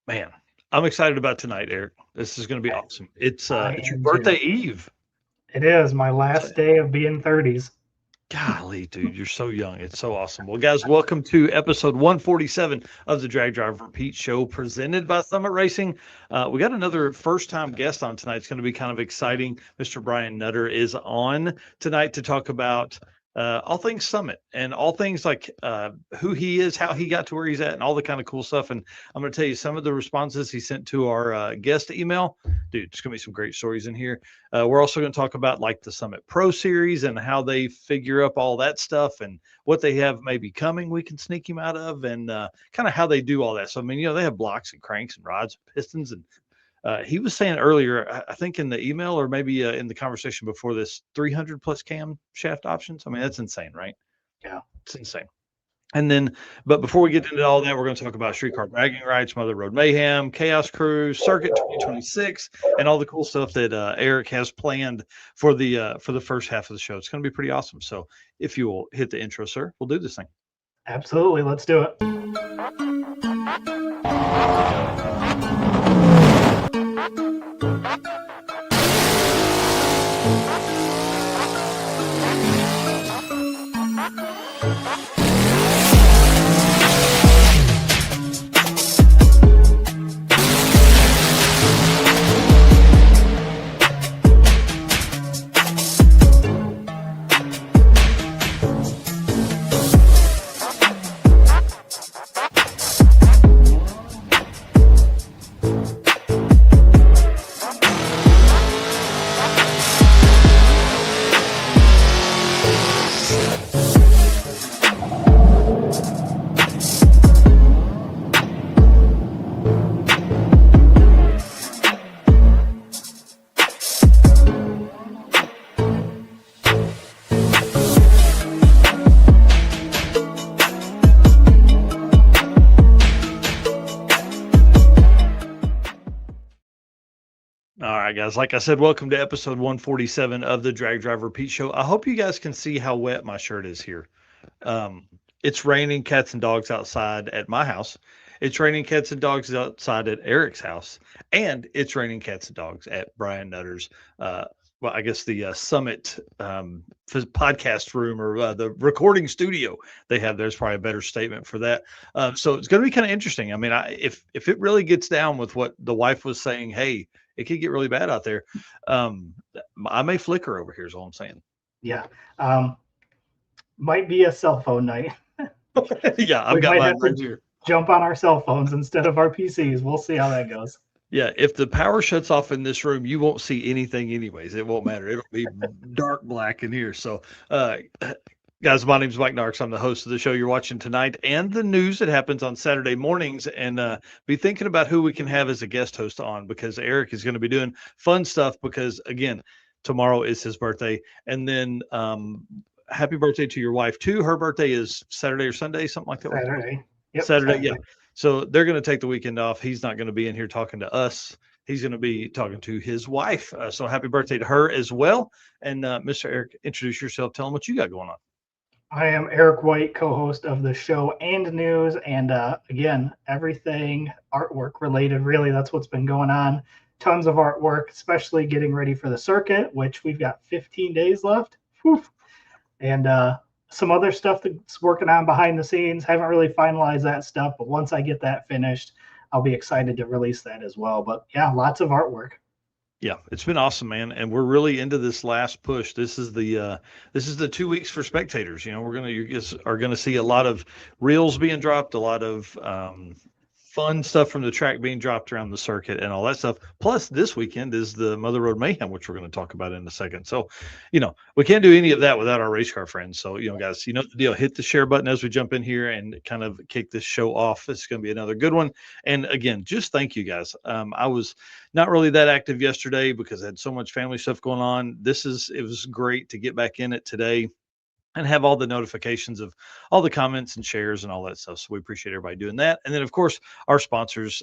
Man, I'm excited about tonight, Eric. This is going to be I, awesome. It's I it's your am birthday too. eve. It is my So, last day of being 30s. golly, dude, you're so young. It's so awesome. Well, guys, welcome to episode 147 of the Drag Drive Repeat Show presented by Summit Racing. We got another first time guest on tonight. It's going to be kind of exciting. Mr. Brian Nutter is on tonight to talk about all things Summit and all things like who he is, how he got to where he's at, and all the kind of cool stuff. And I'm going to tell you some of the responses he sent to our guest email. Dude, it's going to be some great stories in here. We're also going to talk about like the Summit Pro Series and how they figure up all that stuff and what they have maybe coming we can sneak him out of and kind of how they do all that. So, I mean, they have blocks and cranks and rods and pistons. And he was saying earlier, I think in the email or maybe in the conversation before this, 300 plus cam shaft options. I mean, that's insane, right? Yeah. It's insane. And then, but before we get into all that, we're going to talk about Street Car Bragging Rights, Road Mayhem, Chaos Crew, Circuit 2026, and all the cool stuff that Eric has planned for the first half of the show. It's going to be pretty awesome. So, if you will hit the intro, sir, we'll do this thing. Absolutely. Let's do it. All right, guys. Like I said, welcome to episode 147 of the Drag Drive Repeat Show. I hope you guys can see how wet my shirt is here. It's raining cats and dogs outside at my house. It's raining cats and dogs outside at Eric's house, and it's raining cats and dogs at Brian Nutter's. Well, I guess the Summit podcast room or the recording studio they have. There's probably a better statement for that. So it's going to be kind of interesting. I mean, if it really gets down with what the wife was saying, hey, it could get really bad out there. I may flicker over here is all I'm saying. Yeah. Might be a cell phone night. Yeah, I've got mine right here. Jump on our cell phones instead of our PCs. We'll see how that goes. Yeah, if the power shuts off in this room, you won't see anything anyways. It won't matter. It'll be dark black in here. So, guys, my name's Mike Narks. I'm the host of the show you're watching tonight and the news that happens on Saturday mornings. And be thinking about who we can have as a guest host on because Eric is going to be doing fun stuff because, again, tomorrow is his birthday. And then happy birthday to your wife, too. Her birthday is Saturday or Sunday, something like that. Saturday. Yep, Saturday, yeah. So they're going to take the weekend off. He's not going to be in here talking to us. He's going to be talking to his wife. So happy birthday to her as well. And Mr. Eric, introduce yourself. Tell them what you got going on. I am Eric White, co-host of the show and news. And again, everything artwork related, really, that's what's been going on. Tons of artwork, especially getting ready for the circuit, which we've got 15 days left. Whew. And some other stuff that's working on behind the scenes. Haven't really finalized that stuff, but once I get that finished, I'll be excited to release that as well. But yeah, lots of artwork. Yeah, it's been awesome, man, and we're really into this last push. This is the 2 weeks for spectators. You guys are gonna see a lot of reels being dropped, a lot of fun stuff from the track being dropped around the circuit and all that stuff. Plus, this weekend is the Road Mayhem, which we're going to talk about in a second. So, we can't do any of that without our race car friends. So, guys, you know the deal. Hit the share button as we jump in here and kind of kick this show off. It's going to be another good one. And again, just thank you guys. I was not really that active yesterday because I had so much family stuff going on. It was great to get back in it today and have all the notifications of all the comments and shares and all that stuff. So we appreciate everybody doing that. And then, of course, our sponsors,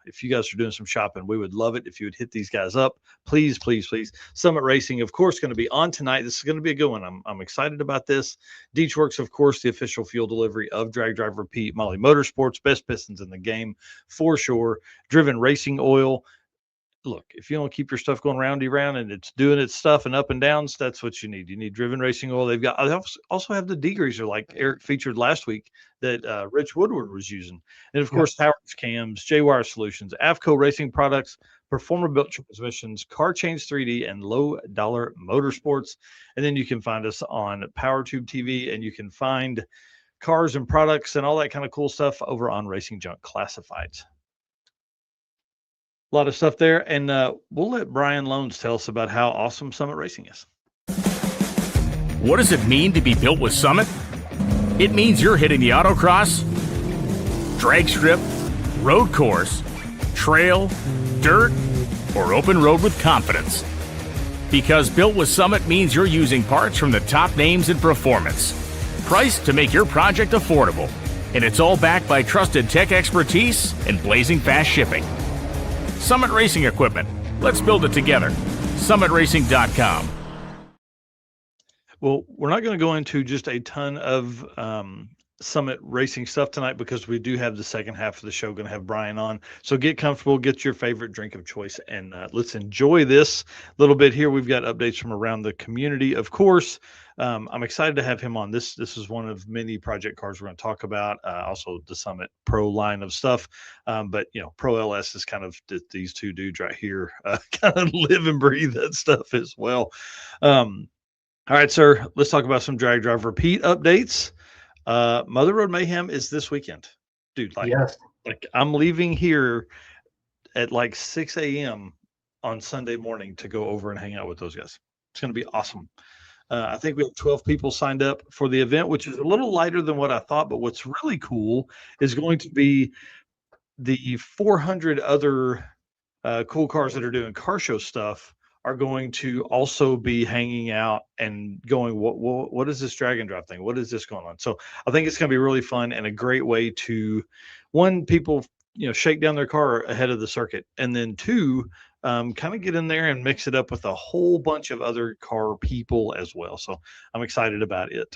if you guys are doing some shopping, we would love it if you would hit these guys up. Please, please, please. Summit Racing, of course, going to be on tonight. This is going to be a good one. I'm excited about this. Deechworks, of course, the official fuel delivery of Drag Drive Repeat, Molly Motorsports, best pistons in the game for sure. Driven Racing Oil. Look, if you don't keep your stuff going roundy round and it's doing its stuff and up and downs, that's what you need. You need Driven Racing Oil. They also have the degreaser like Eric featured last week that Rich Woodward was using. And of course, Howard's Cams, J-Wire Solutions, Avco Racing Products, Performer Built Transmissions, Car Change 3D, and Low Dollar Motorsports. And then you can find us on PowerTube TV, and you can find cars and products and all that kind of cool stuff over on Racing Junk Classifieds. A lot of stuff there, and we'll let Brian Loans tell us about how awesome Summit Racing is. What does it mean to be built with Summit? It means you're hitting the autocross, drag strip, road course, trail, dirt, or open road with confidence. Because built with Summit means you're using parts from the top names in performance, priced to make your project affordable, and it's all backed by trusted tech expertise and blazing fast shipping. Summit Racing Equipment. Let's build it together. SummitRacing.com. Well, we're not going to go into just a ton of Summit Racing stuff tonight because we do have the second half of the show going to have Brian on. So get comfortable, get your favorite drink of choice, and let's enjoy this little bit here. We've got updates from around the community, of course. I'm excited to have him on. This is one of many project cars we're going to talk about. Also the Summit Pro line of stuff. But Pro LS is kind of these two dudes right here, kind of live and breathe that stuff as well. All right, sir. Let's talk about some Drag Drive Repeat updates. Mother Road Mayhem is this weekend, dude. Like I'm leaving here at like 6 a.m. on Sunday morning to go over and hang out with those guys. It's going to be awesome. I think we have 12 people signed up for the event, which is a little lighter than what I thought. But what's really cool is going to be the 400 other cool cars that are doing car show stuff are going to also be hanging out and going, what is this drag and drive thing? What is this going on? So I think it's going to be really fun and a great way to, one, people, shake down their car ahead of the circuit. And then two, kind of get in there and mix it up with a whole bunch of other car people as well. So I'm excited about it.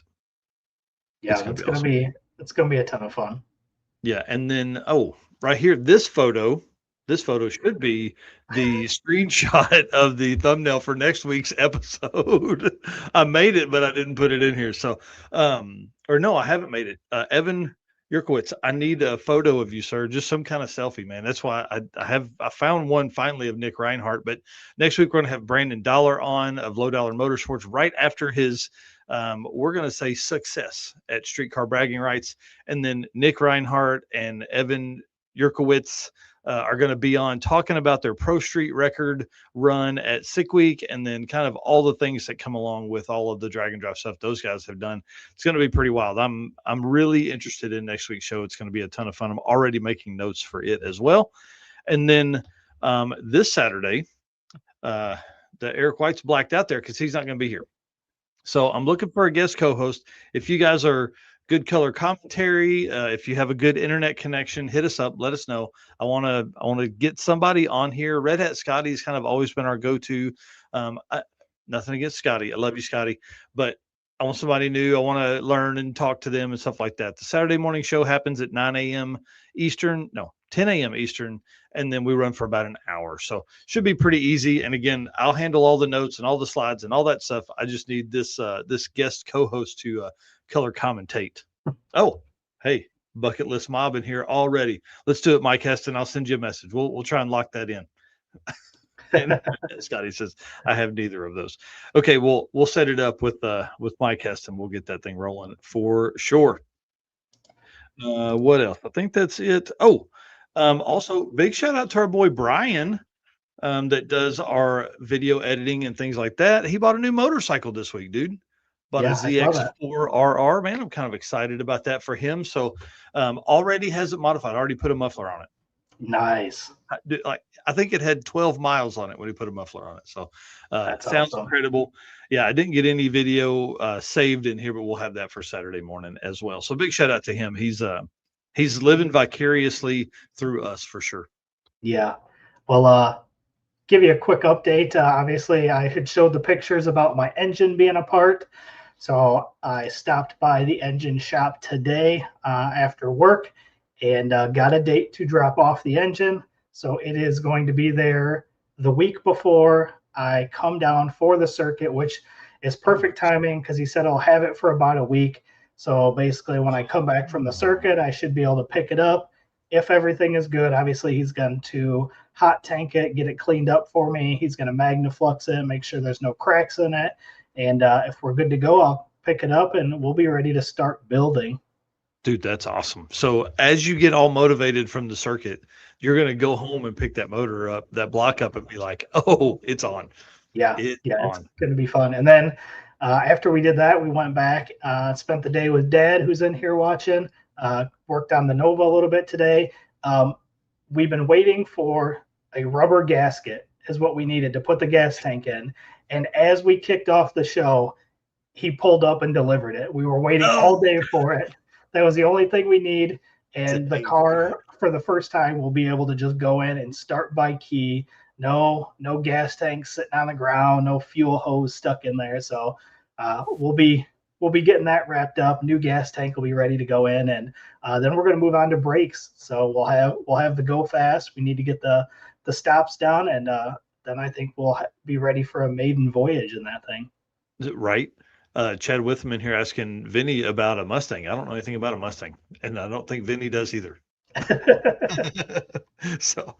Yeah, it's going to be a ton of fun. Yeah. And then, right here, this photo should be the screenshot of the thumbnail for next week's episode. I made it, but I didn't put it in here. So, or no, I haven't made it. Evan Yerkowitz, I need a photo of you, sir. Just some kind of selfie, man. That's why I found one finally of Nick Reinhardt. But next week we're going to have Brandon Dollar on of Low Dollar Motorsports right after his, we're going to say success at Street Car Bragging Rights. And then Nick Reinhardt and Evan Yerkowitz are going to be on talking about their Pro Street record run at Sick Week, and then kind of all the things that come along with all of the drag and drive stuff those guys have done. It's going to be pretty wild. I'm really interested in next week's show. It's going to be a ton of fun. I'm already making notes for it as well. And then this Saturday, the Eric White's blacked out there because he's not going to be here. So I'm looking for a guest co-host. If you guys are good color commentary, if you have a good internet connection, hit us up, let us know. I want to get somebody on here. Red Hat Scotty's kind of always been our go-to. Nothing against Scotty, I love you, Scotty, but I want somebody new. I want to learn and talk to them and stuff like that. The Saturday morning show happens at 10 a.m. Eastern, and then we run for about an hour. So should be pretty easy. And again, I'll handle all the notes and all the slides and all that stuff. I just need this guest co-host to color commentate. Oh, hey, Bucket List Mob in here already. Let's do it, Mike Heston. I'll send you a message. We'll try and lock that in. And Scotty says I have neither of those. Okay, we'll set it up with Mike Heston. We'll get that thing rolling for sure. What else? I think that's it. Also big shout out to our boy Brian that does our video editing and things like that. He bought a new motorcycle this week, dude. Bought a ZX4RR, man. I'm kind of excited about that for him. So already has it modified. Already put a muffler on it. Nice. I think it had 12 miles on it when he put a muffler on it. So That's sounds awesome. incredible. Yeah, I didn't get any video saved in here, but we'll have that for Saturday morning as well. So big shout out to him. He's living vicariously through us for sure. Yeah. Well, give you a quick update. Obviously, I had showed the pictures about my engine being apart. So I stopped by the engine shop today after work and got a date to drop off the engine. So it is going to be there the week before I come down for the circuit, which is perfect timing because he said I'll have it for about a week. So basically, when I come back from the circuit, I should be able to pick it up. If everything is good, obviously he's going to hot tank it, get it cleaned up for me. He's going to magnaflux it, make sure there's no cracks in it. And if we're good to go, I'll pick it up and we'll be ready to start building. Dude, that's awesome. So as you get all motivated from the circuit, you're going to go home and pick that motor up, that block up, and be like, oh, it's on. Yeah, it's going to be fun. And then after we did that, we went back, spent the day with Dad, who's in here watching, worked on the Nova a little bit today. We've been waiting for a rubber gasket is what we needed to put the gas tank in. And as we kicked off the show, he pulled up and delivered it. We were waiting all day for it. That was the only thing we need. And the car, for the first time, will be able to just go in and start by key. No gas tank sitting on the ground, no fuel hose stuck in there. So we'll be getting that wrapped up. New gas tank will be ready to go in, and then we're going to move on to brakes. So we'll have the go fast. We need to get the stops down, and then I think we'll be ready for a maiden voyage in that thing. Is it right? Chad Withman here asking Vinny about a Mustang. I don't know anything about a Mustang, and I don't think Vinny does either. So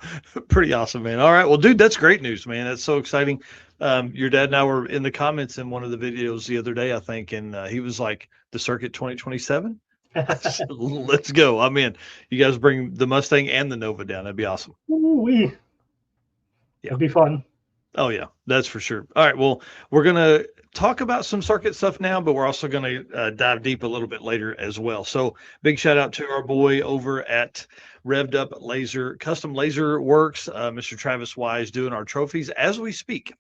pretty awesome, man. All right, well, dude, that's great news, man. That's so exciting. Your dad and I were in the comments in one of the videos the other day, I think, and he was like, the circuit 2027. Let's go. I'm in. You guys bring the Mustang and the Nova down. That'd be awesome. Yeah, it'll be fun. Oh yeah, that's for sure. All right, well, we're gonna talk about some circuit stuff now, but we're also gonna dive deep a little bit later as well. So big shout out to our boy over at Revved Up Laser Custom Laser Works, Mr. Travis Wise, doing our trophies as we speak.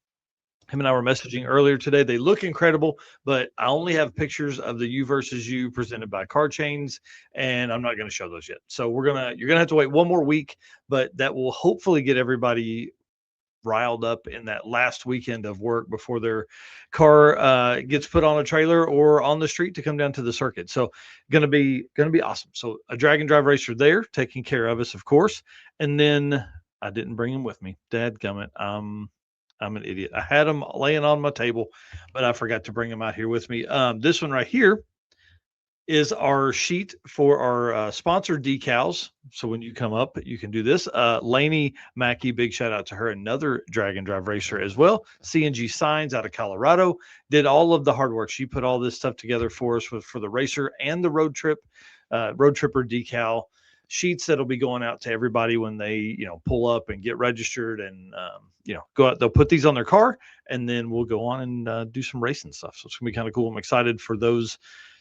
Him and I were messaging earlier today. They look incredible, but I only have pictures of the U versus U presented by Car Chains, and I'm not going to show those yet. So you're gonna have to wait one more week, but that will hopefully get everybody riled up in that last weekend of work before their car gets put on a trailer or on the street to come down to the circuit. So gonna be awesome. So a drag and drive racer there taking care of us, of course. And then I didn't bring him with me. Dadgummit. I'm an idiot. I had him laying on my table, but I forgot to bring him out here with me. This one right here is our sheet for our sponsored decals. So when you come up, you can do this. Lainey Mackey, big shout out to her, another drag and drive racer as well. CNG Signs out of Colorado, did all of the hard work. She put all this stuff together for us for the racer and the road tripper decal sheets that'll be going out to everybody when they, pull up and get registered and, go out. They'll put these on their car, and then we'll go on and do some racing stuff. So it's gonna be kind of cool. I'm excited for those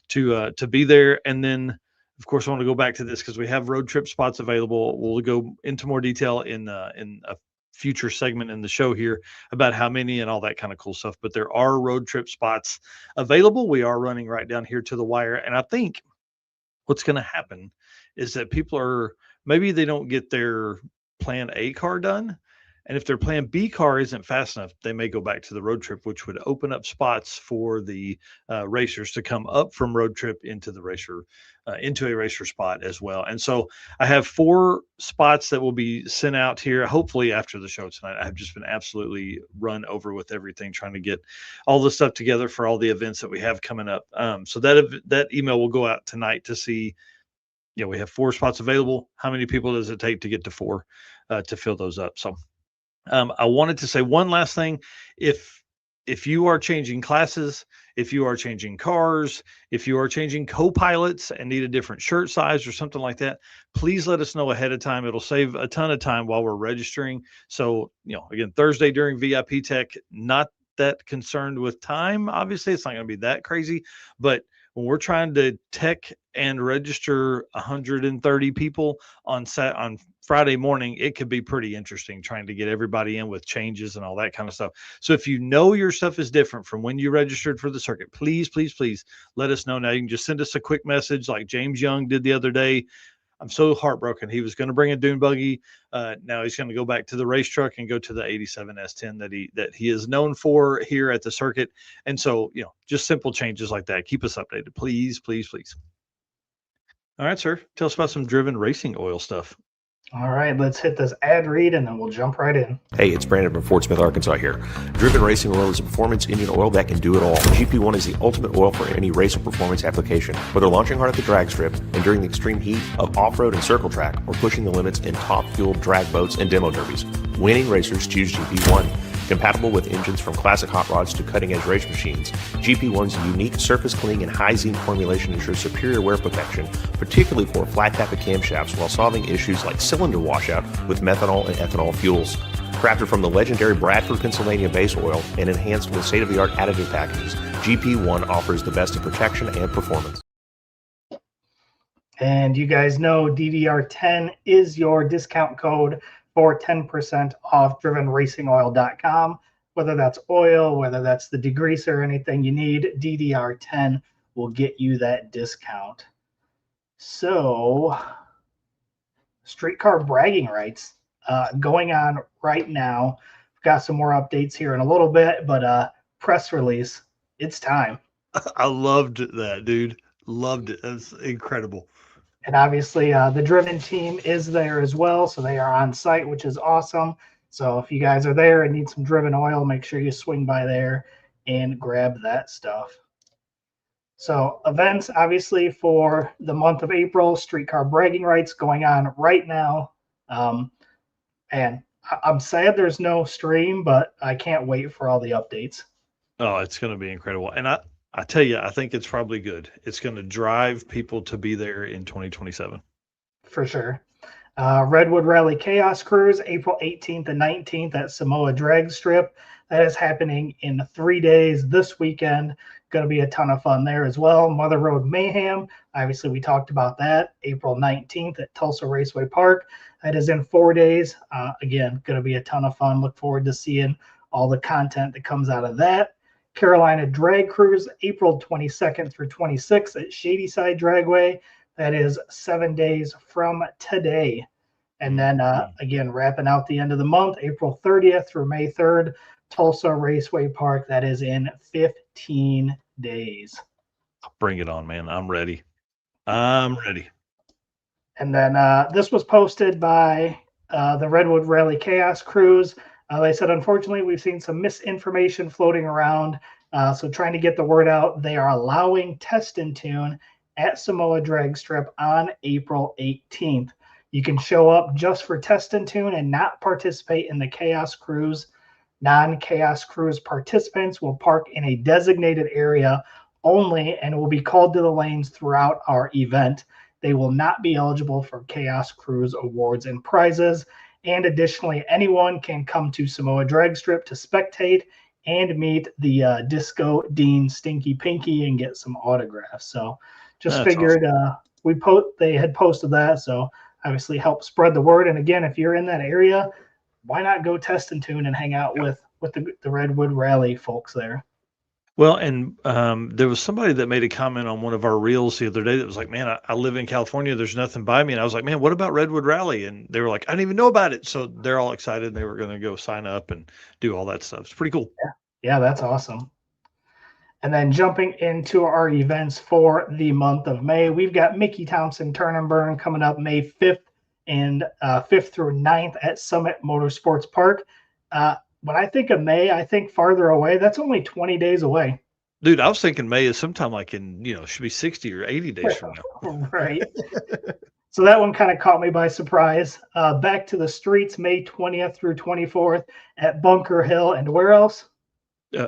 to be there. And then of course I want to go back to this because we have road trip spots available. We'll go into more detail in a future segment in the show here about how many and all that kind of cool stuff, but there are road trip spots available. We are running right down here to the wire, and I think what's going to happen is that people maybe they don't get their plan A car done. And if their plan B car isn't fast enough, they may go back to the road trip, which would open up spots for the racers to come up from road trip into the racer, into a racer spot as well. And so I have 4 spots that will be sent out here, hopefully after the show tonight. I've just been absolutely run over with everything, trying to get all the stuff together for all the events that we have coming up. So that email will go out tonight to see, we have 4 spots available. How many people does it take to get to 4 to fill those up? So I wanted to say one last thing. If you are changing classes, if you are changing cars, if you are changing co-pilots and need a different shirt size or something like that, please let us know ahead of time. It'll save a ton of time while we're registering. So, again, Thursday during VIP Tech, not that concerned with time. Obviously, it's not going to be that crazy, but when we're trying to tech and register 130 people on Friday morning, it could be pretty interesting trying to get everybody in with changes and all that kind of stuff. So if you know your stuff is different from when you registered for the circuit, please, please, please let us know now. You can just send us a quick message like James Young did the other day. I'm so heartbroken. He was going to bring a dune buggy. Now he's going to go back to the race truck and go to the 87 S10 that he is known for here at the circuit. And so, just simple changes like that. Keep us updated, please, please, please. All right, sir. Tell us about some driven racing oil stuff. All right, let's hit this ad read and then we'll jump right in. Hey, it's Brandon from Fort Smith, Arkansas here. Driven Racing Oil is a performance engine oil that can do it all. GP1 is the ultimate oil for any race or performance application. Whether launching hard at the drag strip, enduring the extreme heat of off-road and circle track, or pushing the limits in top-fueled drag boats and demo derbies, winning racers choose GP1. Compatible with engines from classic hot rods to cutting-edge race machines, GP1's unique surface cleaning and high zinc formulation ensures superior wear protection, particularly for flat tappet camshafts, while solving issues like cylinder washout with methanol and ethanol fuels. Crafted from the legendary Bradford, Pennsylvania base oil and enhanced with state-of-the-art additive packages, GP1 offers the best in protection and performance. And you guys know DDR10 is your discount code for 10% off drivenracingoil.com. Whether that's oil, whether that's the degreaser or anything you need, DDR10 will get you that discount. So, Street Car Bragging Rights going on right now. We've got some more updates here in a little bit, but press release, it's time. I loved that, dude. Loved it. That's incredible. And obviously, the Driven team is there as well, so they are on site, which is awesome. So if you guys are there and need some Driven oil, make sure you swing by there and grab that stuff. So events, obviously, for the month of April, Street Car Bragging Rights going on right now. And I'm sad there's no stream, but I can't wait for all the updates. Oh, it's going to be incredible. And I tell you, I think it's probably good. It's going to drive people to be there in 2027. For sure. Redwood Rally Chaos Cruise, April 18th and 19th at Samoa Drag Strip. That is happening in 3 days this weekend. Going to be a ton of fun there as well. Mother Road Mayhem, obviously we talked about that. April 19th at Tulsa Raceway Park. That is in 4 days. Again, going to be a ton of fun. Look forward to seeing all the content that comes out of that. Carolina Drag Cruise, April 22nd through 26th at Shadyside Dragway. That is 7 days from today. And then, again, wrapping out the end of the month, April 30th through May 3rd, Tulsa Raceway Park. That is in 15 days. Bring it on, man. I'm ready. I'm ready. And then this was posted by the Redwood Rally Chaos Cruise. They said, unfortunately, we've seen some misinformation floating around. So trying to get the word out, they are allowing test and tune at Samoa Drag Strip on April 18th. You can show up just for test and tune and not participate in the Chaos Cruise. Non-Chaos Cruise participants will park in a designated area only and will be called to the lanes throughout our event. They will not be eligible for Chaos Cruise awards and prizes. And additionally, anyone can come to Samoa Drag Strip to spectate and meet the Disco Dean Stinky Pinky and get some autographs. So just That's figured awesome. They had posted that. So obviously help spread the word. And again, if you're in that area, why not go test and tune and hang out with the Redwood Rally folks there? Well, and there was somebody that made a comment on one of our reels the other day that was like, man, I live in California. There's nothing by me. And I was like, man, what about Redwood Rally? And they were like, I didn't even know about it. So they're all excited. They were going to go sign up and do all that stuff. It's pretty cool. Yeah, that's awesome. And then jumping into our events for the month of May, we've got Mickey Thompson Turn and Burn coming up May 5th and 5th through 9th at Summit Motorsports Park. When I think of May, I think farther away. That's only 20 days away. Dude, I was thinking May is sometime like in, should be 60 or 80 days from now. Right. So that one kind of caught me by surprise. Back to the Streets, May 20th through 24th at Bunker Hill. And where else?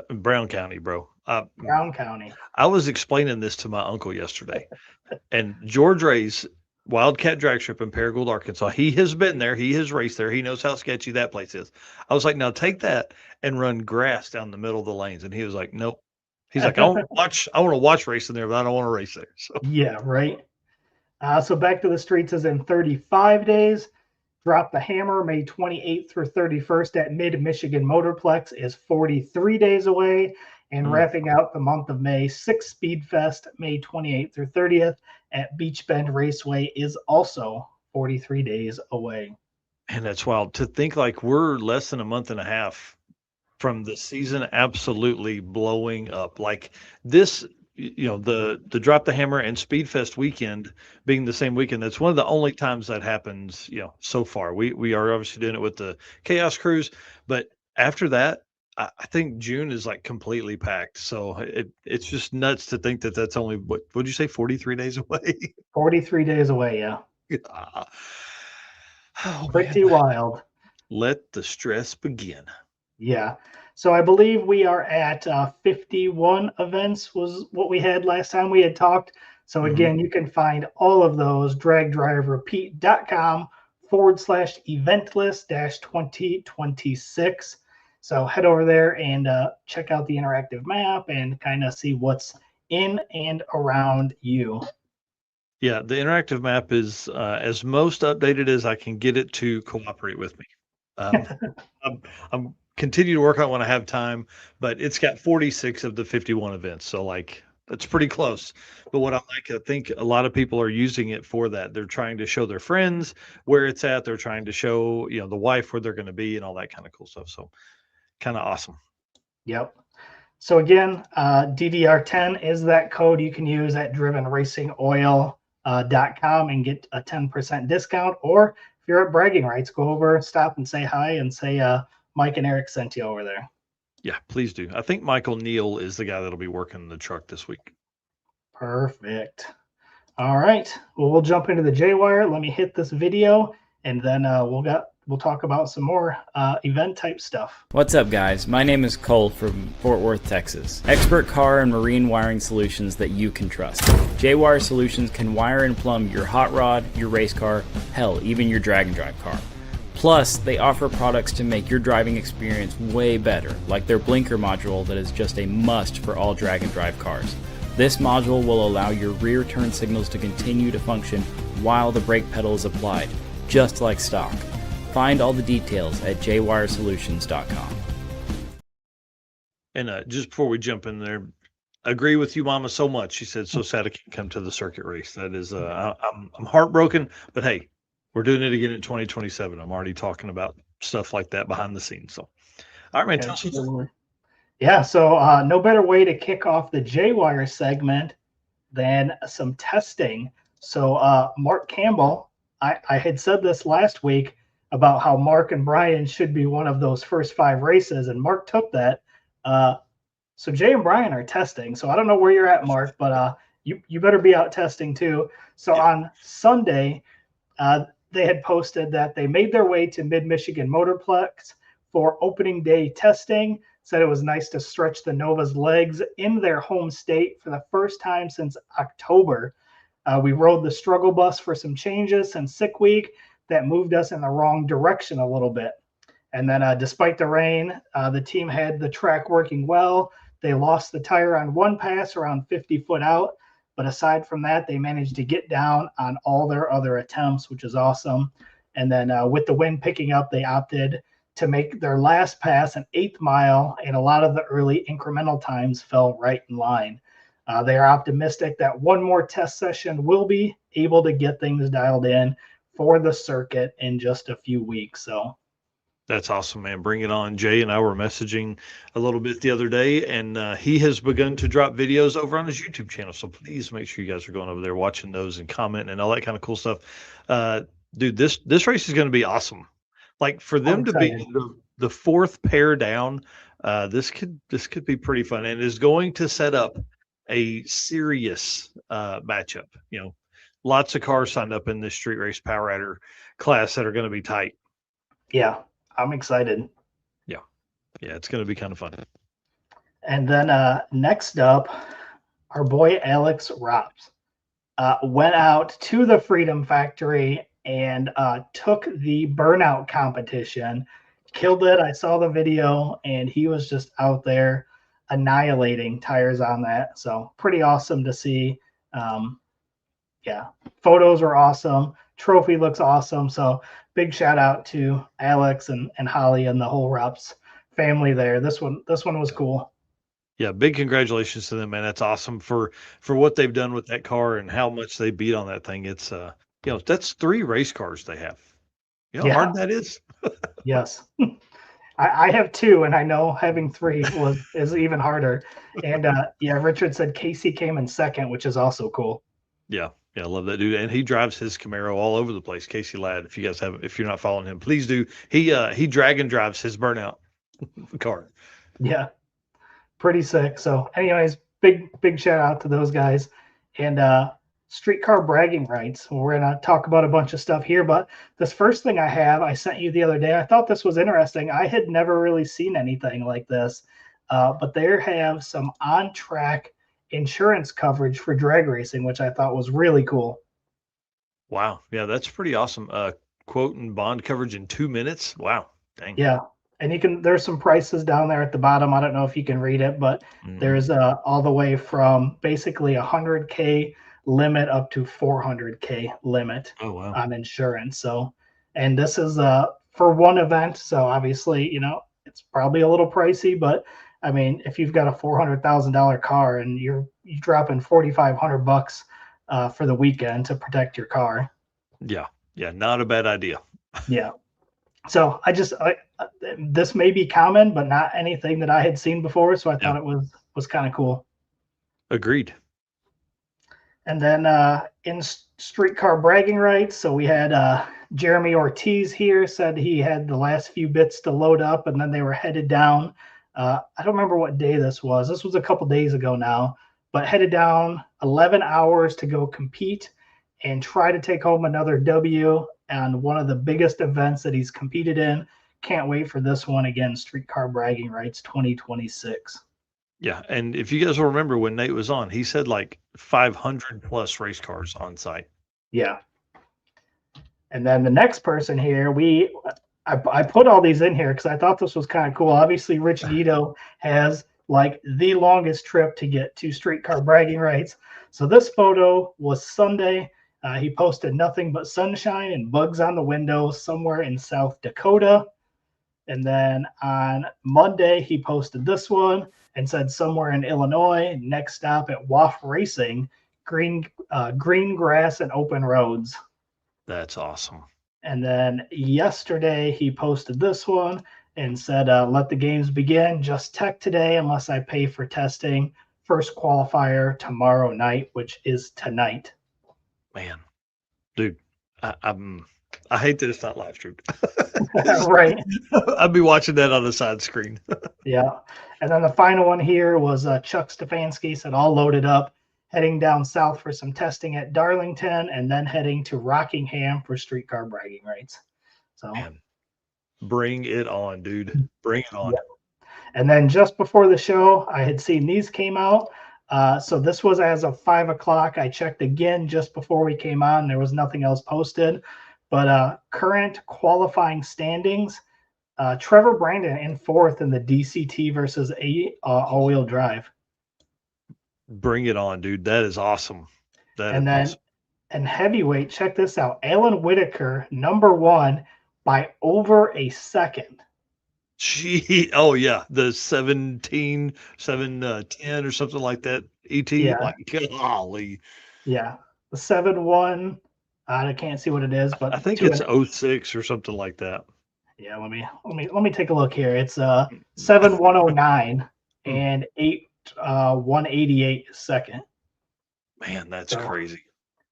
Brown County, bro. Brown County. I was explaining this to my uncle yesterday. And George Ray's Wildcat Drag Strip in Paragould, Arkansas. He has been there. He has raced there. He knows how sketchy that place is. I was like, now take that and run grass down the middle of the lanes. And he was like, nope. He's like, I want to watch racing there, but I don't want to race there. So Yeah, right. So Back to the Streets is in 35 days. Drop the Hammer, May 28th through 31st at Mid-Michigan Motorplex is 43 days away. And wrapping out the month of May, Six Speed Fest, May 28th through 30th at Beach Bend Raceway is also 43 days away. And that's wild to think, like, we're less than a month and a half from the season absolutely blowing up. Like this, the Drop the Hammer and Speedfest weekend being the same weekend, that's one of the only times that happens, so far. We are obviously doing it with the Chaos Cruise, but after that, I think June is like completely packed. So it's just nuts to think that that's only, what would you say, 43 days away? 43 days away, yeah. Oh, Pretty wild. Let the stress begin. Yeah. So I believe we are at 51 events was what we had last time we had talked. So again, you can find all of those dragdriverepeat.com/event list-2026. So head over there and check out the interactive map and kind of see what's in and around you. Yeah, the interactive map is as most updated as I can get it to cooperate with me. I'm continue to work on it when I have time, but it's got 46 of the 51 events. So like that's pretty close. But what I think a lot of people are using it for that. They're trying to show their friends where it's at. They're trying to show, the wife where they're going to be and all that kind of cool stuff. So kind of awesome. Yep. So again, DDR10 is that code you can use at drivenracingoil.com and get a 10% discount. Or if you're at Bragging Rights, go over, stop and say hi and say Mike and Eric sent you over there. Yeah, please do. I think Michael Neal is the guy that'll be working the truck this week. Perfect. All right. Well, we'll jump into the J-Wire. Let me hit this video, and then we'll talk about some more event type stuff. What's up, guys? My name is Cole from Fort Worth, Texas. Expert car and marine wiring solutions that you can trust. J-Wire Solutions can wire and plumb your hot rod, your race car, hell, even your drag and drive car. Plus, they offer products to make your driving experience way better, like their blinker module that is just a must for all drag and drive cars. This module will allow your rear turn signals to continue to function while the brake pedal is applied, just like stock. Find all the details at jwiresolutions.com. And just before we jump in there, agree with you, Mama, so much. She said, so sad I can't come to the circuit race. That is, I'm heartbroken, but hey, we're doing it again in 2027. I'm already talking about stuff like that behind the scenes. So, all right, man. Tell us. Yeah, so no better way to kick off the J-Wire segment than some testing. So Mark Campbell, I had said this last week about how Mark and Brian should be one of those first 5 races, and Mark took that. So Jay and Brian are testing. So I don't know where you're at, Mark, but you better be out testing too. So on Sunday, they had posted that they made their way to Mid-Michigan Motorplex for opening day testing. Said it was nice to stretch the Nova's legs in their home state for the first time since October. We rode the struggle bus for some changes since sick week that moved us in the wrong direction a little bit. And then despite the rain, the team had the track working well. They lost the tire on one pass around 50 foot out. But aside from that, they managed to get down on all their other attempts, which is awesome. And then with the wind picking up, they opted to make their last pass an 8th mile, and a lot of the early incremental times fell right in line. They are optimistic that one more test session will be able to get things dialed in for the circuit in just a few weeks. So that's awesome, man. Bring it on. Jay and I were messaging a little bit the other day, and he has begun to drop videos over on his YouTube channel. So please make sure you guys are going over there, watching those and commenting and all that kind of cool stuff. Dude, this race is going to be awesome. Like for them to be the 4th pair down, this could be pretty fun, and is going to set up a serious matchup. Lots of cars signed up in this street race power rider class that are going to be tight. Yeah, I'm excited. Yeah, it's going to be kind of fun. And then next up, our boy Alex Robs went out to the Freedom Factory and took the burnout competition, killed it. I saw the video, and he was just out there annihilating tires on that. So pretty awesome to see. Yeah, photos were awesome. Trophy looks awesome. So big shout out to Alex and Holly and the whole Reps family there. This one was cool. Yeah, big congratulations to them, man. That's awesome for what they've done with that car and how much they beat on that thing. It's that's 3 race cars they have. You know how hard that is? Yes. I have 2, and I know having 3 is even harder. And Richard said Casey came in second, which is also cool. Yeah, I love that dude, and he drives his Camaro all over the place. Casey Ladd, if you're not following him, please do. He drag and drives his burnout car. Yeah, pretty sick. So, anyways, big shout out to those guys, and Street Car Bragging Rights. We're gonna talk about a bunch of stuff here, but this first thing I sent you the other day. I thought this was interesting. I had never really seen anything like this, but they have some on-track insurance coverage for drag racing, which I thought was really cool. Wow, yeah, that's pretty awesome. Quote and bond coverage in 2 minutes. Wow, dang. Yeah, and there's some prices down there at the bottom. I don't know if you can read it, but there's all the way from basically $100K limit up to $400K limit on insurance. So, and this is for one event. So obviously, it's probably a little pricey, but I mean, if you've got a $400,000 car and you're dropping $4,500 for the weekend to protect your car. Yeah, not a bad idea. Yeah. So this may be common, but not anything that I had seen before. So I thought it was kind of cool. Agreed. And then in Street Car Bragging Rights, so we had Jeremy Ortiz here, said he had the last few bits to load up, and then they were headed down. I don't remember what day this was. This was a couple days ago now, but headed down 11 hours to go compete and try to take home another W on one of the biggest events that he's competed in. Can't wait for this one again, Street Car Bragging Rights 2026. Yeah, and if you guys will remember when Nate was on, he said like 500 plus race cars on site. Yeah. And then the next person here, I put all these in here because I thought this was kind of cool. Obviously, Rich Guido has like the longest trip to get to Street Car Bragging Rights. So this photo was Sunday. He posted nothing but sunshine and bugs on the window somewhere in South Dakota. And then on Monday, he posted this one and said somewhere in Illinois, next stop at WAF Racing, green grass and open roads. That's awesome. And then yesterday he posted this one and said, let the games begin. Just tech today unless I pay for testing. First qualifier tomorrow night, which is tonight. Man, dude, I hate that it's not live streamed. Right. I'd be watching that on the side screen. Yeah. And then the final one here was Chuck Stefanski said all loaded up, heading down south for some testing at Darlington, and then heading to Rockingham for Street Car Bragging Rights. So, man, bring it on, dude. Bring it on. Yeah. And then just before the show, I had seen these came out. So this was as of 5 o'clock. I checked again just before we came on. There was nothing else posted. But current qualifying standings, Trevor Brandon in 4th in the DCT versus all-wheel drive. Bring it on, dude. That is awesome. And heavyweight, check this out. Alan Whitaker, number 1 by over a second. Oh yeah, the 710 or something like that. ET, yeah. Like golly. Yeah, the 7-1. I can't see what it is, but I think it's 06 or something like that. Yeah, let me take a look here. It's 7109 and 188 second. Man, that's crazy.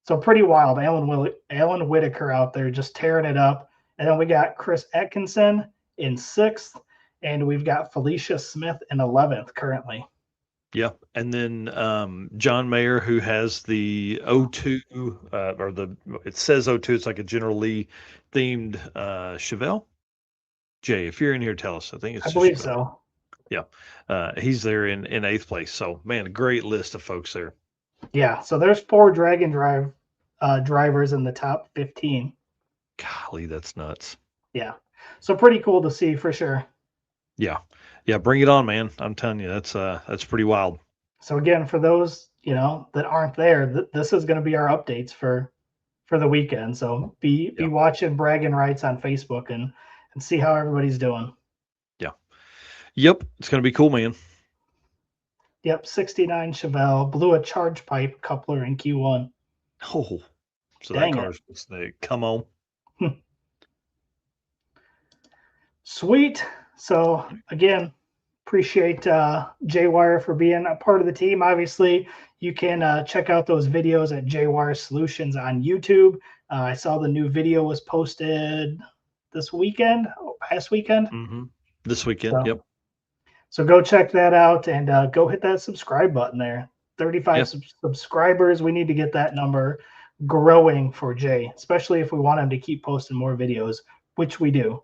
So pretty wild. Alan Whitaker out there just tearing it up. And then we got Chris Atkinson in 6th, and we've got Felicia Smith in 11th currently. Yeah, and then John Mayer, who has the O2 it says O2. It's like a General Lee themed Chevelle. Jay, if you're in here, tell us. I think it's. I believe so. Yeah, he's there in 8th place. So man, a great list of folks there. Yeah, so there's 4 drag and drive drivers in the top 15. Golly, that's nuts. Yeah, so pretty cool to see for sure. Yeah. Yeah. Bring it on, man. I'm telling you, that's pretty wild. So again, for those that aren't there, this is going to be our updates for the weekend. So be watching Braggin Rights on Facebook and see how everybody's doing. Yeah. Yep. It's going to be cool, man. Yep. 69 Chevelle blew a charge pipe coupler in Q1. Oh, so Dang that car's come on. Sweet. So again, appreciate J-Wire for being a part of the team. Obviously, you can check out those videos at J-Wire Solutions on YouTube. I saw the new video was posted past weekend. Mm-hmm. This weekend, So, yep. So go check that out and go hit that subscribe button there. 35 subscribers. We need to get that number growing for Jay, especially if we want him to keep posting more videos, which we do.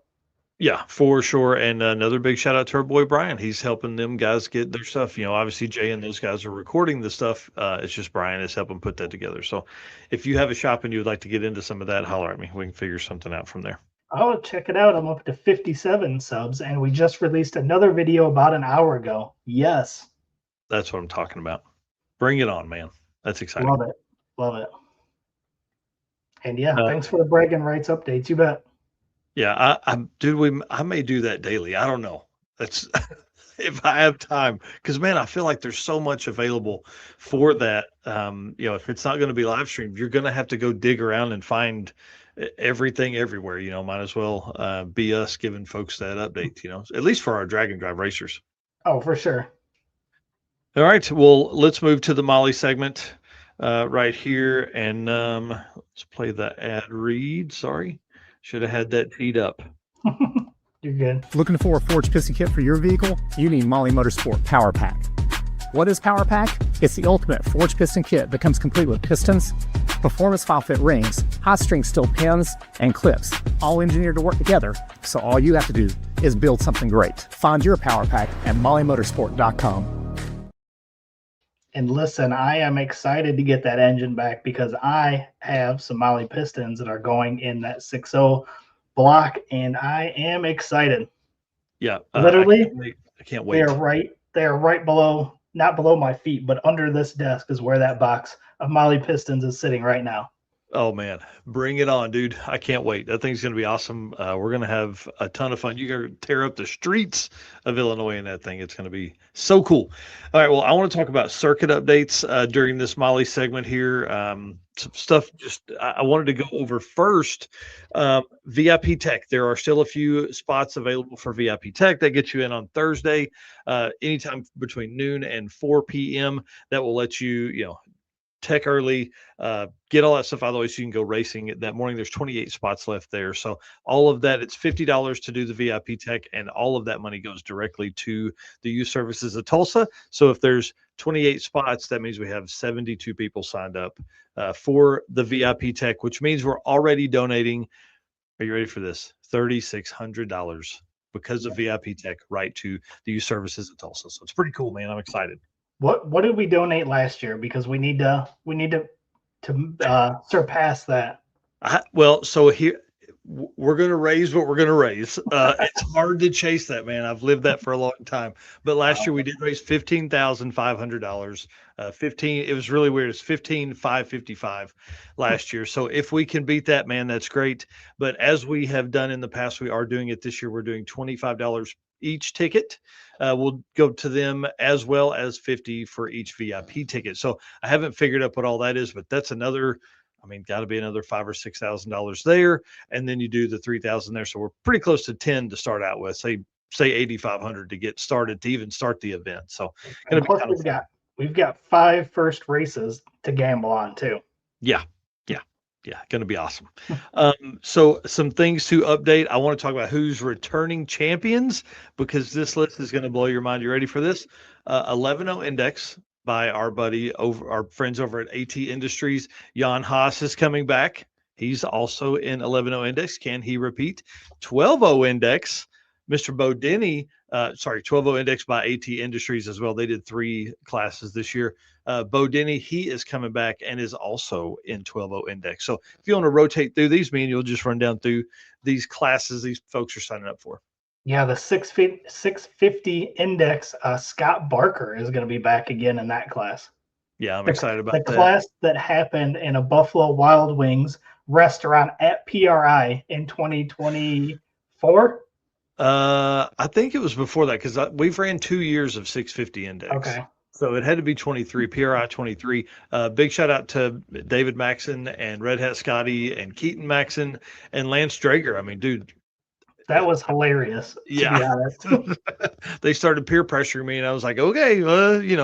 Yeah, for sure. And another big shout out to our boy Brian. He's helping them guys get their stuff. Obviously Jay and those guys are recording the stuff. It's just Brian is helping put that together. So if you have a shop and you would like to get into some of that, holler at me. We can figure something out from there. Oh, check it out. I'm up to 57 subs, and we just released another video about an hour ago. Yes. That's what I'm talking about. Bring it on, man. That's exciting. Love it. Love it. And yeah, thanks for the Braggin Rights updates. You bet. Yeah, I may do that daily. I don't know. That's if I have time, because man, I feel like there's so much available for that. If it's not going to be live streamed, you're going to have to go dig around and find everything everywhere. Might as well be us giving folks that update. At least for our drag and drive racers. Oh, for sure. All right. Well, let's move to the Molly segment right here, and let's play the ad read. Sorry. Should have had that teed up. You're good. Looking for a forged piston kit for your vehicle? You need Molly Motorsport Power Pack. What is Power Pack? It's the ultimate forged piston kit that comes complete with pistons, performance file fit rings, hot string steel pins, and clips, all engineered to work together, so all you have to do is build something great. Find your Power Pack at mollymotorsport.com. And listen, I am excited to get that engine back because I have some Molly pistons that are going in that 6.0 block, and I am excited. Yeah, literally, I can't wait. They are right below, not below my feet, but under this desk is where that box of Molly pistons is sitting right now. Oh man, bring it on, dude. I can't wait. That thing's going to be awesome. We're going to have a ton of fun. You're going to tear up the streets of Illinois in that thing. It's going to be so cool. All right. Well, I want to talk about circuit updates during this Molly segment here. Some stuff I wanted to go over first. VIP Tech. There are still a few spots available for VIP Tech. That gets you in on Thursday, anytime between noon and 4 p.m. That will let you, tech early, get all that stuff out of the way so you can go racing that morning. There's 28 spots left there. So all of that, it's $50 to do the VIP Tech, and all of that money goes directly to the youth services of Tulsa. So if there's 28 spots, that means we have 72 people signed up for the VIP Tech, which means we're already donating. Are you ready for this? $3,600 because of VIP Tech right to the youth services of Tulsa. So it's pretty cool, man. I'm excited. What did we donate last year? Because we need to surpass that. So here we're going to raise what we're going to raise. It's hard to chase that, man. I've lived that for a long time. But last year we did raise $15,500. It was really weird. It's $15,555 last year. So if we can beat that, man, that's great. But as we have done in the past, we are doing it this year. We're doing $25 each ticket. Will go to them, as well as $50 for each VIP ticket. So I haven't figured out what all that is, but that's another, got to be another $5,000 or $6,000 there. And then you do the $3,000 there. So we're pretty close to 10 to start out with, say $8,500 to get started, to even start the event. So we've got 5 first races to gamble on too. Yeah, going to be awesome. So some things to update. I want to talk about who's returning champions, because this list is going to blow your mind. You ready for this? 11.0 Index by our friends over at AT Industries. Jan Haas is coming back. He's also in 11.0 Index. Can he repeat? 12.0 Index. Mr. Bo Denny, 12.0 Index by AT Industries as well. They did 3 classes this year. Bo Denny, he is coming back and is also in 12.0 Index. So if you want to rotate through these, you'll just run down through these classes these folks are signing up for. Yeah, the 650 index, Scott Barker is going to be back again in that class. Yeah, I'm The, excited about the that. class that happened in a Buffalo Wild Wings restaurant at PRI in 2024. I think it was before that because we've ran 2 years of 650 index. Okay. So it had to be 23, PRI 23. Big shout out to David Maxon and Red Hat Scotty and Keaton Maxon and Lance Drager. I mean, dude. That was hilarious, to be honest. They started peer pressuring me, and I was like, okay, if you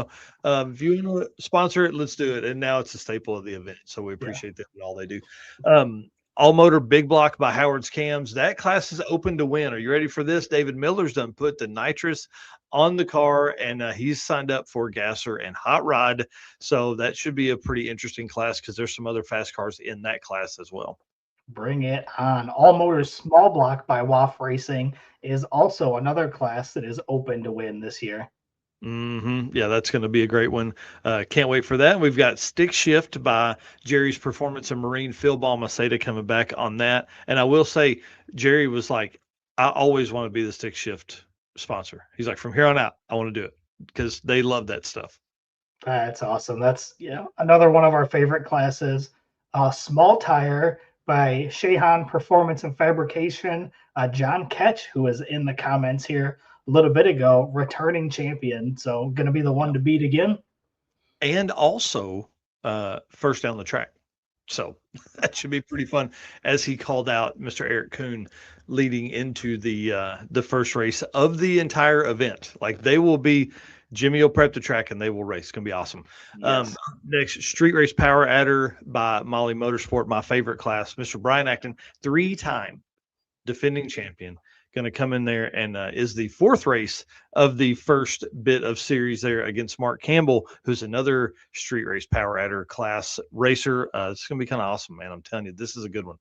want to sponsor it, let's do it. And now it's a staple of the event. So we appreciate them and all they do. All Motor Big Block by Howard's Cams. That class is open to win. Are you ready for this? David Miller's done put the nitrous on the car, and he's signed up for Gasser and Hot Rod. So that should be a pretty interesting class because there's some other fast cars in that class as well. Bring it on. All Motors Small Block by WAF Racing is also another class that is open to win this year. Yeah, that's going to be a great one. Can't wait for that. We've got Stick Shift by Jerry's Performance and Marine, Phil Balmaceda coming back on that. And I will say, Jerry was like, I always want to be the Stick Shift sponsor. He's like, from here on out, I want to do it because they love that stuff. That's awesome. That's another one of our favorite classes. Small Tire by Shehan Performance and Fabrication. John Ketch, who was in the comments here a little bit ago, returning champion. So going to be the one to beat again. And also first down the track. So that should be pretty fun, as he called out Mr. Eric Kuhn leading into the first race of the entire event. Like they will be, Jimmy will prep the track and they will race. It's going to be awesome. Yes. Next, Street Race Power Adder by Molly Motorsport, my favorite class. Mr. Brian Acton, 3-time defending champion, going to come in there and is the fourth race of the first bit of series there against Mark Campbell, who's another Street Race Power Adder class racer. It's going to be kind of awesome, man. I'm telling you, this is a good one.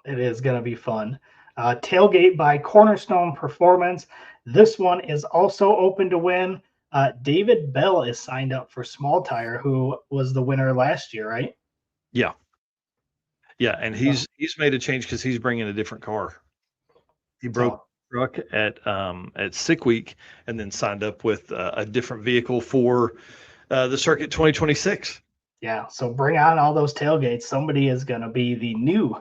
It is going to be fun. Tailgate by Cornerstone Performance. This one is also open to win. David Bell is signed up for Small Tire, who was the winner last year, right? Yeah. Yeah, and he's made a change because he's bringing a different car. He broke truck at Sick Week and then signed up with a different vehicle for the circuit 2026. Yeah, so bring on all those tailgates. Somebody is going to be the new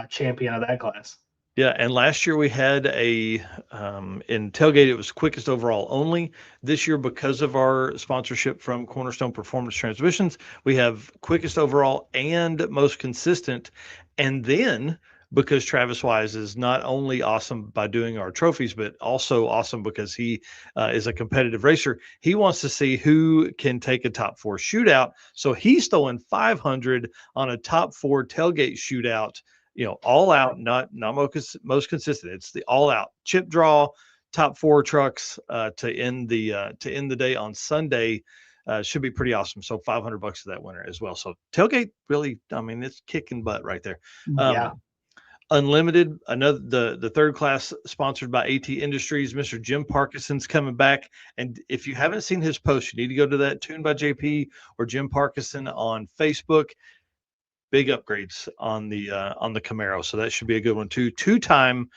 champion of that class. Yeah, and last year we had in tailgate, it was quickest overall only. This year, because of our sponsorship from Cornerstone Performance Transmissions, we have quickest overall and most consistent. And then because Travis Wise is not only awesome by doing our trophies, but also awesome because he is a competitive racer. He wants to see who can take a top 4 shootout. So he's throwing 500 on a top 4 tailgate shootout, all out, not most consistent. It's the all out chip draw, top 4 trucks to end the day on Sunday. Should be pretty awesome. So $500 to that winner as well. So tailgate really, it's kicking butt right there. Yeah. Unlimited, another the third class sponsored by AT Industries. Mr. Jim Parkinson's coming back, and if you haven't seen his post, you need to go to that Tune by JP or Jim Parkinson on Facebook. Big upgrades on the Camaro, so that should be a good one too. 2-time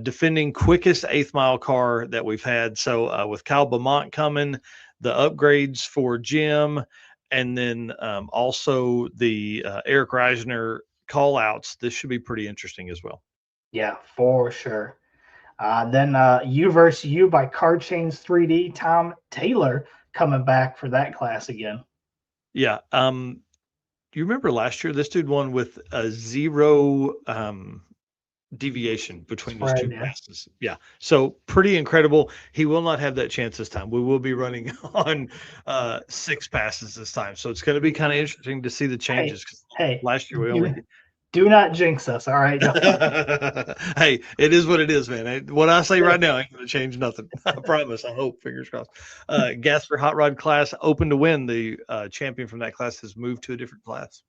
defending quickest 8th mile car that we've had. So with Kyle Beaumont coming, the upgrades for Jim, and then also the Eric Reisner call outs. This should be pretty interesting as well. Yeah, for sure. Then U vs. U by Car Chains 3D. Tom Taylor coming back for that class again. Yeah. You remember last year this dude won with a 0 deviation between those two classes. Yeah. So pretty incredible. He will not have that chance this time. We will be running on 6 passes this time. So it's going to be kind of interesting to see the changes. Hey, last year we only do not jinx us. All right. Hey, it is what it is, man. What I say right now ain't going to change nothing. I promise. I hope. Fingers crossed. Gasper Hot Rod class open to win. The champion from that class has moved to a different class.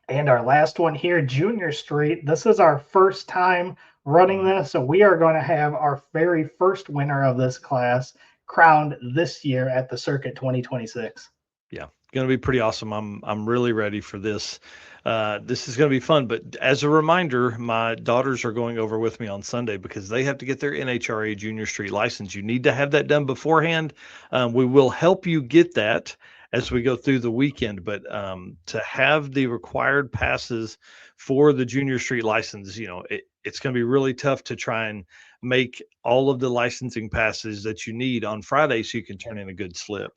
And our last one here, Junior Street. This is our first time running this, so we are going to have our very first winner of this class crowned this year at the Circuit 2026. Yeah, Going to be pretty awesome. I'm really ready for this. This is going to be fun. But as a reminder, my daughters are going over with me on Sunday because they have to get their NHRA Junior Street license. You need to have that done beforehand. We will help you get that as we go through the weekend. But to have the required passes for the Junior Street license, it's going to be really tough to try and make all of the licensing passes that you need on Friday so you can turn in a good slip.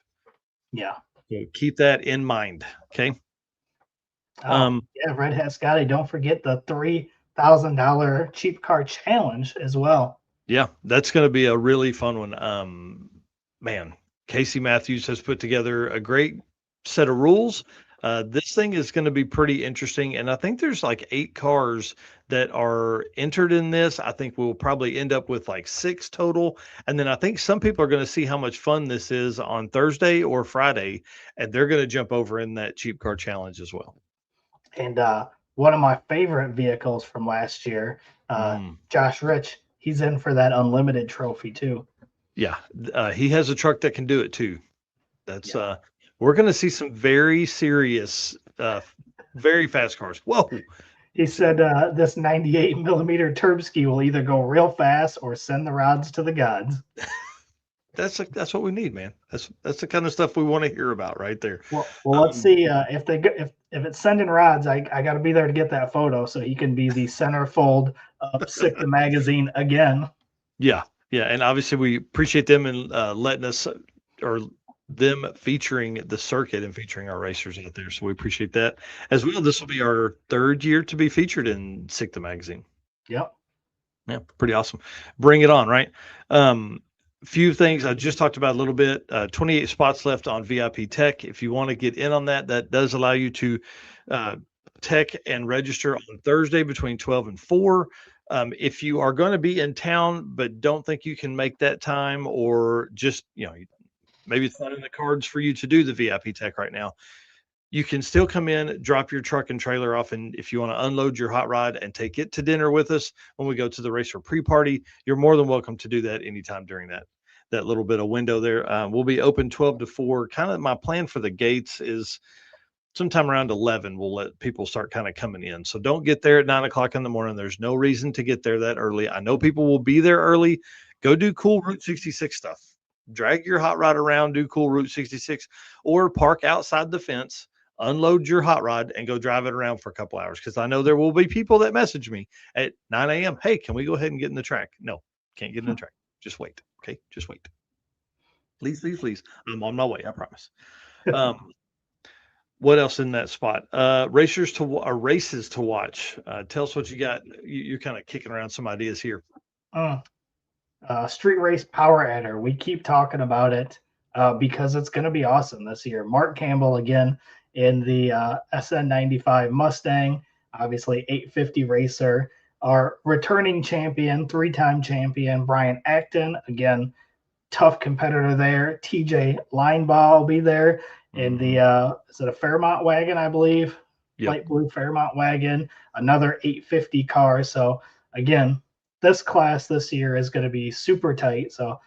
Yeah. So keep that in mind. Okay. Yeah, Red Hat Scotty, don't forget the $3,000 cheap car challenge as well. Yeah, that's going to be a really fun one. Man, Casey Matthews has put together a great set of rules. This thing is going to be pretty interesting. And I think there's like 8 cars that are entered in this. I think we'll probably end up with like 6 total. And then I think some people are going to see how much fun this is on Thursday or Friday, and they're going to jump over in that cheap car challenge as well. And one of my favorite vehicles from last year, Josh Rich, he's in for that unlimited trophy too. Yeah, he has a truck that can do it too. That's we're going to see some very serious, very fast cars. Whoa. He said this 98 millimeter Turbski will either go real fast or send the rods to the gods. That's what we need, man. That's the kind of stuff we want to hear about right there. Well, let's see if it's sending rods. I got to be there to get that photo so he can be the centerfold of Sick the Magazine again. Yeah, and obviously we appreciate them and letting us or them featuring the circuit and featuring our racers out there. So we appreciate that as well. This will be our 3rd year to be featured in Sick the Magazine. Yep. Yeah, pretty awesome. Bring it on, right? Few things I just talked about a little bit. 28 spots left on VIP Tech. If you want to get in on that, that does allow you to tech and register on Thursday between 12 and 4. If you are going to be in town but don't think you can make that time, or just maybe it's not in the cards for you to do the VIP Tech right now, you can still come in, drop your truck and trailer off, and if you want to unload your hot rod and take it to dinner with us when we go to the racer pre-party, you're more than welcome to do that anytime during that little bit of window there. We'll be open 12 to 4. Kind of my plan for the gates is sometime around 11, we'll let people start kind of coming in. So don't get there at 9 o'clock in the morning. There's no reason to get there that early. I know people will be there early. Go do cool Route 66 stuff. Drag your hot rod around, do cool Route 66, or park outside the fence, unload your hot rod, and go drive it around for a couple hours. Because I know there will be people that message me at 9 a.m. Hey, can we go ahead and get in the track? No, can't get in the track. Just wait. Okay, just wait. Please. I'm on my way. I promise. What else in that spot? Races to watch. Tell us what you got. You're kind of kicking around some ideas here. Street Race Power Adder. We keep talking about it because it's going to be awesome this year. Mark Campbell again in the SN95 Mustang, obviously 850 racer. Our returning champion, 3-time champion, Brian Acton, again, tough competitor there. TJ Linebaugh will be there in the, is it a Fairmont wagon, I believe? Yep. Light blue Fairmont wagon, another 850 car. So, again, this class this year is going to be super tight. So,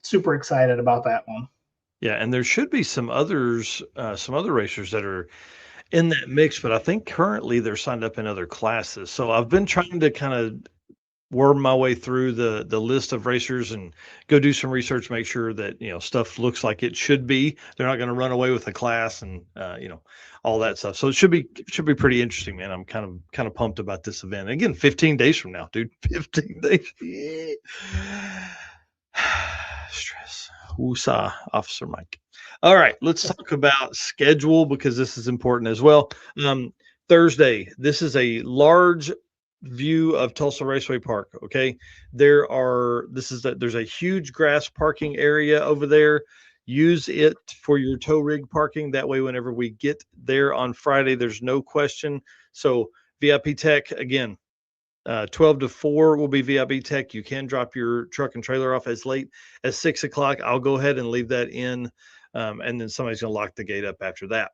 super excited about that one. Yeah, and there should be some other racers that are in that mix, but I think currently they're signed up in other classes. So I've been trying to kind of worm my way through the list of racers and go do some research, make sure that stuff looks like it should be. They're not going to run away with the class and all that stuff. So it should be pretty interesting, man. I'm kind of pumped about this event. Again, 15 days from now, dude. 15 days. Stress. Woosah, Officer Mike. All right, let's talk about schedule because this is important as well. Thursday, this is a large view of Tulsa Raceway Park. Okay, there's a huge grass parking area over there. Use it for your tow rig parking. That way, whenever we get there on Friday, there's no question. So VIP Tech again. 12 to 4 will be VIP Tech. You can drop your truck and trailer off as late as 6 o'clock. I'll go ahead and leave that in, and then somebody's going to lock the gate up after that.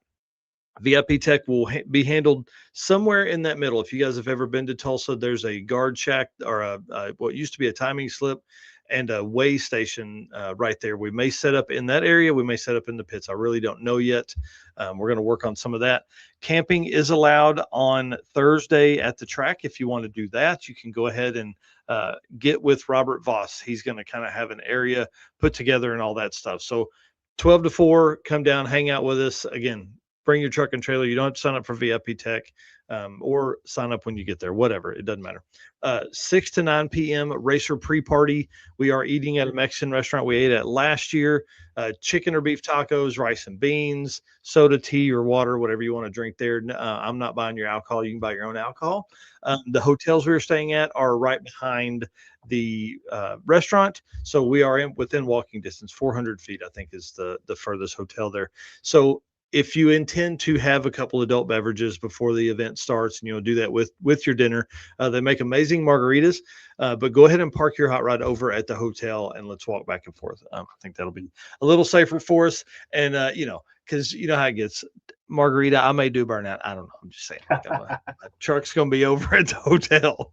VIP Tech will be handled somewhere in that middle. If you guys have ever been to Tulsa, there's a guard shack or what used to be a timing slip and a weigh station right there. We may set up in that area. We may set up in the pits. I really don't know yet. We're going to work on some of that. Camping is allowed on Thursday at the track. If you want to do that, you can go ahead and get with Robert Voss. He's going to kind of have an area put together and all that stuff. So 12 to 4, come down, hang out with us. Again, bring your truck and trailer. You don't have to sign up for VIP Tech or sign up when you get there, whatever. It doesn't matter. 6 to 9 p.m. racer pre-party. We are eating at a Mexican restaurant we ate at last year. Chicken or beef tacos, rice and beans, soda, tea, or water, whatever you want to drink there. I'm not buying your alcohol. You can buy your own alcohol. The hotels we were staying at are right behind the restaurant. So we are within walking distance. 400 feet, I think, is the furthest hotel there. So if you intend to have a couple adult beverages before the event starts, and do that with your dinner, they make amazing margaritas. But go ahead and park your hot rod over at the hotel, and let's walk back and forth. I think that'll be a little safer for us. And because you know how it gets. Margarita, I may do burnout. I don't know. I'm just saying. My truck's going to be over at the hotel.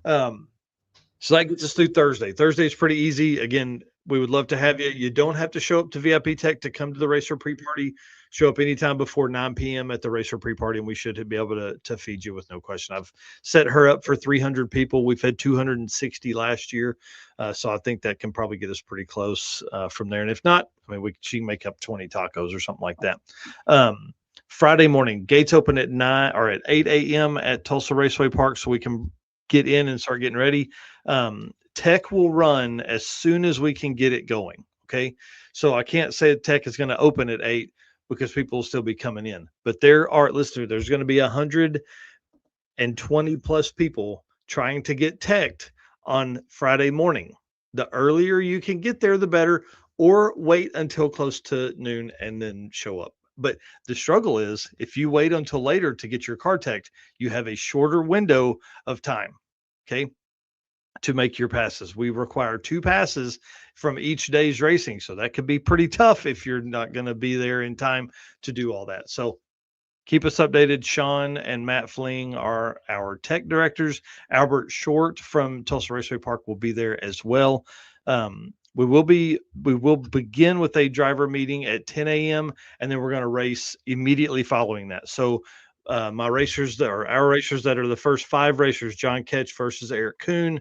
So that gets us through Thursday. Thursday's pretty easy. Again, we would love to have you. You don't have to show up to VIP Tech to come to the racer pre-party. Show up anytime before 9 p.m. at the racer pre-party, and we should be able to feed you with no question. I've set her up for 300 people. We've had 260 last year. So I think that can probably get us pretty close from there. And if not, I mean, she can make up 20 tacos or something like that. Friday morning, gates open at 8 a.m. at Tulsa Raceway Park, so we can get in and start getting ready. Tech will run as soon as we can get it going. Okay. So I can't say Tech is going to open at 8 because people will still be coming in, but there's going to be 120 plus people trying to get teched on Friday morning. The earlier you can get there, the better, or wait until close to noon and then show up. But the struggle is if you wait until later to get your car teched, you have a shorter window of time. Okay. To make your passes. We require 2 passes from each day's racing. So that could be pretty tough if you're not going to be there in time to do all that. So keep us updated. Sean and Matt Fling are our tech directors. Albert Short from Tulsa Raceway Park will be there as well. We will begin with a driver meeting at 10 a.m. and then we're going to race immediately following that. So our racers that are the first 5 racers: John Ketch versus Eric Kuhn,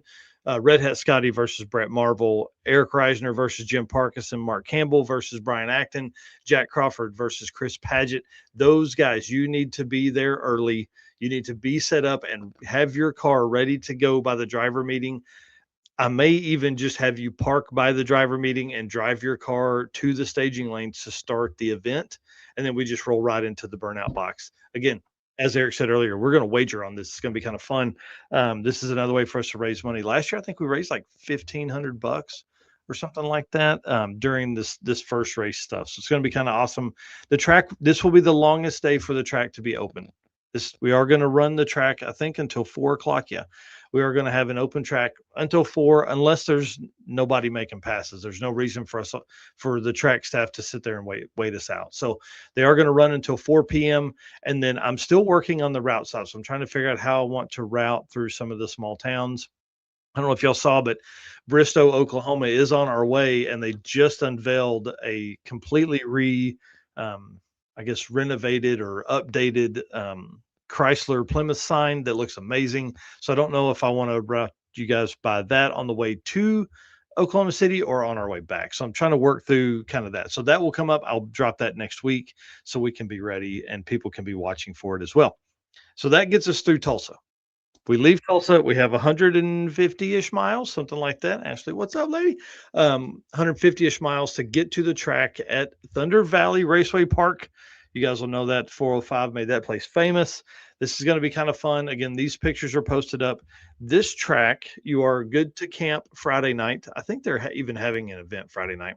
Red Hat Scotty versus Brett Marvel, Eric Reisner versus Jim Parkinson, Mark Campbell versus Brian Acton, Jack Crawford versus Chris Paget. Those guys, you need to be there early. You need to be set up and have your car ready to go by the driver meeting. I may even just have you park by the driver meeting and drive your car to the staging lanes to start the event. And then we just roll right into the burnout box. Again, as Eric said earlier, we're going to wager on this. It's going to be kind of fun. This is another way for us to raise money. Last year, I think we raised like $1,500 or something like that during this first race stuff. So it's going to be kind of awesome. The track, this will be the longest day for the track to be open. We are going to run the track, I think, until 4 o'clock. Yeah. We are going to have an open track until 4, unless there's nobody making passes. There's no reason for the track staff to sit there and wait us out. So they are going to run until 4 p.m. And then I'm still working on the route side. So I'm trying to figure out how I want to route through some of the small towns. I don't know if y'all saw, but Bristow, Oklahoma is on our way, and they just unveiled a completely renovated or updated Chrysler Plymouth sign that looks amazing. So I don't know if I want to route you guys by that on the way to Oklahoma City or on our way back. So I'm trying to work through kind of that. So that will come up. I'll drop that next week so we can be ready and people can be watching for it as well. So that gets us through Tulsa. We leave Tulsa. We have 150-ish miles, something like that. Ashley, what's up, lady? 150-ish miles to get to the track at Thunder Valley Raceway Park. You guys will know that 405 made that place famous. This is going to be kind of fun. Again, these pictures are posted up. This track, you are good to camp Friday night. I think they're even having an event Friday night.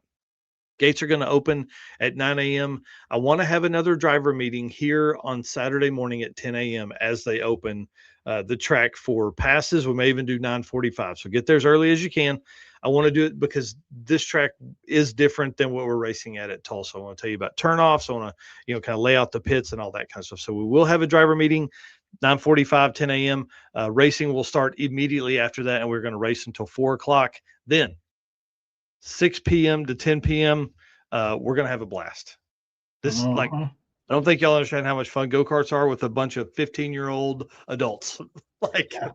Gates are going to open at 9 a.m. I want to have another driver meeting here on Saturday morning at 10 a.m. as they open the track for passes. We may even do 9:45. So get there as early as you can. I want to do it because this track is different than what we're racing at Tulsa. I want to tell you about turnoffs. I want to, kind of lay out the pits and all that kind of stuff. So we will have a driver meeting, 9:45, 10 a.m. Racing will start immediately after that, and we're going to race until 4 o'clock. Then 6 p.m. to 10 p.m. We're going to have a blast. This, like, I don't think y'all understand how much fun go-karts are with a bunch of 15-year-old adults. Like, yeah.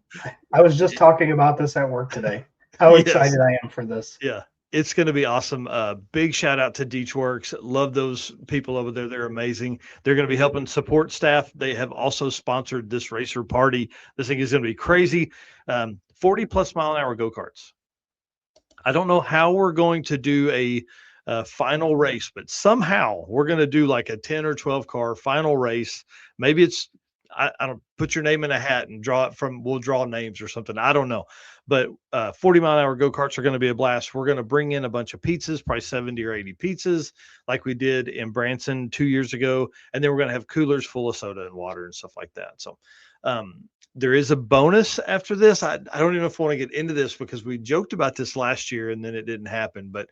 I was just talking about this at work today. How excited I am for this. Yeah. It's going to be awesome. Big shout out to Deechworks. Love those people over there. They're amazing. They're going to be helping support staff. They have also sponsored this racer party. This thing is going to be crazy. 40 plus mile an hour go-karts. I don't know how we're going to do a final race, but somehow we're going to do like a 10 or 12 car final race. Maybe it's, I don't, put your name in a hat and draw it from, we'll draw names or something. I don't know. But 40 mile an hour go-karts are going to be a blast. We're going to bring in a bunch of pizzas, probably 70 or 80 pizzas like we did in Branson 2 years ago. And then we're going to have coolers full of soda and water and stuff like that. So there is a bonus after this. I don't even know if I want to get into this because we joked about this last year and then it didn't happen. But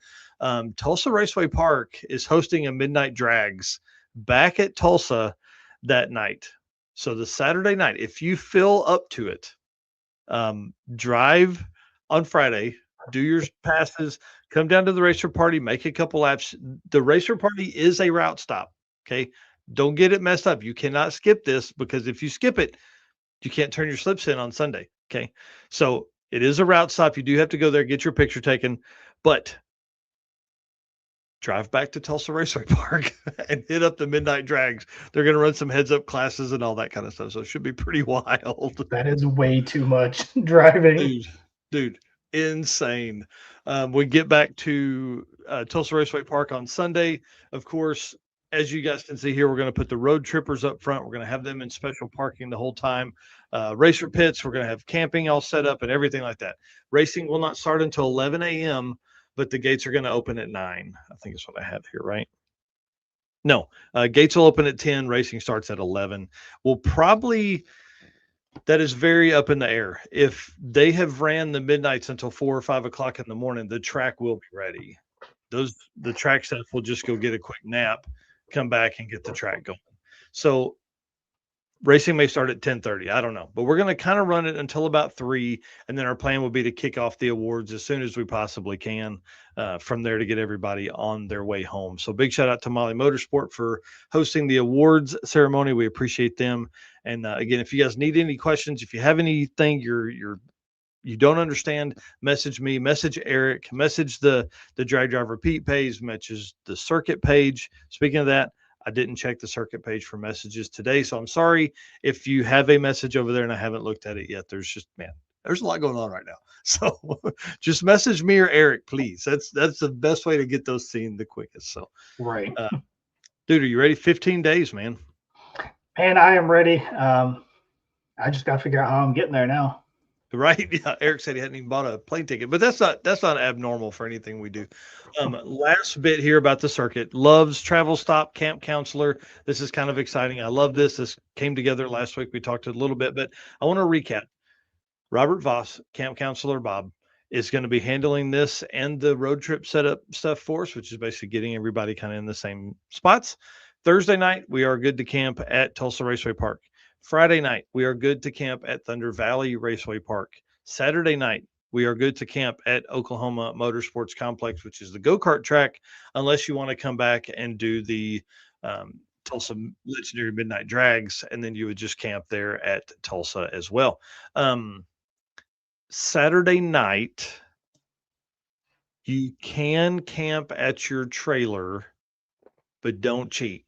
Tulsa Raceway Park is hosting a midnight drags back at Tulsa that night. So the Saturday night, if you fill up to it, drive on Friday, do your passes, come down to the racer party, make a couple laps. The racer party is a route stop. Okay. Don't get it messed up. You cannot skip this because if you skip it, you can't turn your slips in on Sunday. Okay. So it is a route stop. You do have to go there, get your picture taken, but drive back to Tulsa Raceway Park and hit up the midnight drags. They're going to run some heads up classes and all that kind of stuff. So it should be pretty wild. That is way too much driving. Dude, insane. We get back to Tulsa Raceway Park on Sunday. Of course, as you guys can see here, we're going to put the road trippers up front. We're going to have them in special parking the whole time. Racer pits, we're going to have camping all set up and everything like that. Racing will not start until 11 a.m., but the gates are going to open at 9. I think is what I have here, right? No, gates will open at 10. Racing starts at 11. We'll probably, that is very up in the air. If they have ran the midnights until 4 or 5 o'clock in the morning, the track will be ready. The track staff will just go get a quick nap, come back and get the track going. So racing may start at 10:30. I don't know, but we're going to kind of run it until about 3. And then our plan will be to kick off the awards as soon as we possibly can from there to get everybody on their way home. So big shout out to Molly Motorsport for hosting the awards ceremony. We appreciate them. And again, if you guys need any questions, if you have anything you don't understand, message me, message Eric, message the Drag Driver Pete page, message the circuit page. Speaking of that, I didn't check the circuit page for messages today, so I'm sorry if you have a message over there and I haven't looked at it yet. There's a lot going on right now. So just message me or Eric, please. That's the best way to get those seen the quickest. So, right. Dude, are you ready? 15 days, man. And I am ready. I just got to figure out how I'm getting there now. Right. Yeah. Eric said he hadn't even bought a plane ticket, but that's not abnormal for anything we do. Last bit here about the circuit. Love's Travel Stop Camp Counselor. This is kind of exciting. I love this. This came together last week. We talked a little bit, but I want to recap. Robert Voss, Camp Counselor Bob, is going to be handling this and the road trip setup stuff for us, which is basically getting everybody kind of in the same spots. Thursday night, we are good to camp at Tulsa Raceway Park. Friday night, we are good to camp at Thunder Valley Raceway Park. Saturday night, we are good to camp at Oklahoma Motorsports Complex, which is the go-kart track, unless you want to come back and do the Tulsa Legendary Midnight Drags, and then you would just camp there at Tulsa as well. Saturday night, you can camp at your trailer, but don't cheat.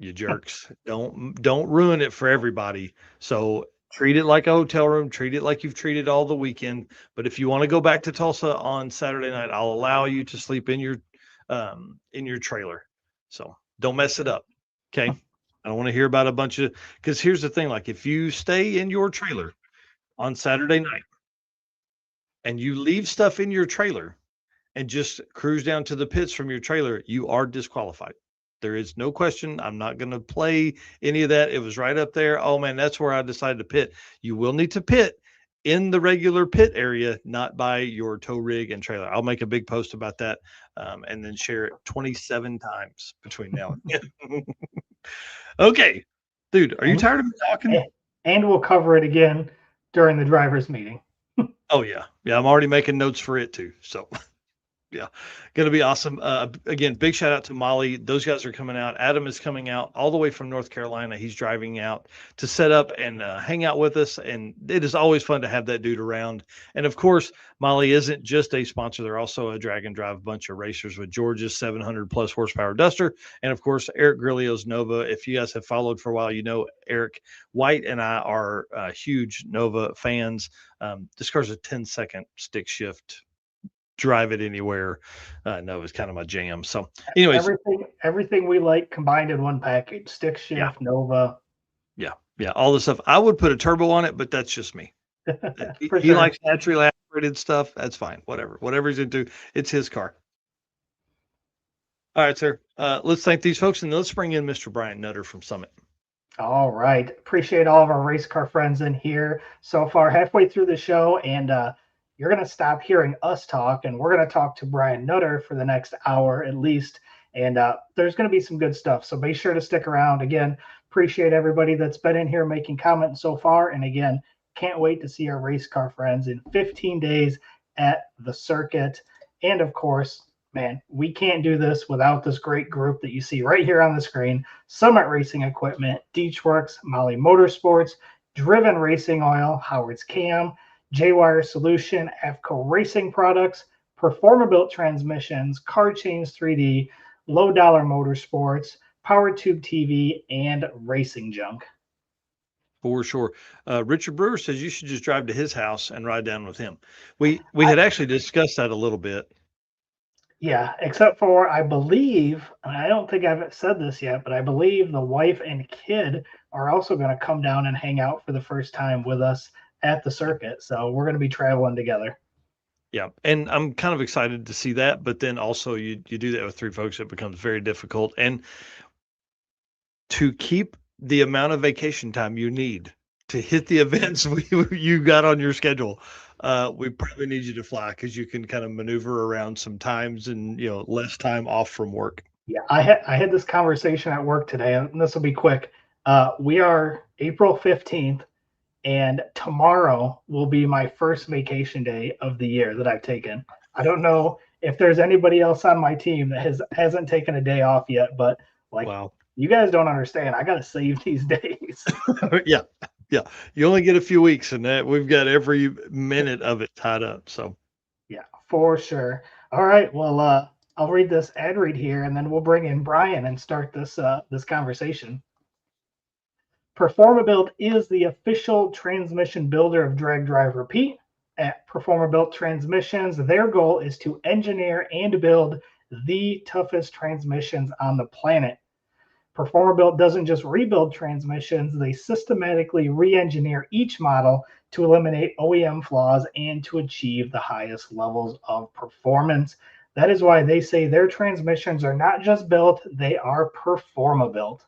You jerks. Don't ruin it for everybody. So treat it like a hotel room, treat it like you've treated all the weekend. But if you want to go back to Tulsa on Saturday night, I'll allow you to sleep in your trailer. So don't mess it up. Okay. I don't want to hear about a bunch of, because here's the thing, like if you stay in your trailer on Saturday night and you leave stuff in your trailer and just cruise down to the pits from your trailer, you are disqualified. There is no question. I'm not going to play any of that. It was right up there. Oh man, that's where I decided to pit. You will need to pit in the regular pit area, not by your tow rig and trailer. I'll make a big post about that and then share it 27 times between now and then. Okay, dude, are you tired of me talking? And we'll cover it again during the drivers meeting. Oh yeah. Yeah. I'm already making notes for it too. So Yeah, going to be awesome. Again, big shout out to Molly. Those guys are coming out. Adam is coming out all the way from North Carolina. He's driving out to set up and hang out with us. And it is always fun to have that dude around. And of course, Molly isn't just a sponsor. They're also a drag and drive bunch of racers with George's 700 plus horsepower Duster. And of course, Eric Grillo's Nova. If you guys have followed for a while, you know Eric White and I are huge Nova fans. This car's a 10-second stick shift. Drive it anywhere. No, it's kind of my jam. So anyways, everything we like combined in one package. Stick shift, Nova. Yeah. All the stuff. I would put a turbo on it, but that's just me. He likes naturally aspirated stuff. That's fine. Whatever he's into, it's his car. All right, sir. Let's thank these folks and let's bring in Mr. Brian Nutter from Summit. All right. Appreciate all of our race car friends in here so far, halfway through the show. And you're going to stop hearing us talk, and we're going to talk to Brian Nutter for the next hour at least. And there's going to be some good stuff. So be sure to stick around. Again, appreciate everybody that's been in here making comments so far. And again, can't wait to see our race car friends in 15 days at the circuit. And of course, man, we can't do this without this great group that you see right here on the screen. Summit Racing Equipment, Deechworks, Molly Motorsports, Driven Racing Oil, Howard's Cam, J-Wire Solution, AFCO Racing Products, Performabuilt Transmissions, Car Chains 3D, Low Dollar Motorsports, Power Tube TV, and Racing Junk. For sure. Richard Brewer says you should just drive to his house and ride down with him. We had actually discussed that a little bit. Yeah, except for I believe, and I don't think I've said this yet, but I believe the wife and kid are also going to come down and hang out for the first time with us at the circuit. So we're going to be traveling together. Yeah. And I'm kind of excited to see that, but then also you do that with three folks, it becomes very difficult. And to keep the amount of vacation time you need to hit the events you got on your schedule, we probably need you to fly because you can kind of maneuver around some times and, less time off from work. Yeah. I had this conversation at work today, and this will be quick. We are April 15th. And tomorrow will be my first vacation day of the year that I've taken. I don't know if there's anybody else on my team that hasn't taken a day off yet, but wow. You guys don't understand. I got to save these days. Yeah. You only get a few weeks, and that we've got every minute of it tied up. So, yeah, for sure. All right. Well, I'll read this ad read here, and then we'll bring in Brian and start this conversation. Performabuilt is the official transmission builder of Drag Drive Repeat. At Performabuilt Transmissions, their goal is to engineer and build the toughest transmissions on the planet. Performabuilt doesn't just rebuild transmissions, they systematically re-engineer each model to eliminate OEM flaws and to achieve the highest levels of performance. That is why they say their transmissions are not just built, they are Performabuilt.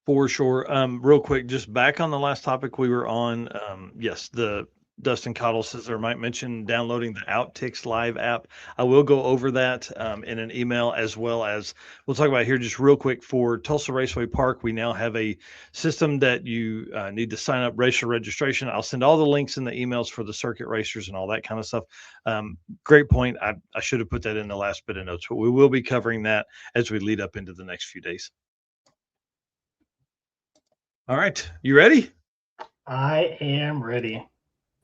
For sure. Real quick, just back on the last topic we were on. Yes, the Dustin Cottle says there might mention downloading the Outticks Live app. I will go over that in an email, as well as we'll talk about here just real quick for Tulsa Raceway Park. We now have a system that you need to sign up racer registration. I'll send all the links in the emails for the circuit racers and all that kind of stuff. Great point. I should have put that in the last bit of notes, but we will be covering that as we lead up into the next few days. All right. You ready? I am ready.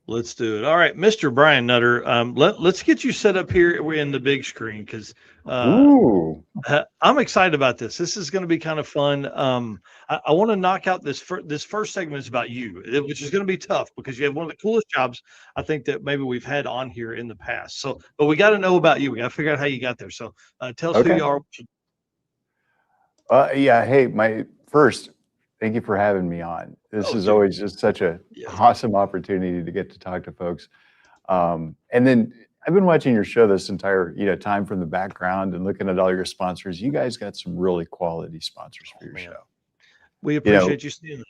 Let's do it. All right, Mr. Brian Nutter, let's get you set up here. We're in the big screen because I'm excited about this. This is going to be kind of fun. I want to knock out this first segment is about you, which is going to be tough because you have one of the coolest jobs I think that maybe we've had on here in the past. So, but we got to know about you. We got to figure out how you got there. So tell us who you are. Yeah. Hey, thank you for having me on. This is always just such a awesome opportunity to get to talk to folks. And then I've been watching your show this entire time from the background and looking at all your sponsors. You guys got some really quality sponsors for your show. We appreciate you seeing that.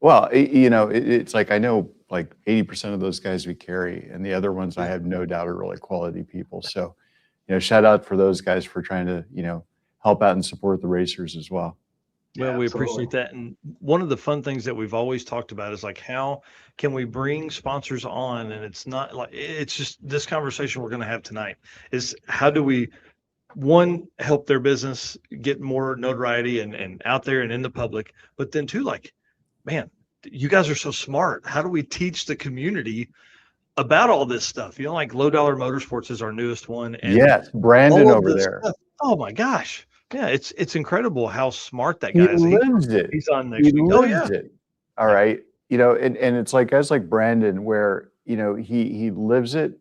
Well, it's like I know like 80% of those guys we carry, and the other ones I have no doubt are really quality people. So, shout out for those guys for trying to help out and support the racers as well. Well, Yeah, we absolutely. appreciate that. And one of the fun things that we've always talked about is like, how can we bring sponsors on? And it's not like, it's just this conversation we're going to have tonight is how do we, one, help their business get more notoriety and out there and in the public, but then two, like, man, you guys are so smart. How do we teach the community about all this stuff? You know, like Low Dollar Motorsports is our newest one. And Yes, Brandon all of over this there. stuff. Oh my gosh. Yeah, it's incredible how smart that He guy is. lives it. He's on He next week. Oh yeah. lives it. All right. You know, and it's like guys like Brandon where, you know, he lives it.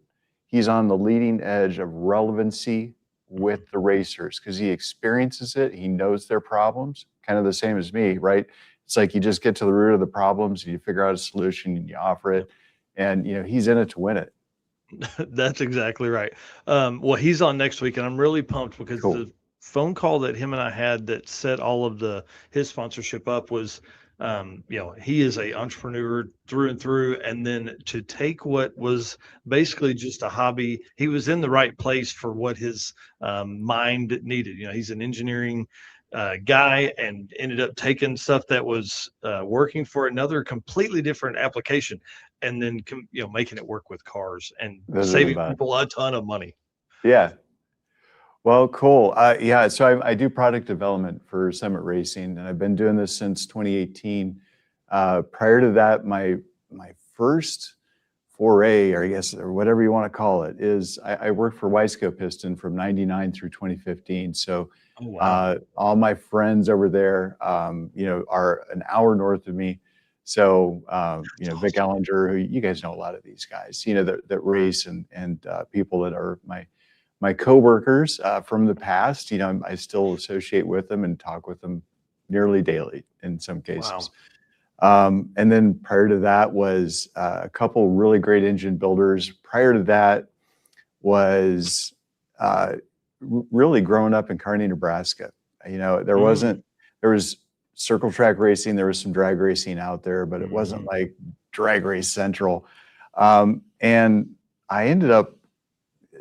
He's on the leading edge of relevancy with the racers because he experiences it. He knows their problems, kind of the same as me, right? It's like you just get to the root of the problems and you figure out a solution and you offer it. And, you know, he's in it to win it. That's exactly right. Well, he's on next week, and I'm really pumped because Cool. the phone call that him and I had that set all of his sponsorship up was, you know, he is a entrepreneur through and through, and then to take what was basically just a hobby, he was in the right place for what his mind needed. You know, he's an engineering guy and ended up taking stuff that was working for another completely different application, and then you know, making it work with cars and Those are the saving best. people a ton of money. Yeah. Well, cool. Yeah, so I do product development for Summit Racing, and I've been doing this since 2018. Prior to that, my first foray, or I guess, or whatever you want to call it, is I worked for Wiseco Piston from 99 through 2015. So Oh, wow. all my friends over there, you know, are an hour north of me. So, you know, Vic Ellinger, who you guys know a lot of these guys, you know, that race and people that are my coworkers from the past. You know, I still associate with them and talk with them nearly daily in some cases. And then prior to that was a couple really great engine builders. Prior to that was really growing up in Kearney, Nebraska. You know, there was circle track racing, there was some drag racing out there, but it wasn't like drag race central. And I ended up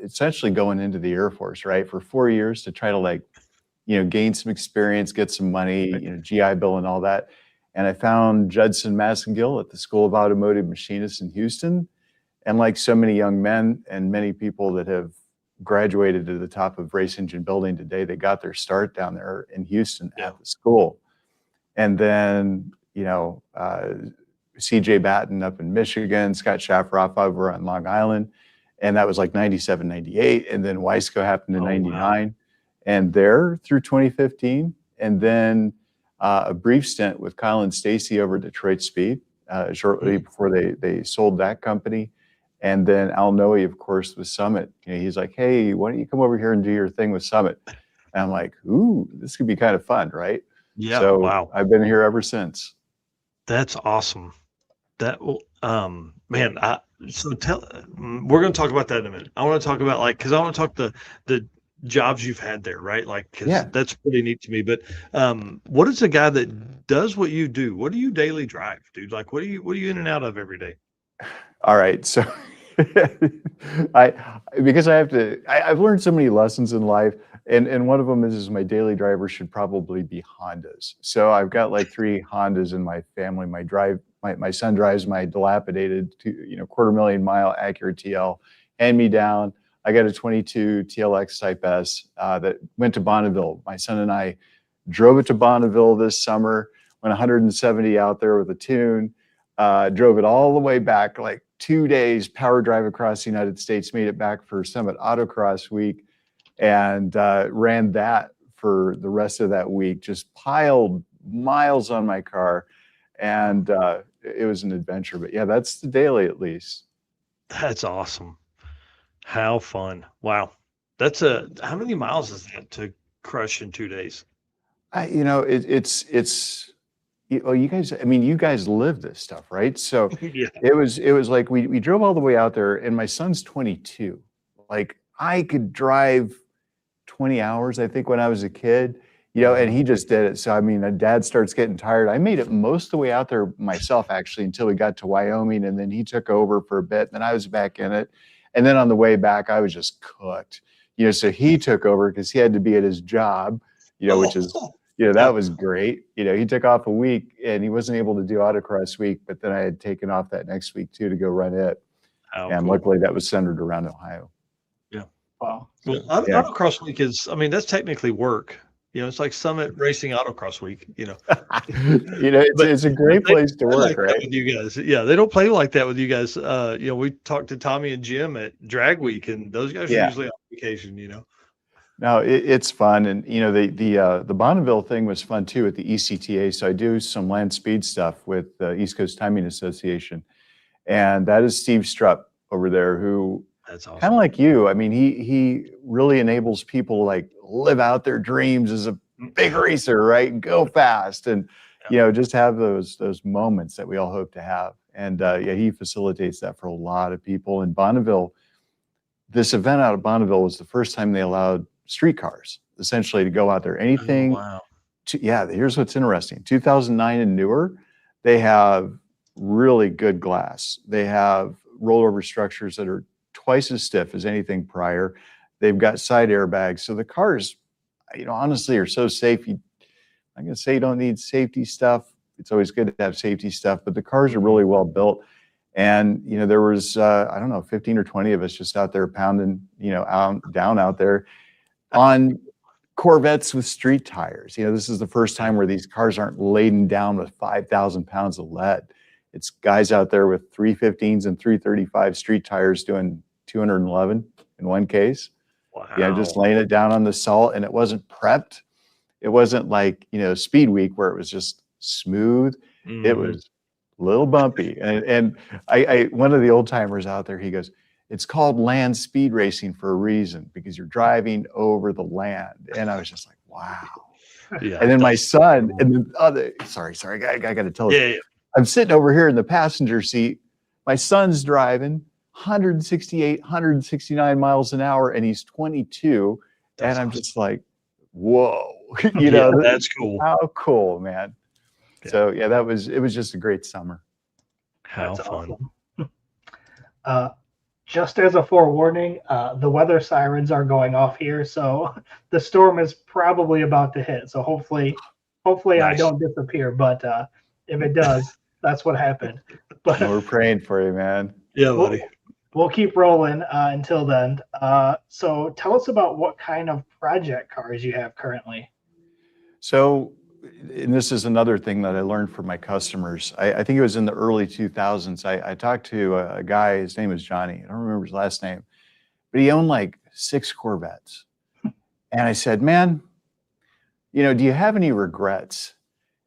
essentially going into the Air Force, right, for 4 years to try to, like, you know, gain some experience, get some money, you know, GI Bill and all that. And I found Judson Massengill at the School of Automotive Machinists in Houston. And like so many young men and many people that have graduated to the top of race engine building today, they got their start down there in Houston at the school. And then, you know, CJ Batten up in Michigan, Scott Shafroff over on Long Island. And that was like 97, 98. And then Wiseco happened in 99. Wow. And there through 2015. And then a brief stint with Kyle and Stacy over Detroit Speed shortly before they sold that company. And then Al Noe, of course, with Summit. You know, he's like, hey, why don't you come over here and do your thing with Summit? And I'm like, ooh, this could be kind of fun, right? Yeah. So wow. I've been here ever since. That's awesome. That will, man, so we're going to talk about that in a minute. I want to talk about, like, cause I want to talk the jobs you've had there, right? Like, cause that's pretty neat to me, but, what is a guy that does what you do? What do you daily drive, dude? Like, what are you in and out of every day? All right. So because I've learned so many lessons in life, and one of them is my daily driver should probably be Hondas. So I've got like 3 Hondas in my family. My son drives my dilapidated, $250,000 mile Acura TL, hand me down. I got a 22 TLX Type S that went to Bonneville. My son and I drove it to Bonneville this summer, went 170 out there with a tune, drove it all the way back, like 2 days, power drive across the United States, made it back for Summit Autocross week, and ran that for the rest of that week, just piled miles on my car. And it was an adventure, but yeah, that's the daily at least. That's awesome. How fun. Wow. That's how many miles is that to crush in 2 days? It's you guys, I mean, you guys live this stuff, right? So Yeah. it was like, we drove all the way out there, and my son's 22. Like, I could drive 20 hours, I think, when I was a kid, and he just did it. So, I mean, dad starts getting tired. I made it most of the way out there myself, actually, until we got to Wyoming, and then he took over for a bit, and then I was back in it. And then on the way back, I was just cooked, so he took over because he had to be at his job, which is, that was great. He took off a week and he wasn't able to do autocross week, but then I had taken off that next week too to go run it. And luckily that was centered around Ohio. Yeah. Wow. Well, autocross week is, that's technically work. It's like Summit Racing Autocross Week, It's a great place to work, right? With you guys. Yeah, they don't play like that with you guys. We talked to Tommy and Jim at Drag Week, and those guys are usually on vacation, No, it's fun. And, the Bonneville thing was fun too at the ECTA. So I do some land speed stuff with the East Coast Timing Association. And that is Steve Strupp over there, who that's awesome. Kind of like you. He really enables people to like live out their dreams as a big racer, right? Go fast and, just have those moments that we all hope to have. And he facilitates that for a lot of people. And Bonneville, this event out of Bonneville was the first time they allowed street cars essentially to go out there. Anything. Oh, wow. Here's what's interesting. 2009 and newer, they have really good glass. They have rollover structures that are twice as stiff as anything prior. They've got side airbags. So the cars, honestly are so safe. I'm going to say you don't need safety stuff. It's always good to have safety stuff, but the cars are really well built. And, there was, 15 or 20 of us just out there pounding, down out there on Corvettes with street tires. This is the first time where these cars aren't laden down with 5,000 pounds of lead. It's guys out there with 315s and 335 street tires doing 211 in one case. Wow. Just laying it down on the salt, and it wasn't prepped. It wasn't like, Speed Week where it was just smooth. Mm-hmm. It was a little bumpy. And I one of the old timers out there, he goes, it's called land speed racing for a reason, because you're driving over the land. And I was just like, wow. Yeah. And then my son, and the other, sorry, I got to tell you. Yeah. I'm sitting over here in the passenger seat. My son's driving 168, 169 miles an hour, and he's 22. And I'm just like, whoa. That's cool. How cool, man. Yeah. So it was just a great summer. How fun. Awesome. Just as a forewarning, the weather sirens are going off here, so the storm is probably about to hit. So hopefully nice. I don't disappear, but if it does, that's what happened. But we're praying for you, man. Yeah, buddy. We'll keep rolling until then. So tell us about what kind of project cars you have currently. So, and this is another thing that I learned from my customers. I think it was in the early 2000s. I talked to a guy, his name was Johnny. I don't remember his last name, but he owned like 6 Corvettes. And I said, man, do you have any regrets?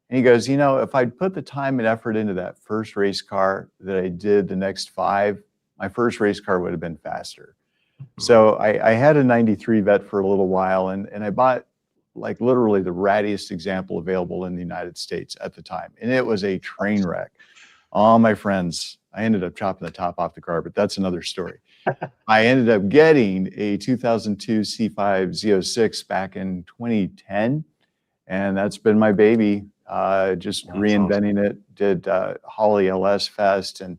And he goes, if I'd put the time and effort into that first race car that I did the next 5, my first race car would have been faster. So I had a 93 Vet for a little while, and I bought like literally the rattiest example available in the United States at the time. And it was a train wreck. All my friends, I ended up chopping the top off the car, but that's another story. I ended up getting a 2002 C5 Z06 back in 2010. And that's been my baby. Just that's reinventing awesome. It, did Holly LS Fest. And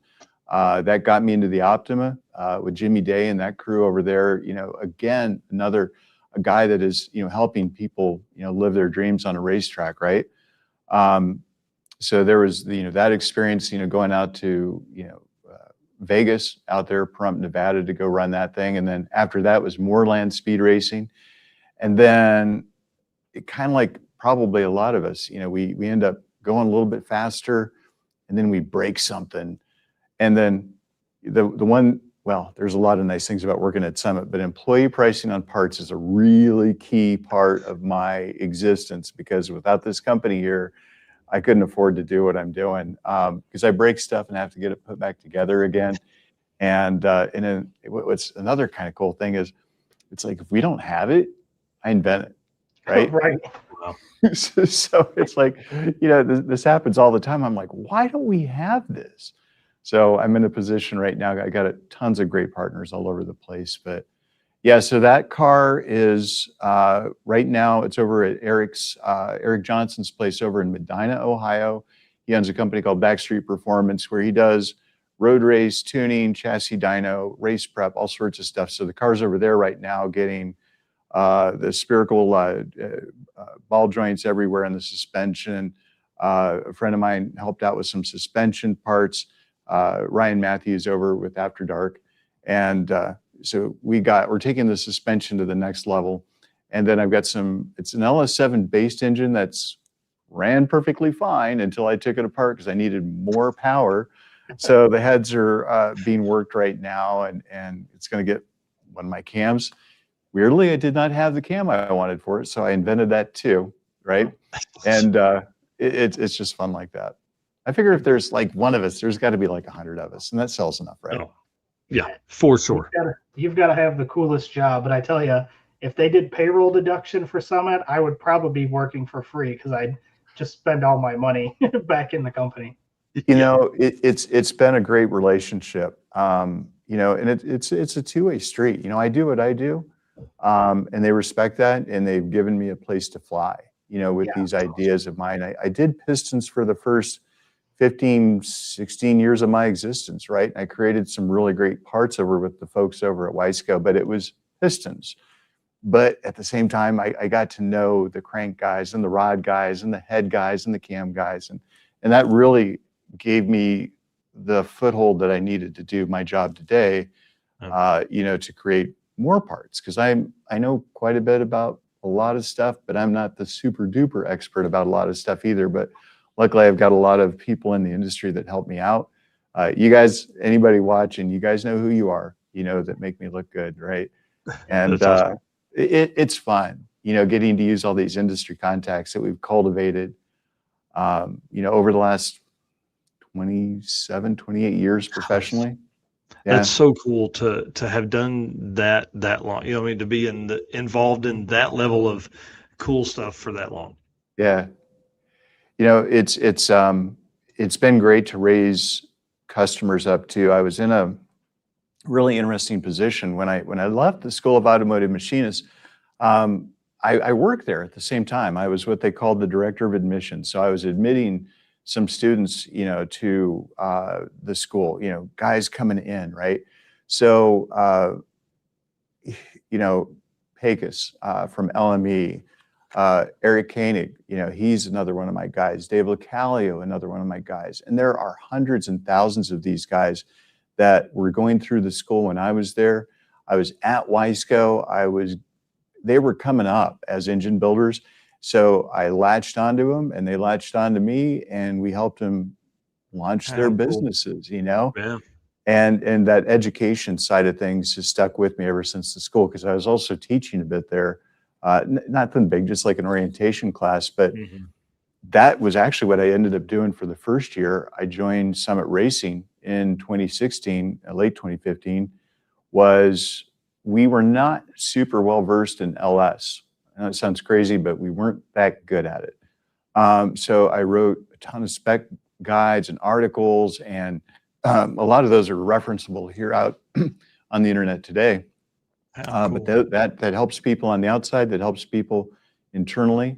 that got me into the Optima with Jimmy Day and that crew over there. Again, a guy that is, helping people, live their dreams on a racetrack, right? So there was, that experience, going out to, Vegas, out there, Pahrump, Nevada, to go run that thing. And then after that was more land speed racing. And then it kind of like probably a lot of us, we end up going a little bit faster, and then we break something. And then the one, well, there's a lot of nice things about working at Summit, but employee pricing on parts is a really key part of my existence, because without this company here, I couldn't afford to do what I'm doing, because I break stuff and have to get it put back together again. And then what's another kind of cool thing is, it's like, if we don't have it, I invent it, right? Right. Wow. So it's like, this happens all the time. I'm like, why don't we have this? So I'm in a position right now. I got tons of great partners all over the place. But yeah, so that car is right now, it's over at Eric Johnson's place over in Medina, Ohio. He owns a company called Backstreet Performance, where he does road race, tuning, chassis dyno, race prep, all sorts of stuff. So the car's over there right now getting the spherical ball joints everywhere in the suspension. A friend of mine helped out with some suspension parts. Ryan Matthews over with After Dark. And so we're taking the suspension to the next level. And then I've got it's an LS7 based engine that's ran perfectly fine until I took it apart because I needed more power. So the heads are being worked right now, and it's going to get one of my cams. Weirdly, I did not have the cam I wanted for it, so I invented that too, right? And it's just fun like that. I figure if there's like one of us, there's got to be like 100 of us, and that sells enough, right? Oh, yeah, for sure. You've got to have the coolest job, but I tell you, if they did payroll deduction for Summit, I would probably be working for free because I'd just spend all my money back in the company. You know, it's been a great relationship. And it's a two-way street. You know, I do what I do, and they respect that, and they've given me a place to fly. You know, with these ideas of mine, I did pistons for the first 15, 16 years of my existence, right? I created some really great parts over with the folks over at Wiseco, but it was pistons. But at the same time, I got to know the crank guys and the rod guys and the head guys and the cam guys, and that really gave me the foothold that I needed to do my job today, to create more parts, because I know quite a bit about a lot of stuff, but I'm not the super duper expert about a lot of stuff either. But luckily, I've got a lot of people in the industry that help me out. You guys, anybody watching, you guys know who you are, that make me look good, right? And awesome. It's fun, getting to use all these industry contacts that we've cultivated, over the last 27, 28 years professionally. Yeah. That's so cool to have done that long. To be involved in that level of cool stuff for that long. Yeah. It's been great to raise customers up too. I was in a really interesting position when I left the School of Automotive Machinists. I worked there at the same time. I was what they called the director of admissions. So I was admitting some students, to the school, guys coming in, right? So, Pecos from LME, Eric Koenig, he's another one of my guys. Dave Localio, another one of my guys. And there are hundreds and thousands of these guys that were going through the school when I was there. I was at Wiseco. They were coming up as engine builders. So I latched onto them, and they latched onto me, and we helped them launch their businesses, Yeah. And that education side of things has stuck with me ever since the school, because I was also teaching a bit there, nothing big, just like an orientation class. But that was actually what I ended up doing for the first year. I joined Summit Racing in 2016, late 2015, we were not super well versed in LS. I know it sounds crazy, but we weren't that good at it. So I wrote a ton of spec guides and articles, and a lot of those are referenceable here out on the internet today. Cool. But that helps people on the outside, that helps people internally,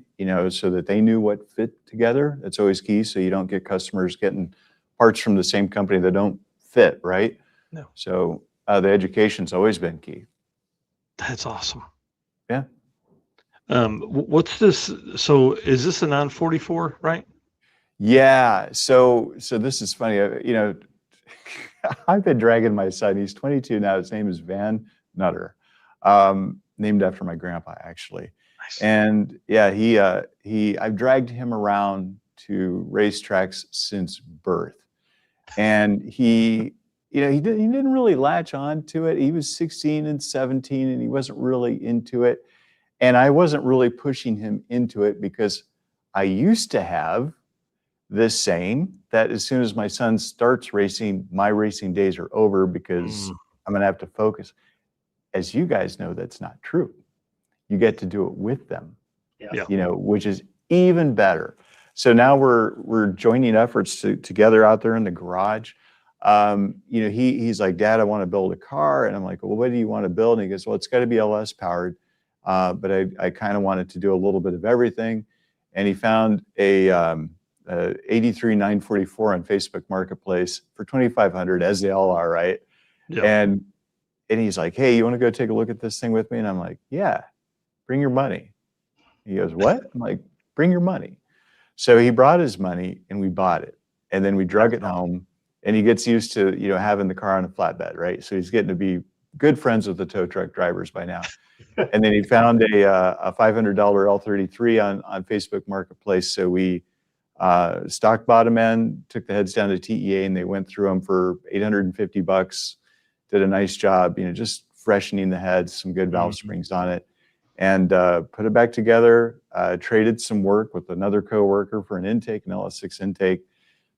so that they knew what fit together. That's always key, so you don't get customers getting parts from the same company that don't fit, right? No. So the education's always been key. That's awesome. Yeah. What's this? So is this a 944, right? Yeah. So this is funny. I've been dragging my son. He's 22 now. His name is Van Nutter, named after my grandpa, actually. Nice. And yeah, I've dragged him around to racetracks since birth, and he didn't really latch on to it. He was 16 and 17, and he wasn't really into it. And I wasn't really pushing him into it, because I used to have this saying that as soon as my son starts racing, my racing days are over, because I'm going to have to focus. As you guys know, that's not true. You get to do it with them, which is even better. So now we're joining efforts together out there in the garage. He's like, Dad, I want to build a car. And I'm like, well, what do you want to build? And he goes, well, it's got to be LS powered. But I kind of wanted to do a little bit of everything. And he found a 83 944 on Facebook Marketplace for $2,500, as they all are, right? Yeah. And he's like, hey, you want to go take a look at this thing with me? And I'm like, yeah. bring your money. He goes, what? I'm like, bring your money. So he brought his money and we bought it. And then we drug it home, and he gets used to, having the car on a flatbed, right? So he's getting to be good friends with the tow truck drivers by now. And then he found a $500 L33 on Facebook Marketplace. So we stock bottom end, took the heads down to TEA, and they went through them for $850. Did a nice job, just freshening the heads, some good valve springs on it, and put it back together. Traded some work with another coworker for an intake, an LS6 intake.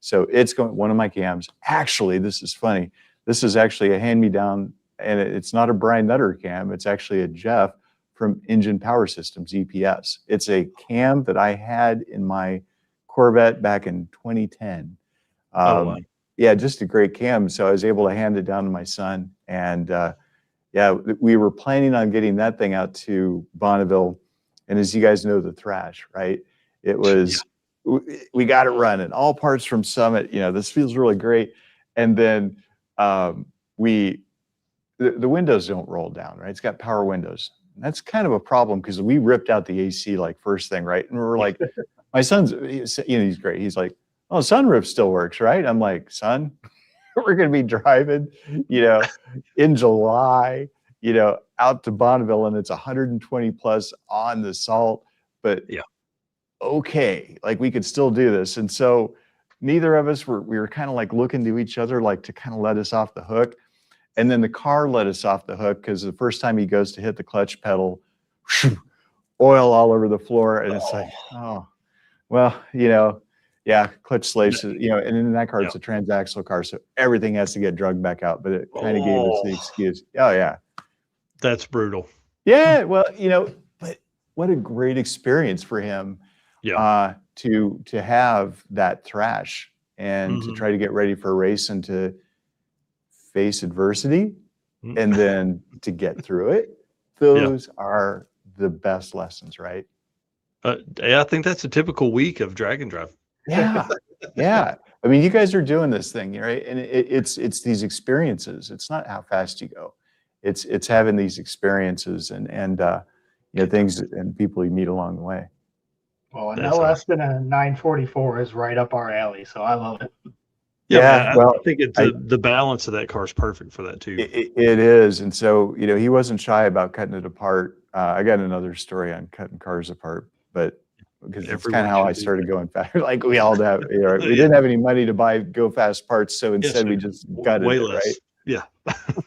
So it's going, one of my cams. Actually, this is funny. This is actually a hand-me-down, and it's not a Brian Nutter cam. It's actually a Jeff from Engine Power Systems, EPS. It's a cam that I had in my Corvette back in 2010. Wow. Yeah, just a great cam. So I was able to hand it down to my son. And yeah, we were planning on getting that thing out to Bonneville. And as you guys know, the thrash, right? It was, we got it running, all parts from Summit. This feels really great. And then the windows don't roll down, right? It's got power windows. And that's kind of a problem because we ripped out the AC like first thing, right? And we were like, my son's, he's great. He's like, oh, sunroof still works, right? I'm like, son, we're going to be driving, in July, out to Bonneville, and it's 120 plus on the salt, but okay, like we could still do this. And so neither of us we were kind of like looking to each other, like to kind of let us off the hook. And then the car let us off the hook because the first time he goes to hit the clutch pedal, oil all over the floor. And it's like, oh, well, clutch slaves, and in that car, it's a transaxle car. So everything has to get drugged back out, but it kind of gave us the excuse. Oh yeah. That's brutal. Yeah. Well, but what a great experience for him to have that thrash and to try to get ready for a race and to face adversity and then to get through it. Those are the best lessons, right? I think that's a typical week of drag and drive. Yeah. Yeah. I mean, you guys are doing this thing, right? And it's these experiences. It's not how fast you go. It's having these experiences and things and people you meet along the way. Well, and no less than a 944 is right up our alley, so I love it. Yeah, well, I think the balance of that car is perfect for that too. It is, and so he wasn't shy about cutting it apart. I got another story on cutting cars apart, but because it's kind of how I started going fast. Like we all have, we didn't have any money to buy go fast parts, so instead we just gutted way it, less. right? Yeah,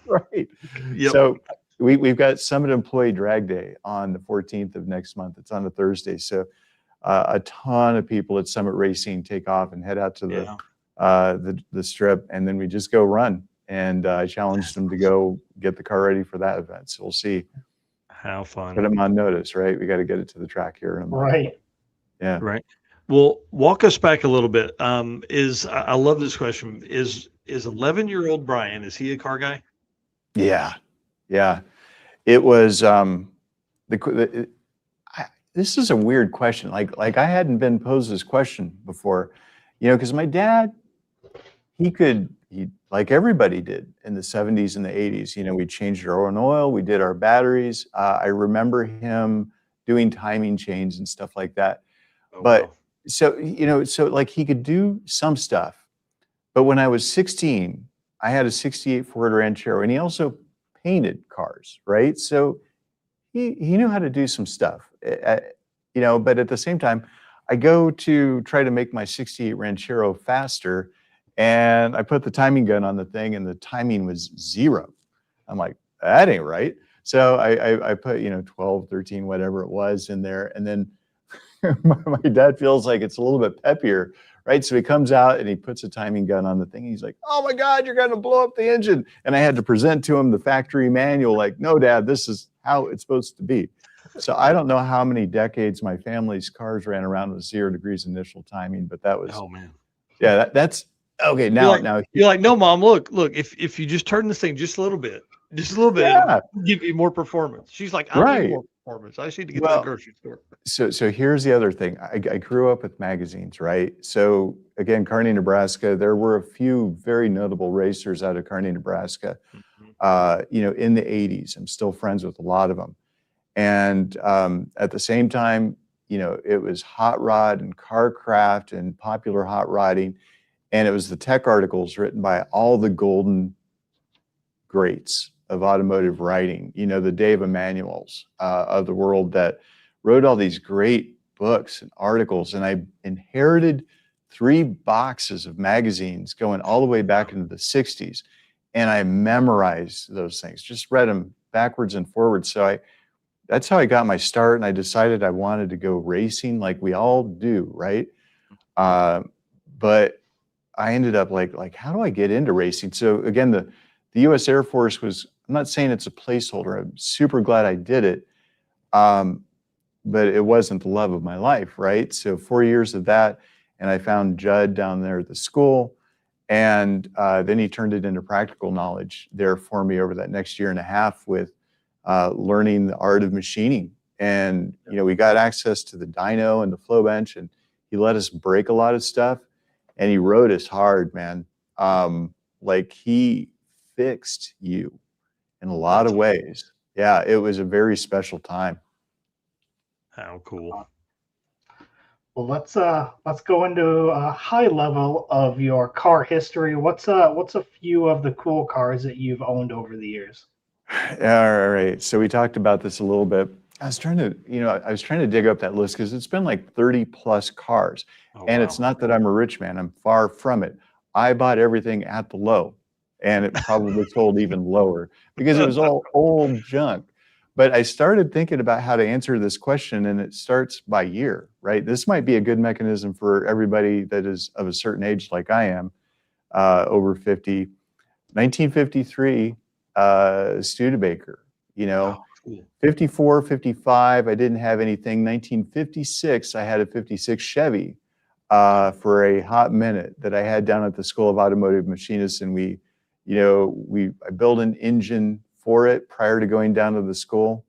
right. Yep. So we've got Summit Employee Drag Day on the 14th of next month. It's on a Thursday, so a ton of people at Summit Racing take off and head out to the strip, and then we just go run. And I challenged them to go get the car ready for that event. So we'll see. How fun! Put them on notice, right? We got to get it to the track here in a month. Right. Yeah. Right. Well, walk us back a little bit. I love this question. Is 11-year-old Brian, is he a car guy? Yeah. Yeah. It was this is a weird question. Like I hadn't been posed this question before, because my dad, he like everybody did in the 70s and the 80s, we changed our own oil, we did our batteries. I remember him doing timing chains and stuff like that. But so like he could do some stuff. But when I was 16, I had a 68 Ford Ranchero, and he also painted cars, right? So he knew how to do some stuff, but at the same time, I go to try to make my 68 Ranchero faster, and I put the timing gun on the thing, and the timing was 0. I'm like, that ain't right. So I put, 12, 13, whatever it was in there. And then my dad feels like it's a little bit peppier, right? So he comes out and he puts a timing gun on the thing. He's like, oh my God, you're going to blow up the engine. And I had to present to him the factory manual, like, no, Dad, this is how it's supposed to be. So I don't know how many decades my family's cars ran around with 0 degrees initial timing, but that was, oh man. Yeah, that's okay. Now you're like, no, Mom, look, if you just turn this thing just a little bit, it'll give you more performance. She's like, I need more performance. I just need to get to the grocery store. So here's the other thing. I grew up with magazines, right? So again, Kearney, Nebraska, there were a few very notable racers out of Kearney, Nebraska, in the 80s. I'm still friends with a lot of them. And at the same time, you know, it was hot rod and car craft and popular hot rodding. And it was the tech articles written by all the golden greats of automotive writing, you know, the Dave Emanuels of the world that wrote all these great books and articles. And I inherited 3 boxes of magazines going all the way back into the 60s. And I memorized those things, just read them backwards and forwards. So that's how I got my start. And I decided I wanted to go racing like we all do, right? But I ended up like, how do I get into racing? So again, the U.S. Air Force was, I'm not saying it's a placeholder. I'm super glad I did it. But it wasn't the love of my life, right? So 4 years of that, and I found Judd down there at the school, and then he turned it into practical knowledge there for me over that next year and a half with learning the art of machining. And, you know, we got access to the dyno and the flow bench, and he let us break a lot of stuff, and he rode us hard, man. Like he fixed you in a lot of ways. Yeah, it was a very special time. How cool. Well, let's go into a high level of your car history. What's a few of the cool cars that you've owned over the years? All right. So we talked about this a little bit. I was trying to dig up that list because it's been like 30 plus cars. And wow. It's not that I'm a rich man. I'm far from it. I bought everything at the low, and it probably sold even lower because it was all old junk. But I started thinking about how to answer this question, and it starts by year, right? This might be a good mechanism for everybody that is of a certain age like I am, over 50. 1953, Studebaker, you know, 54, 55, I didn't have anything. 1956, I had a 56 Chevy for a hot minute that I had down at the School of Automotive Machinists, and I built an engine for it prior to going down to the school.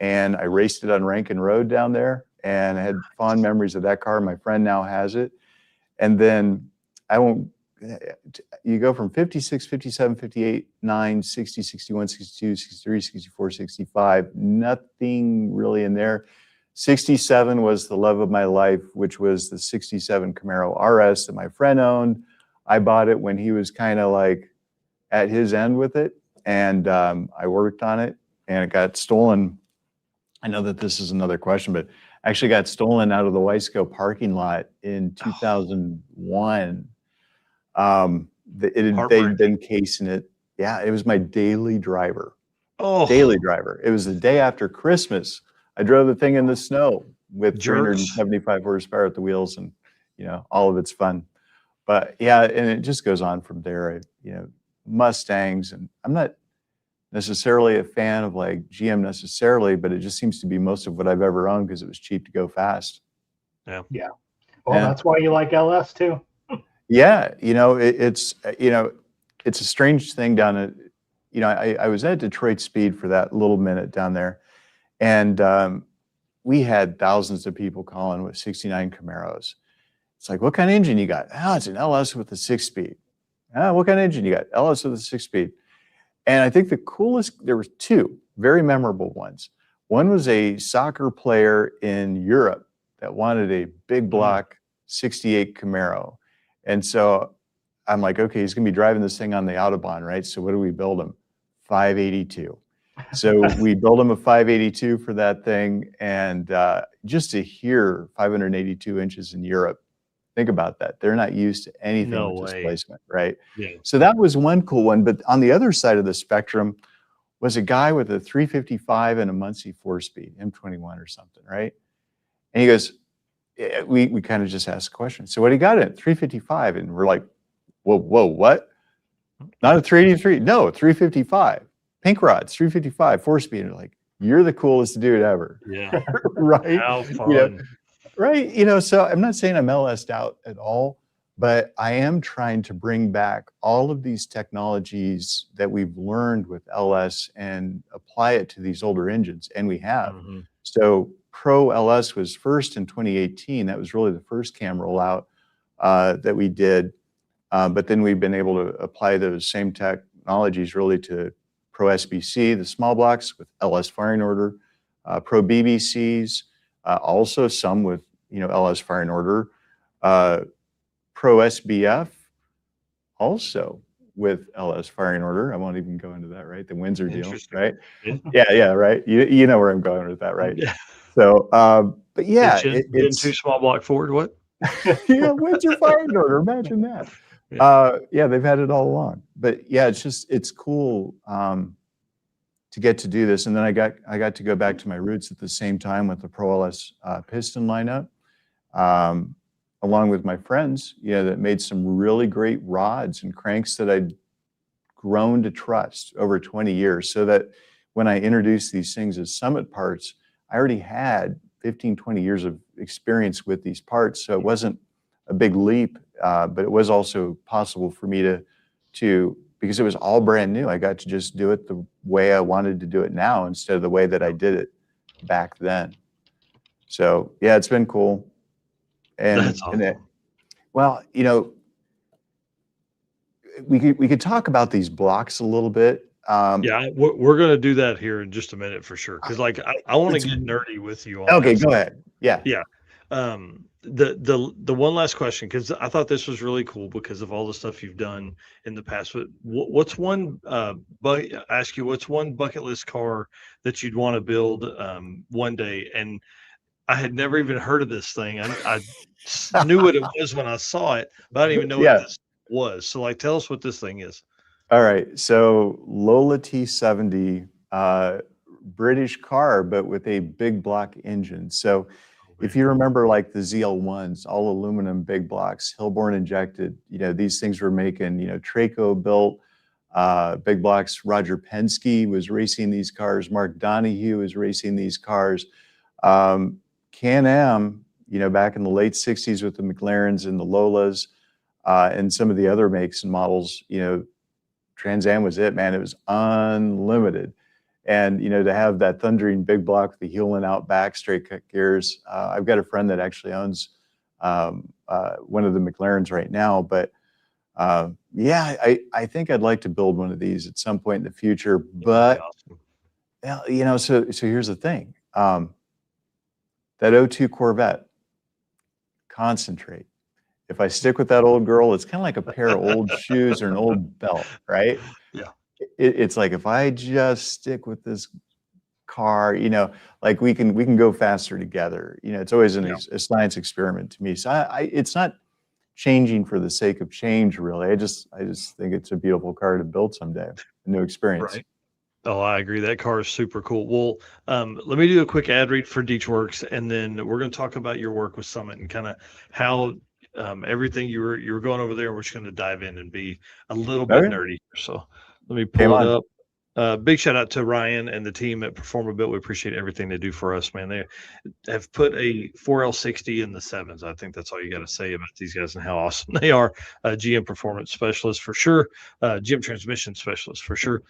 And I raced it on Rankin Road down there, and I had fond memories of that car. My friend now has it. And then you go from 56, 57, 58, 9, 60, 61, 62, 63, 64, 65, nothing really in there. 67 was the love of my life, which was the 67 Camaro RS that my friend owned. I bought it when he was kind of like at his end with it. And I worked on it, and it got stolen. I know that this is another question, but actually got stolen out of the Weisco parking lot in 2001. They'd been casing it. Yeah, it was my daily driver. Daily driver. It was the day after Christmas. I drove the thing in the snow with 375 horsepower at the wheels, and all of it's fun. But yeah, and it just goes on from there. Mustangs, and I'm not necessarily a fan of like GM necessarily, but it just seems to be most of what I've ever owned because it was cheap to go fast. Yeah. Well, that's why you like LS too. Yeah, it's a strange thing down at, I was at Detroit Speed for that little minute down there, and we had thousands of people calling with 69 Camaros. It's like, what kind of engine you got? Oh, it's an LS with a 6-speed. What kind of engine you got? LS with a 6-speed. And I think the coolest, there were 2 very memorable ones. One was a soccer player in Europe that wanted a big block 68 Camaro. And so I'm like, okay, he's going to be driving this thing on the Autobahn, right? So what do we build him? 582. So we built him a 582 for that thing. And just to hear 582 inches in Europe, think about that. They're not used to anything with displacement, right? Yeah. So that was one cool one. But on the other side of the spectrum was a guy with a 355 and a Muncie 4-speed, M21 or something, right? And he goes, we kind of just asked a question. So what he got in? 355. And we're like, whoa, what? Not a 383. No, 355. Pink rods, 355, 4-speed. And we're like, you're the coolest dude ever. Yeah. Right? How fun. Right. So I'm not saying I'm LS'd out at all, but I am trying to bring back all of these technologies that we've learned with LS and apply it to these older engines. And we have. Mm-hmm. So Pro LS was first in 2018. That was really the first cam rollout that we did. But then we've been able to apply those same technologies really to Pro SBC, the small blocks with LS firing order, Pro BBCs, also some with, LS firing order, Pro SBF, also with LS firing order. I won't even go into that, right? The Windsor deal, right? Yeah, right. You know where I'm going with that, right? Yeah. So, but yeah, it's too small block forward. What? Yeah, Windsor firing order. Imagine that. Yeah, they've had it all along. But yeah, it's cool to get to do this. And then I got to go back to my roots at the same time with the Pro LS piston lineup, along with my friends, that made some really great rods and cranks that I'd grown to trust over 20 years, so that when I introduced these things as Summit parts, I already had 15, 20 years of experience with these parts. So it wasn't a big leap, but it was also possible for me to, because it was all brand new, I got to just do it the way I wanted to do it now instead of the way that I did it back then. So yeah, it's been cool. And, well, we could talk about these blocks a little bit. Yeah, we're going to do that here in just a minute for sure. Because I want to get nerdy with you. Okay, go ahead. Yeah. The one last question, because I thought this was really cool because of all the stuff you've done in the past. But what's one bucket list car that you'd want to build one day? And I had never even heard of this thing. I knew what it was when I saw it, but I didn't even know what this was. So tell us what this thing is. All right. So Lola T70, British car, but with a big block engine. So if you remember the ZL1s, all aluminum big blocks, Hillborn injected, these things were making, Traco built big blocks. Roger Penske was racing these cars. Mark Donohue was racing these cars. Can-Am, back in the late 60s with the McLarens and the Lolas, and some of the other makes and models, Trans Am was it, man. It was unlimited. And, to have that thundering big block with the Hewlin out back, straight cut gears. I've got a friend that actually owns one of the McLarens right now. But yeah, I think I'd like to build one of these at some point in the future. But, so here's the thing. That 02 Corvette, concentrate. If I stick with that old girl, it's kind of like a pair of old shoes or an old belt, right? Yeah. It's like, if I just stick with this car, we can go faster together. It's always a science experiment to me. So it's not changing for the sake of change, really. I just think it's a beautiful car to build someday, a new experience. Right. Oh, I agree. That car is super cool. Well, let me do a quick ad read for DeechWorks, and then we're going to talk about your work with Summit and kind of how everything you were going over there. We're just going to dive in and be a little bit nerdy. So let me pull it up. Big shout out to Ryan and the team at Perform a Bit. We appreciate everything they do for us, man. They have put a 4L60 in the sevens. I think that's all you got to say about these guys and how awesome they are. GM performance specialist for sure. GM transmission specialist for sure.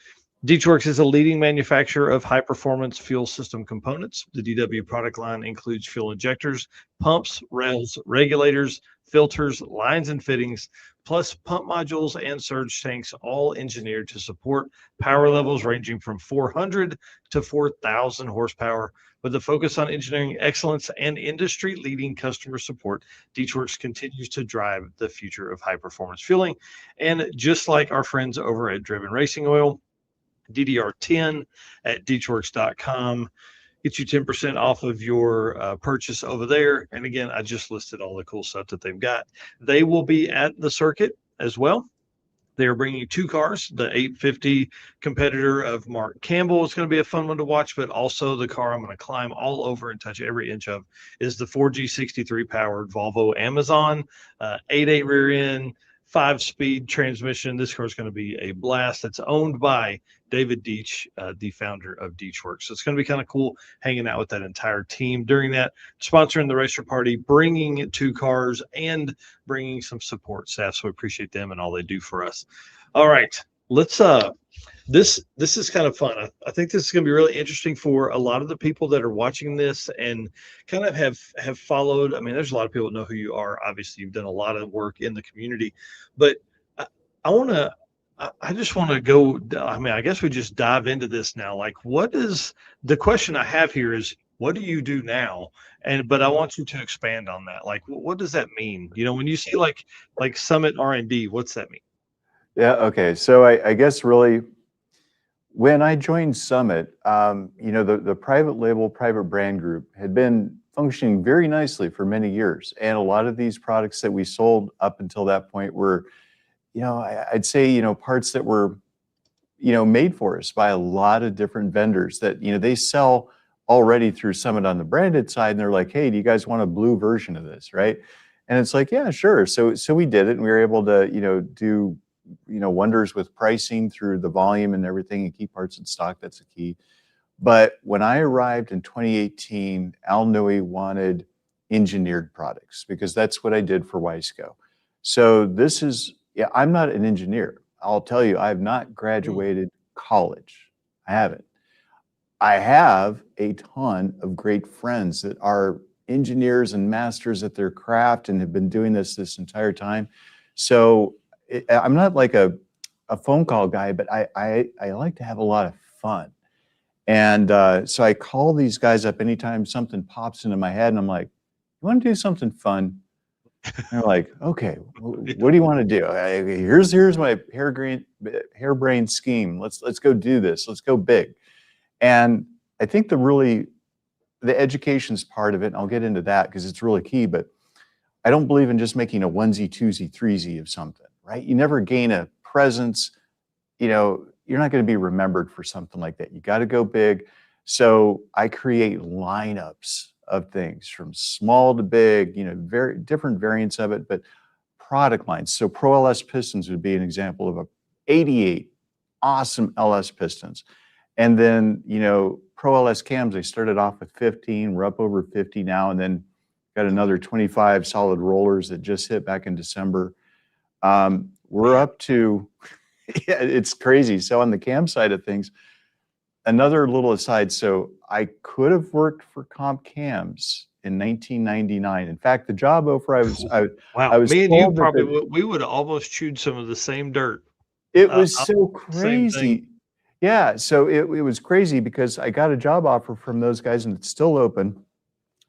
DeechWorks is a leading manufacturer of high-performance fuel system components. The DW product line includes fuel injectors, pumps, rails, regulators, filters, lines, and fittings, plus pump modules and surge tanks, all engineered to support power levels ranging from 400 to 4,000 horsepower. With a focus on engineering excellence and industry-leading customer support, DeechWorks continues to drive the future of high-performance fueling. And just like our friends over at Driven Racing Oil, DDR10 at DeechWorks.com. Get you 10% off of your purchase over there. And again, I just listed all the cool stuff that they've got. They will be at the circuit as well. They are bringing 2 cars. The 850 competitor of Mark Campbell is going to be a fun one to watch, but also the car I'm going to climb all over and touch every inch of is the 4G63 powered Volvo Amazon 8.8 rear end, 5-speed transmission. This car is going to be a blast. It's owned by David Deech, the founder of DeechWorks. So it's going to be kind of cool hanging out with that entire team during that, sponsoring the racer party, bringing 2 cars and bringing some support staff. So we appreciate them and all they do for us. All right, let's this is kind of fun. I think this is going to be really interesting for a lot of the people that are watching this and kind of have followed. I mean, there's a lot of people that know who you are. Obviously, you've done a lot of work in the community, but I want to I just want to go. I mean, I guess we just dive into this now. Like, what is the question I have here is, what do you do now? But I want you to expand on that. Like, what does that mean? You know, when you say like Summit R&D, what's that mean? Yeah. Okay. So I guess really when I joined Summit, the private label, private brand group had been functioning very nicely for many years. And a lot of these products that we sold up until that point were, I'd say, parts that were, made for us by a lot of different vendors that, they sell already through Summit on the branded side. And they're like, hey, do you guys want a blue version of this? Right. And it's like, yeah, sure. So we did it, and we were able to, do wonders with pricing through the volume and everything, and keep parts in stock. That's the key. But when I arrived in 2018, Al Nui wanted engineered products, because that's what I did for Wiseco. So I'm not an engineer. I'll tell you, I have not graduated college. I haven't. I have a ton of great friends that are engineers and masters at their craft and have been doing this entire time. So I'm not like a phone call guy, but I like to have a lot of fun. And so I call these guys up anytime something pops into my head, and I'm like, you want to do something fun? And they're like, okay, what do you want to do? Here's my harebrained scheme. Let's go do this. Let's go big. And I think the education's part of it, and I'll get into that because it's really key, but I don't believe in just making a onesie, twosie, threesie of something, right? You never gain a presence. You're not going to be remembered for something like that. You got to go big. So I create lineups of things from small to big, very different variants of it, but product lines. So Pro LS pistons would be an example of a 88 awesome LS pistons. And then, Pro LS cams, they started off with 15, we're up over 50 now, and then got another 25 solid rollers that just hit back in December. We're up to, yeah, it's crazy. So on the cam side of things, another little aside. So I could have worked for Comp Cams in 1999. In fact, the job offer I was me and you probably we would have almost chewed some of the same dirt. It was so crazy. Yeah. So it was crazy because I got a job offer from those guys, and it's still open.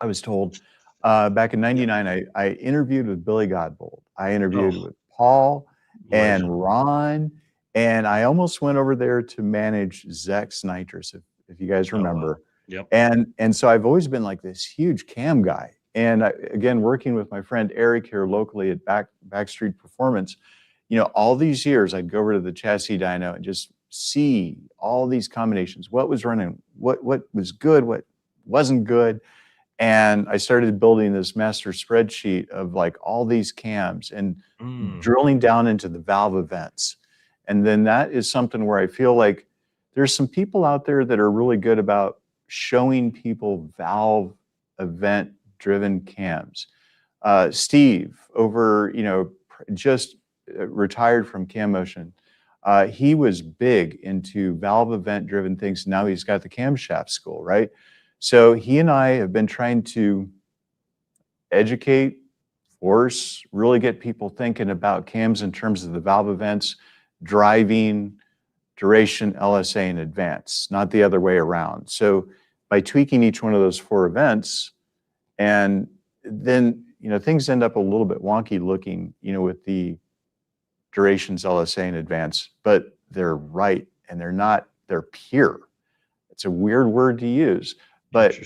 I was told back in 99, I interviewed with Billy Godbold. I interviewed with Paul and Ron. And I almost went over there to manage Zex Nitrous, if you guys remember. Yep. And so I've always been like this huge cam guy. And again, working with my friend Eric here locally at Backstreet Performance, all these years I'd go over to the chassis dyno and just see all these combinations, what was running, what was good, what wasn't good. And I started building this master spreadsheet of like all these cams and drilling down into the valve events. And then that is something where I feel like there's some people out there that are really good about showing people valve event driven cams. Steve over, just retired from Cam Motion. He was big into valve event driven things. Now he's got the camshaft school, right? So he and I have been trying to educate, force, really get people thinking about cams in terms of the valve events, driving, duration, LSA, and advance, not the other way around. So by tweaking each one of those 4 events, and then, things end up a little bit wonky looking, with the durations, LSA, and advance, but they're right, and they're pure. It's a weird word to use, but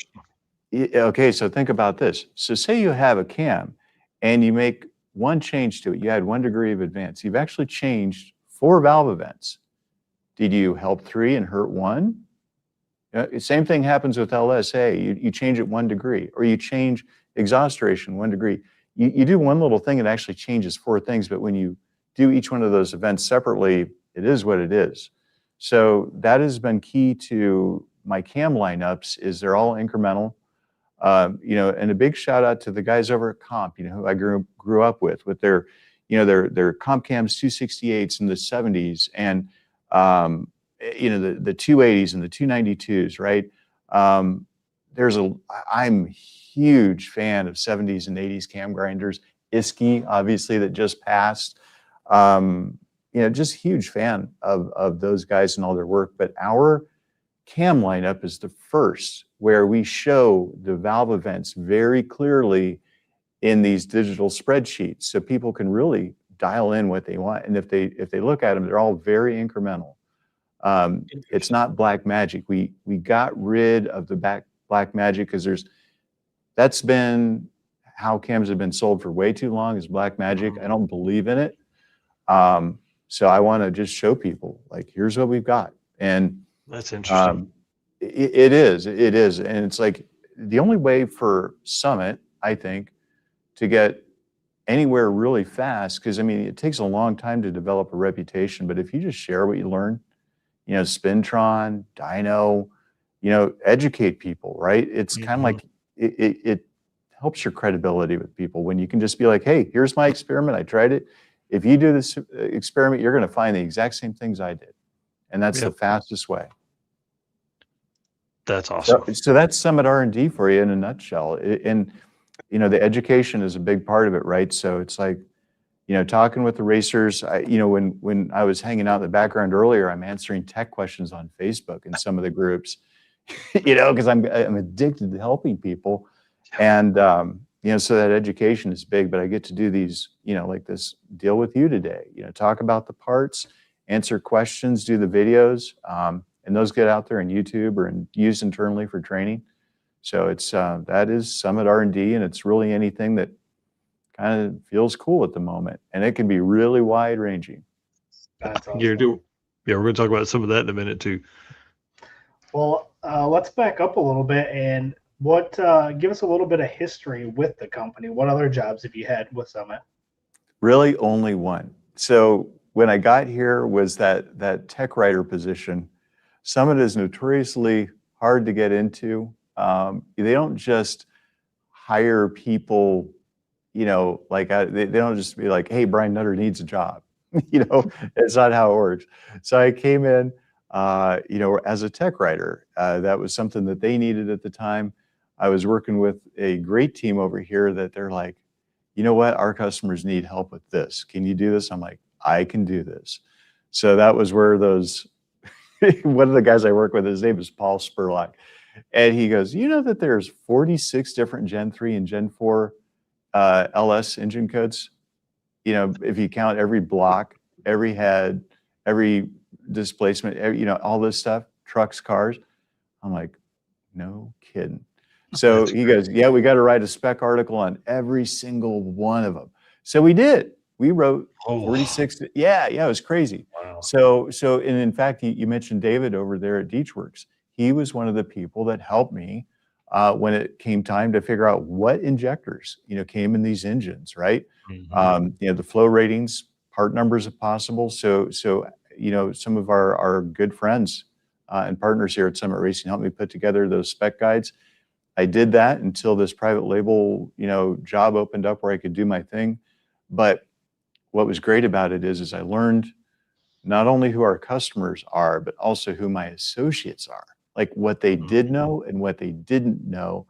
okay, so think about this. So say you have a cam and you make one change to it, you add 1 degree of advance. You've actually changed 4 valve events. Did you help 3 and hurt 1? Same thing happens with LSA. You change it 1 degree, or you change exhaust duration 1 degree. You do one little thing, it actually changes 4 things, but when you do each one of those events separately, it is what it is. So that has been key to my cam lineups, is they're all incremental. And a big shout out to the guys over at Comp, who I grew up with their, their Comp Cams 268s in the 70s, and the 280s and the 292s, right? I'm huge fan of 70s and 80s cam grinders. Iski, obviously, that just passed. just huge fan of those guys and all their work. But our cam lineup is the first where we show the valve events very clearly in these digital spreadsheets, so people can really dial in what they want. And if they look at them, they're all very incremental. It's not black magic. We got rid of the black magic because that's been how cams have been sold for way too long, is black magic. I don't believe in it. So I want to just show people, like, here's what we've got. And that's interesting. It is. And it's like the only way for Summit, I think, to get anywhere really fast, because I mean, it takes a long time to develop a reputation, but if you just share what you learn, Spintron, dyno, educate people, right? It's kind of like it helps your credibility with people when you can just be like, hey, here's my experiment. I tried it. If you do this experiment, you're going to find the exact same things I did. And that's the fastest way. That's awesome. So that's Summit R&D for you in a nutshell. And, the education is a big part of it, right? So it's like, talking with the racers, when I was hanging out in the background earlier, I'm answering tech questions on Facebook in some of the groups, because I'm addicted to helping people. And, so that education is big, but I get to do these, like this deal with you today, talk about the parts, answer questions, do the videos, and those get out there on YouTube or used internally for training. So it's, that is Summit R&D, and it's really anything that kind of feels cool at the moment, and it can be really wide ranging. That's awesome. We're going to talk about some of that in a minute too. Well, let's back up a little bit and give us a little bit of history with the company. What other jobs have you had with Summit? Really only one. So when I got here was that tech writer position. Summit is notoriously hard to get into. They don't just hire people, they don't just be like, hey, Brian Nutter needs a job. It's not how it works. So I came in, as a tech writer. That was something that they needed at the time. I was working with a great team over here that they're like, you know what, our customers need help with this. Can you do this? I'm like, I can do this. So that was where one of the guys I work with, his name is Paul Spurlock. And he goes, that there's 46 different Gen 3 and Gen 4 LS engine codes? If you count every block, every head, every displacement, all this stuff, trucks, cars. I'm like, no kidding. So he goes, yeah, we got to write a spec article on every single one of them. So we did. We wrote 46. Yeah, it was crazy. Wow. So, and in fact, you mentioned David over there at Deechworks. He was one of the people that helped me when it came time to figure out what injectors, came in these engines, right? Mm-hmm. The flow ratings, part numbers if possible. So some of our good friends and partners here at Summit Racing helped me put together those spec guides. I did that until this private label, job opened up where I could do my thing. But what was great about it is I learned not only who our customers are, but also who my associates are, like what they did know and what they didn't know,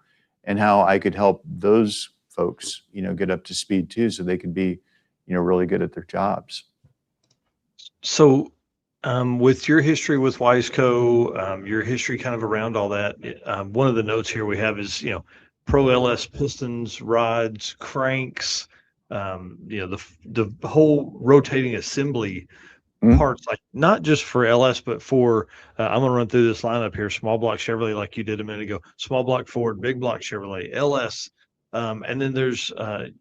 and how I could help those folks, get up to speed too, so they could be, really good at their jobs. So with your history with Wiseco, your history kind of around all that, one of the notes here we have is, Pro LS pistons, rods, cranks, the whole rotating assembly parts, like not just for LS, but for, I'm going to run through this lineup here: small block Chevrolet, like you did a minute ago, small block Ford, big block Chevrolet, LS. And then there's,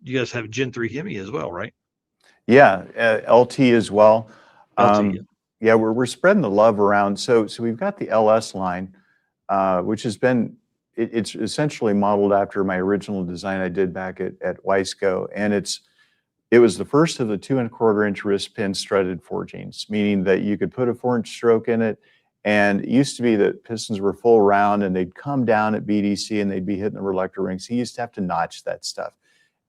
you guys have Gen 3 Hemi as well, right? Yeah. LT as well. LT, yeah, we're spreading the love around. So we've got the LS line, which has been, it's essentially modeled after my original design I did back at Wiseco. And it was the first of the 2 1/4-inch wrist pin strutted forgings, meaning that you could put a 4-inch stroke in it. And it used to be that pistons were full round and they'd come down at BDC and they'd be hitting the reluctor rings. He used to have to notch that stuff.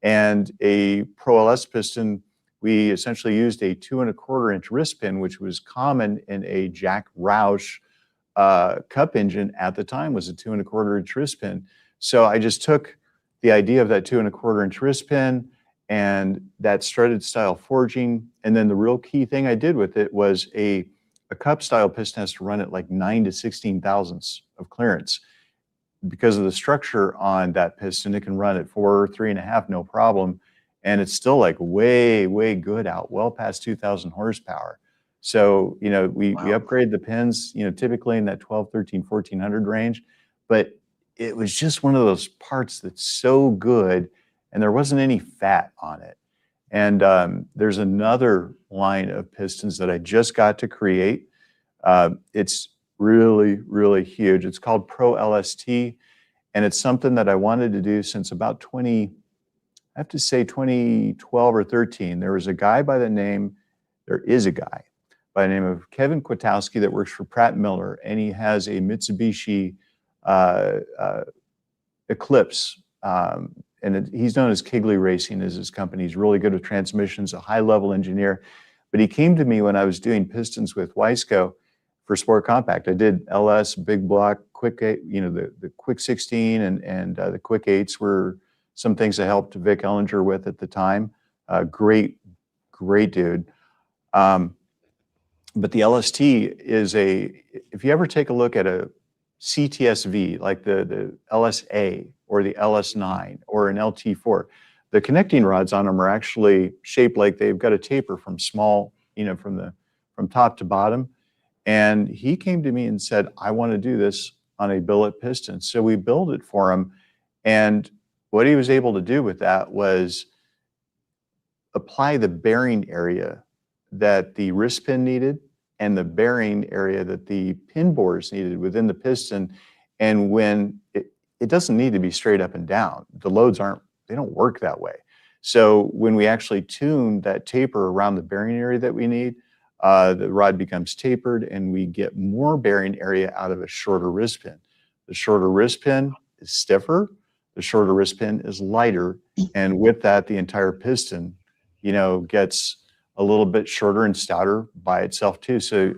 And a Pro LS piston, we essentially used a 2 1/4-inch wrist pin, which was common in a Jack Roush cup engine at the time, was a 2 1/4-inch wrist pin. So I just took the idea of that 2 1/4-inch wrist pin and that strutted style forging. And then the real key thing I did with it was a cup style piston has to run at like 9 to 16 thousandths of clearance. Because of the structure on that piston, it can run at 4, 3.5, no problem. And it's still like way, way good out, well past 2,000 horsepower. So, you know, we upgrade the pins, you know, typically in that 12, 13, 1400 range, but it was just one of those parts that's so good and there wasn't any fat on it. And there's another line of pistons that I just got to create. It's really, really huge. It's called Pro LST, and it's something that I wanted to do since about 2012 or 13. There is a guy by the name of Kevin Kwiatkowski that works for Pratt Miller, and he has a Mitsubishi Eclipse, and he's known as Kigley Racing is his company. He's really good with transmissions, a high-level engineer. But he came to me when I was doing pistons with Wiseco for Sport Compact. I did LS, big block, quick 8, you know, the quick 16 and the quick 8s were some things I helped Vic Ellinger with at the time. Great dude. But the LST is if you ever take a look at a CTSV, like the LSA or the LS9 or an LT4, the connecting rods on them are actually shaped like they've got a taper from small, you know, from top to bottom. And he came to me and said, I want to do this on a billet piston. So we built it for him. And what he was able to do with that was apply the bearing area that the wrist pin needed and the bearing area that the pin bores needed within the piston. And when it doesn't need to be straight up and down, the loads they don't work that way. So when we actually tune that taper around the bearing area that we need, the rod becomes tapered and we get more bearing area out of a shorter wrist pin. The shorter wrist pin is stiffer, the shorter wrist pin is lighter, and with that, the entire piston, you know, gets a little bit shorter and stouter by itself too. So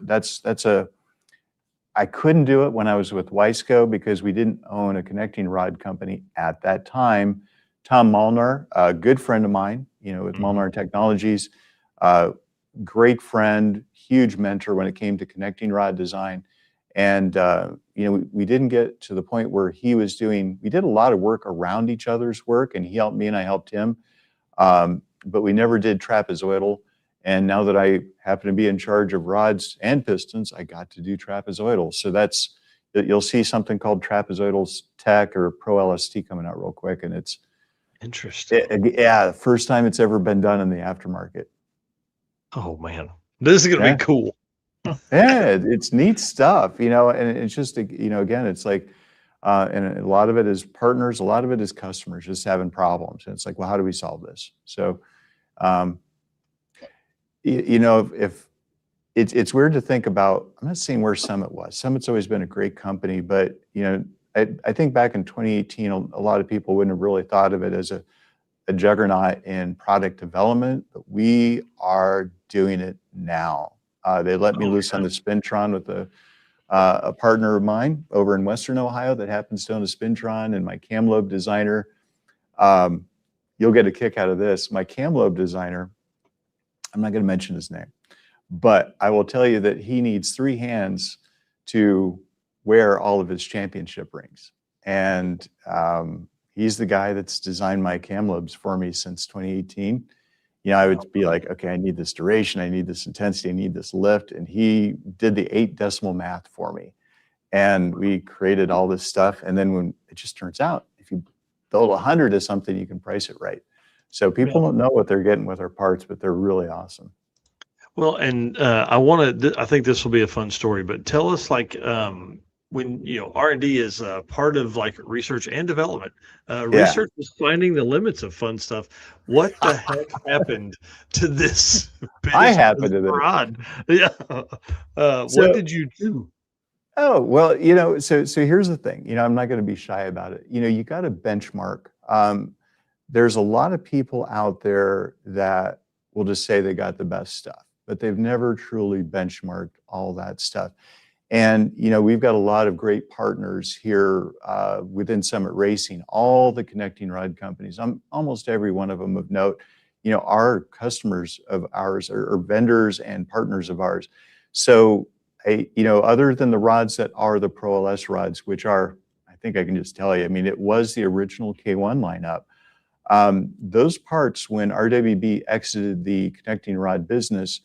I couldn't do it when I was with Wiseco because we didn't own a connecting rod company at that time. Tom Molnar, a good friend of mine, you know, with Molnar Technologies, great friend, huge mentor when it came to connecting rod design. And, you know, we didn't get to the point where we did a lot of work around each other's work, and he helped me and I helped him. But we never did trapezoidal. And now that I happen to be in charge of rods and pistons, I got to do trapezoidal. So you'll see something called Trapezoidal Tech or Pro LST coming out real quick. And it's interesting. The first time it's ever been done in the aftermarket. Oh man, this is going to be cool. Yeah, it's neat stuff, you know, and it's just, you know, again, it's like, and a lot of it is partners, a lot of it is customers just having problems. And it's like, well, how do we solve this? So, you know, if it's weird to think about, I'm not saying where Summit was. Summit's always been a great company, but, you know, I think back in 2018, a lot of people wouldn't have really thought of it as a juggernaut in product development, but we are doing it now. They let me loose on the Spintron with a partner of mine over in Western Ohio that happens to own a Spintron, and my cam lobe designer. You'll get a kick out of this. My cam lobe designer, I'm not going to mention his name, but I will tell you that he needs 3 hands to wear all of his championship rings. And he's the guy that's designed my cam lobes for me since 2018. You know, I would be like, okay, I need this duration, I need this intensity, I need this lift. And he did the 8 decimal math for me. And we created all this stuff. And then when it just turns out, if you build 100 of something, you can price it right. So people don't know what they're getting with our parts, but they're really awesome. Well, and I think this will be a fun story, but tell us, like, when, you know, R&D is part of like research and development. Research is finding the limits of fun stuff. What the heck happened to this? I happened to this. Rod? Yeah. What did you do? Oh, well, you know, so here's the thing. You know, I'm not going to be shy about it. You know, you got to benchmark. There's a lot of people out there that will just say they got the best stuff, but they've never truly benchmarked all that stuff. And, you know, we've got a lot of great partners here within Summit Racing, all the connecting rod companies. Almost every one of them of note are customers of ours or vendors and partners of ours. So, other than the rods that are the Pro LS rods, which are, I think I can just tell you, I mean, it was the original K1 lineup. Those parts, when RWB exited the connecting rod business,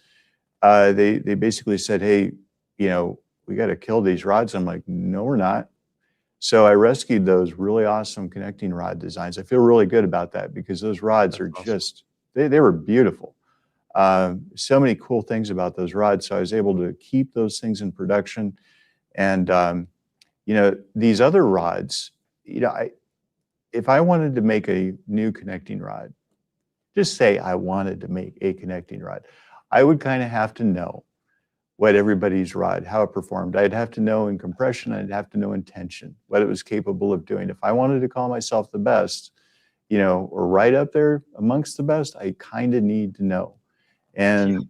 they basically said, hey, we got to kill these rods. I'm like, no, we're not. So I rescued those really awesome connecting rod designs. I feel really good about that because those rods are just, they were beautiful. So many cool things about those rods. So I was able to keep those things in production. And, these other rods, if I wanted to make a new connecting rod, just say I wanted to make a connecting rod, I would kind of have to know what everybody's rod, how it performed. I'd have to know in compression, I'd have to know in tension, what it was capable of doing. If I wanted to call myself the best, or right up there amongst the best, I kind of need to know. And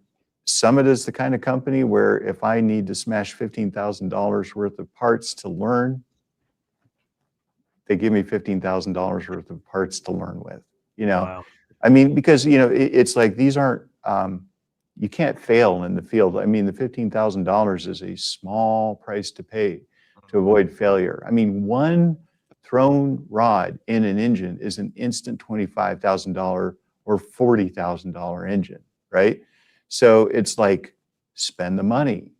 Summit is the kind of company where if I need to smash $15,000 worth of parts to learn, they give me $15,000 worth of parts to learn with, Wow. I mean, because, it's like, these aren't, you can't fail in the field. I mean, the $15,000 is a small price to pay to avoid failure. I mean, one thrown rod in an engine is an instant $25,000 or $40,000 engine, right? So it's like, spend the money,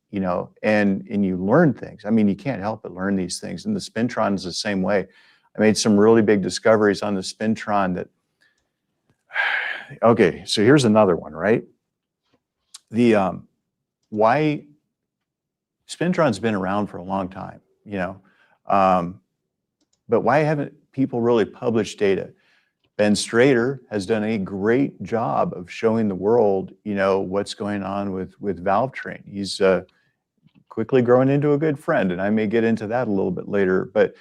and you learn things. I mean, you can't help but learn these things. And the Spintron is the same way. I made some really big discoveries on the Spintron that, okay, so here's another one, right? The why Spintron's been around for a long time, but why haven't people really published data? Ben Strader has done a great job of showing the world, what's going on with valve train. He's quickly growing into a good friend, and I may get into that a little bit later. But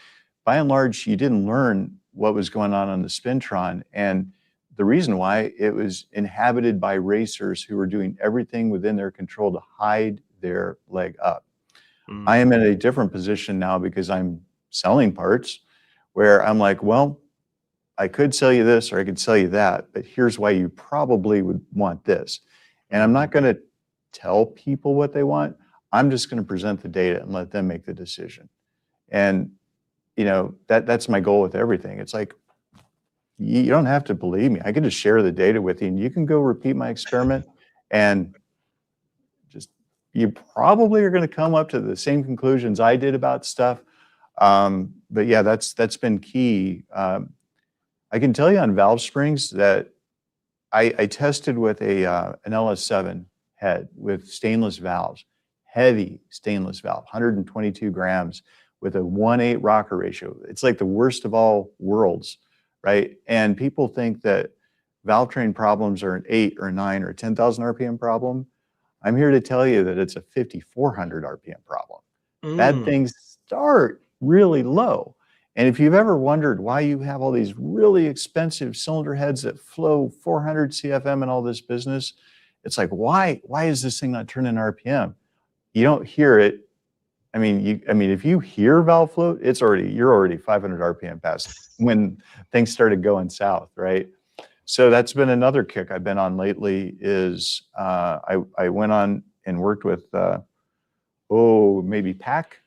by and large, you didn't learn what was going on the Spintron, and the reason why, it was inhabited by racers who were doing everything within their control to hide their leg up. I am in a different position now because I'm selling parts where I'm like, well, I could sell you this or I could sell you that, but here's why you probably would want this. And I'm not going to tell people what they want. I'm just going to present the data and let them make the decision. And, that's my goal with everything. It's like, you don't have to believe me. I can just share the data with you and you can go repeat my experiment and you probably are going to come up to the same conclusions I did about stuff. But yeah, that's been key. I can tell you on valve springs that I tested with an LS7 head with stainless valves, heavy stainless valve, 122 grams with a 1:8 rocker ratio. It's like the worst of all worlds. Right? And people think that valve train problems are an 8 or 9 or 10,000 RPM problem. I'm here to tell you that it's a 5,400 RPM problem. Bad things start really low. And if you've ever wondered why you have all these really expensive cylinder heads that flow 400 CFM and all this business, it's like, why is this thing not turning RPM? You don't hear it. I mean, if you hear valve float, you're already 500 RPM past when things started going south, right? So that's been another kick I've been on lately is I went on and worked with, maybe PAC,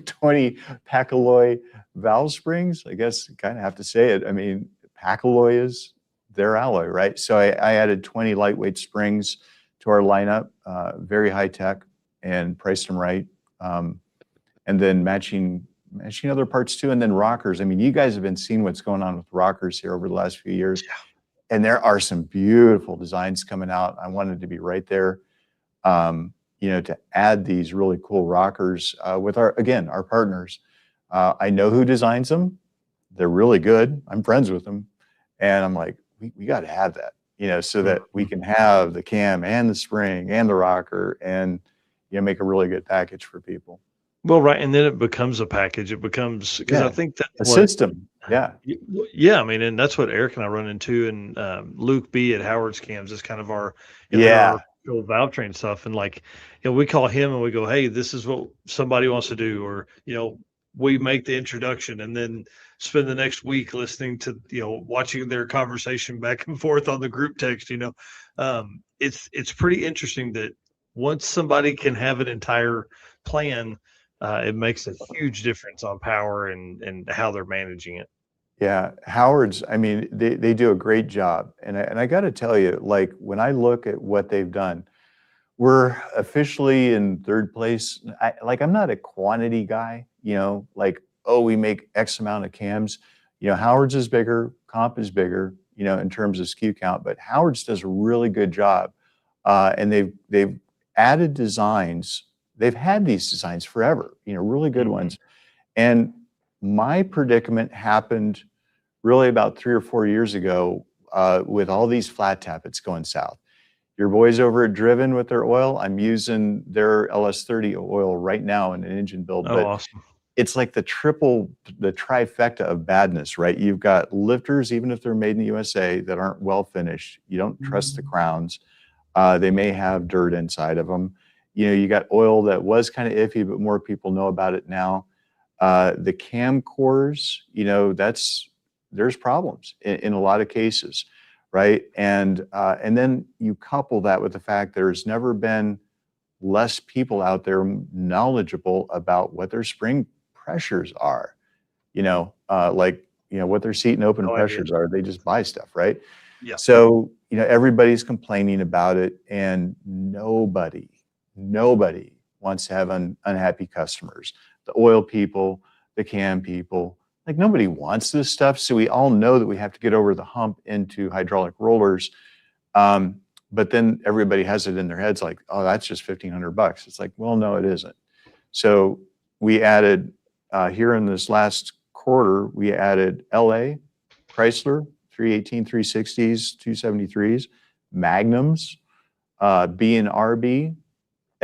20 Pacalloy valve springs. I guess you kind of have to say it. I mean, Pacalloy is their alloy, right? So I added 20 lightweight springs to our lineup, very high tech, and priced them right. And then matching other parts too, and then rockers. I mean, you guys have been seeing what's going on with rockers here over the last few years. Yeah. And there are some beautiful designs coming out. I wanted to be right there, to add these really cool rockers with our partners. I know who designs them. They're really good. I'm friends with them. And I'm like, we got to have that, so that we can have the cam and the spring and the rocker and, make a really good package for people. Well, right. And then it becomes a package. It becomes, because I think that a system. Yeah. Yeah. I mean, and that's what Eric and I run into, and Luke B at Howard's Cams is kind of our, our valve train stuff. And like, we call him and we go, hey, this is what somebody wants to do. Or, we make the introduction and then spend the next week listening to, watching their conversation back and forth on the group text, it's pretty interesting that once somebody can have an entire plan, it makes a huge difference on power and how they're managing it. Yeah, Howard's, I mean, they do a great job. And I got to tell you, like, when I look at what they've done, we're officially in third place. I'm not a quantity guy, like, oh, we make X amount of cams. Howard's is bigger, Comp is bigger, in terms of SKU count, but Howard's does a really good job. And they've added designs. They've had these designs forever, really good ones. And my predicament happened really about 3 or 4 years ago with all these flat tappets going south. Your boys over at Driven with their oil, I'm using their LS30 oil right now in an engine build. Oh, but awesome. It's like the trifecta of badness, right? You've got lifters, even if they're made in the USA, that aren't well finished. You don't trust the crowns. They may have dirt inside of them. You got oil that was kind of iffy, but more people know about it now. The cam cores, there's problems in a lot of cases, right? And then you couple that with the fact there's never been less people out there knowledgeable about what their spring pressures are, what their seat and open pressures are. They just buy stuff, right? Yeah. So, everybody's complaining about it, and nobody wants to have unhappy customers. The oil people, the cam people, like, nobody wants this stuff. So we all know that we have to get over the hump into hydraulic rollers. But then everybody has it in their heads like, oh, that's just $1,500. It's like, well, no, it isn't. So we added, here in this last quarter, we added LA, Chrysler, 318, 360s, 273s, Magnums, B&RB,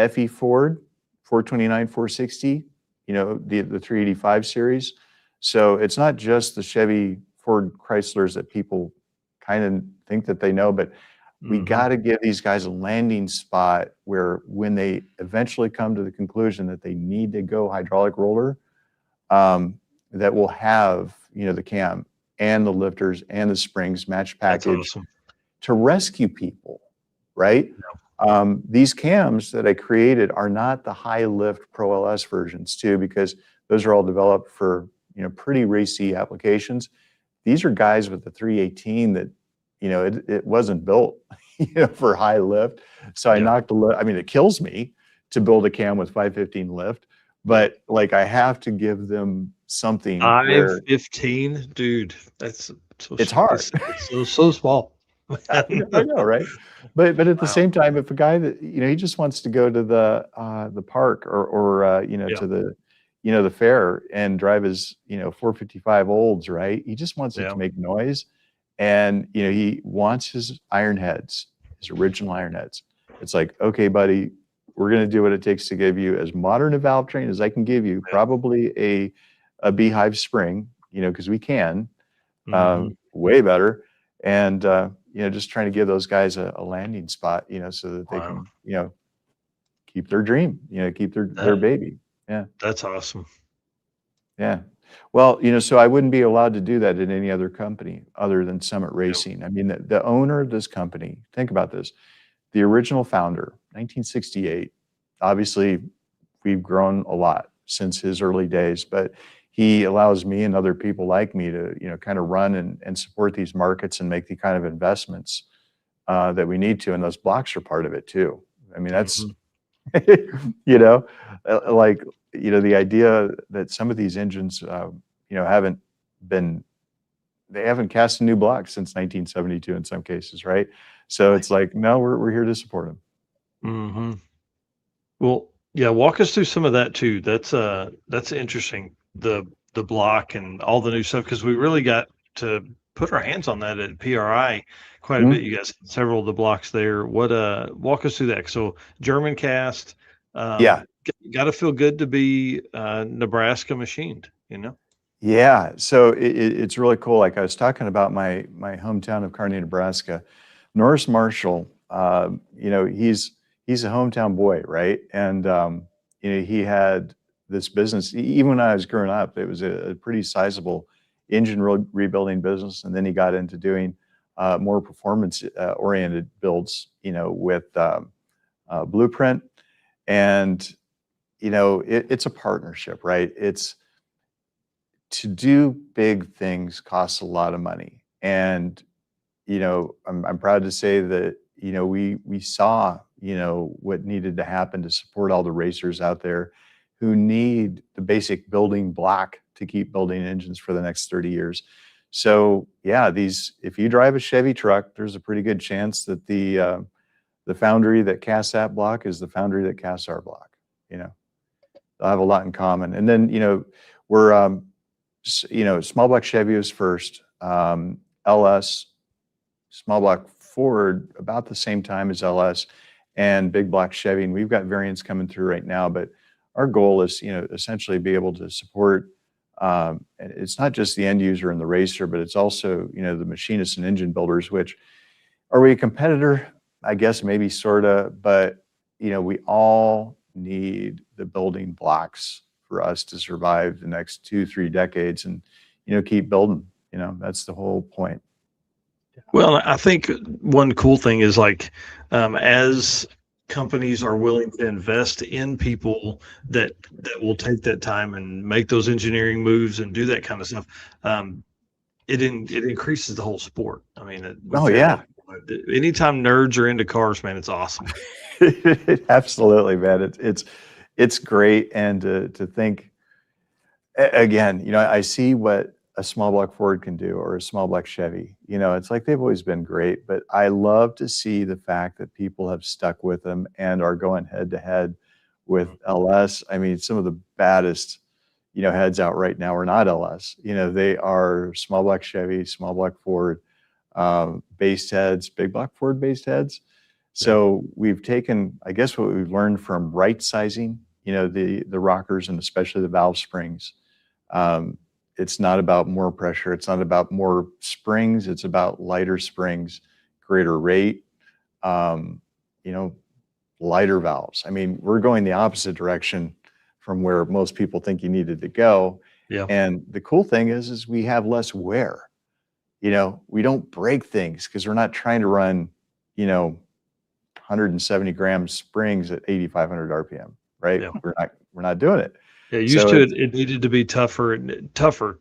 FE Ford, 429, 460, the 385 series. So it's not just the Chevy, Ford, Chryslers that people kind of think that they know, but we got to give these guys a landing spot where when they eventually come to the conclusion that they need to go hydraulic roller, that will have, the cam and the lifters and the springs match package to rescue people, right? Yeah. These cams that I created are not the high lift Pro LS versions too, because those are all developed for, pretty racy applications. These are guys with the 318 that, it wasn't built, for high lift. So I knocked the lift. I mean, it kills me to build a cam with 515 lift, but like, I have to give them something. 515, dude, that's so it's hard. It's so small. I know, right? But at the same time, if a guy that, he just wants to go to the park or to the, the fair and drive his, 455 olds, right? He just wants it to make noise. And, he wants his iron heads, his original iron heads. It's like, okay, buddy, we're going to do what it takes to give you as modern a valve train as I can give you, probably a beehive spring, because we can, way better. And, just trying to give those guys a landing spot, so that they can, keep their dream, keep their baby. Yeah. That's awesome. Yeah. Well, so I wouldn't be allowed to do that in any other company other than Summit Racing. I mean, the owner of this company, think about this, the original founder, 1968, obviously we've grown a lot since his early days, but he allows me and other people like me to, kind of run and support these markets and make the kind of investments that we need to. And those blocks are part of it too. I mean, that's, the idea that some of these engines, they haven't cast a new block since 1972 in some cases, right? So it's like, no, we're here to support them. Mm-hmm. Well, yeah, walk us through some of that too. That's interesting. The block and all the new stuff, because we really got to put our hands on that at PRI quite a bit. You guys had several of the blocks there. What walk us through that? So German cast, got to feel good to be Nebraska machined, Yeah, so it's really cool. Like I was talking about my hometown of Kearney, Nebraska. Norris Marshall, he's a hometown boy, right? And he had this business. Even when I was growing up, it was a pretty sizable engine rebuilding business. And then he got into doing more performance oriented builds, with Blueprint. And, it's a partnership, right? It's to do big things costs a lot of money. And, I'm proud to say that, we saw, what needed to happen to support all the racers out there who need the basic building block to keep building engines for the next 30 years. So yeah, if you drive a Chevy truck, there's a pretty good chance that the foundry that casts that block is the foundry that casts our block. They'll have a lot in common. And then, we're, small block Chevy was first, LS, small block Ford about the same time as LS, and big block Chevy. And we've got variants coming through right now, but our goal is, essentially be able to support, it's not just the end user and the racer, but it's also, the machinists and engine builders, which, are we a competitor? I guess maybe sort of, but, we all need the building blocks for us to survive the next 2-3 decades and, keep building. That's the whole point. Well, I think one cool thing is as companies are willing to invest in people that will take that time and make those engineering moves and do that kind of stuff, it increases the whole sport. I mean, anytime nerds are into cars, man, it's awesome. Absolutely, man. It's great. And to think again, I see what a small block Ford can do, or a small block Chevy. It's like they've always been great, but I love to see the fact that people have stuck with them and are going head to head with LS. I mean, some of the baddest, heads out right now are not LS. They are small block Chevy, small block Ford, based heads, big block Ford based heads. So we've taken, I guess, what we've learned from right sizing, the rockers and especially the valve springs. It's not about more pressure. It's not about more springs. It's about lighter springs, greater rate, lighter valves. I mean, we're going the opposite direction from where most people think you needed to go. Yeah. And the cool thing is we have less wear. We don't break things because we're not trying to run, 170 gram springs at 8,500 RPM, right? Yeah. We're not doing it. Yeah, used to it needed to be tougher,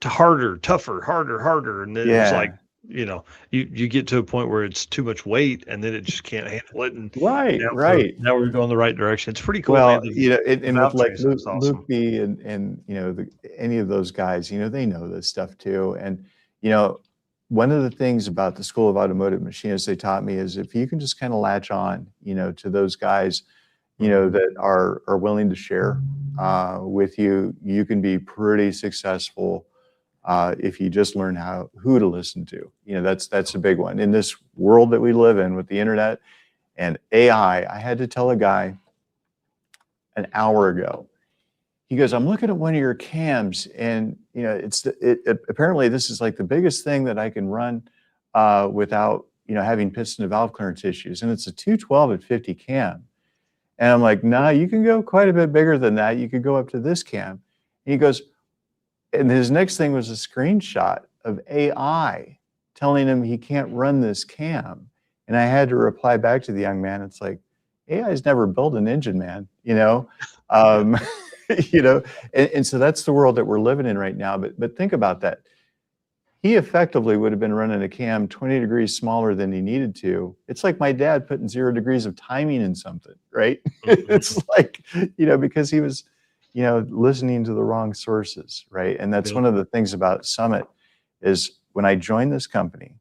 harder. And then it was like, you get to a point where it's too much weight and then it just can't handle it. And right. Now we're going the right direction. It's pretty cool. Well, man. And with like awesome. Luke B and any of those guys, they know this stuff too. And, one of the things about the School of Automotive Machinists they taught me is if you can just kind of latch on, to those guys, that are willing to share with you, you can be pretty successful if you just learn who to listen to. That's a big one. In this world that we live in with the internet and AI, I had to tell a guy an hour ago. He goes, I'm looking at one of your cams, and apparently this is like the biggest thing that I can run without having piston to valve clearance issues, and it's a 212 at 50 cam. And I'm like, nah, you can go quite a bit bigger than that. You could go up to this cam. And he goes, and his next thing was a screenshot of AI telling him he can't run this cam. And I had to reply back to the young man. It's like, AI has never built an engine, man, and so that's the world that we're living in right now. But think about that. He effectively would have been running a cam 20 degrees smaller than he needed to. It's like my dad putting 0 degrees of timing in something, right? It's like, because he was, listening to the wrong sources, right? And that's one of the things about Summit is when I joined this company,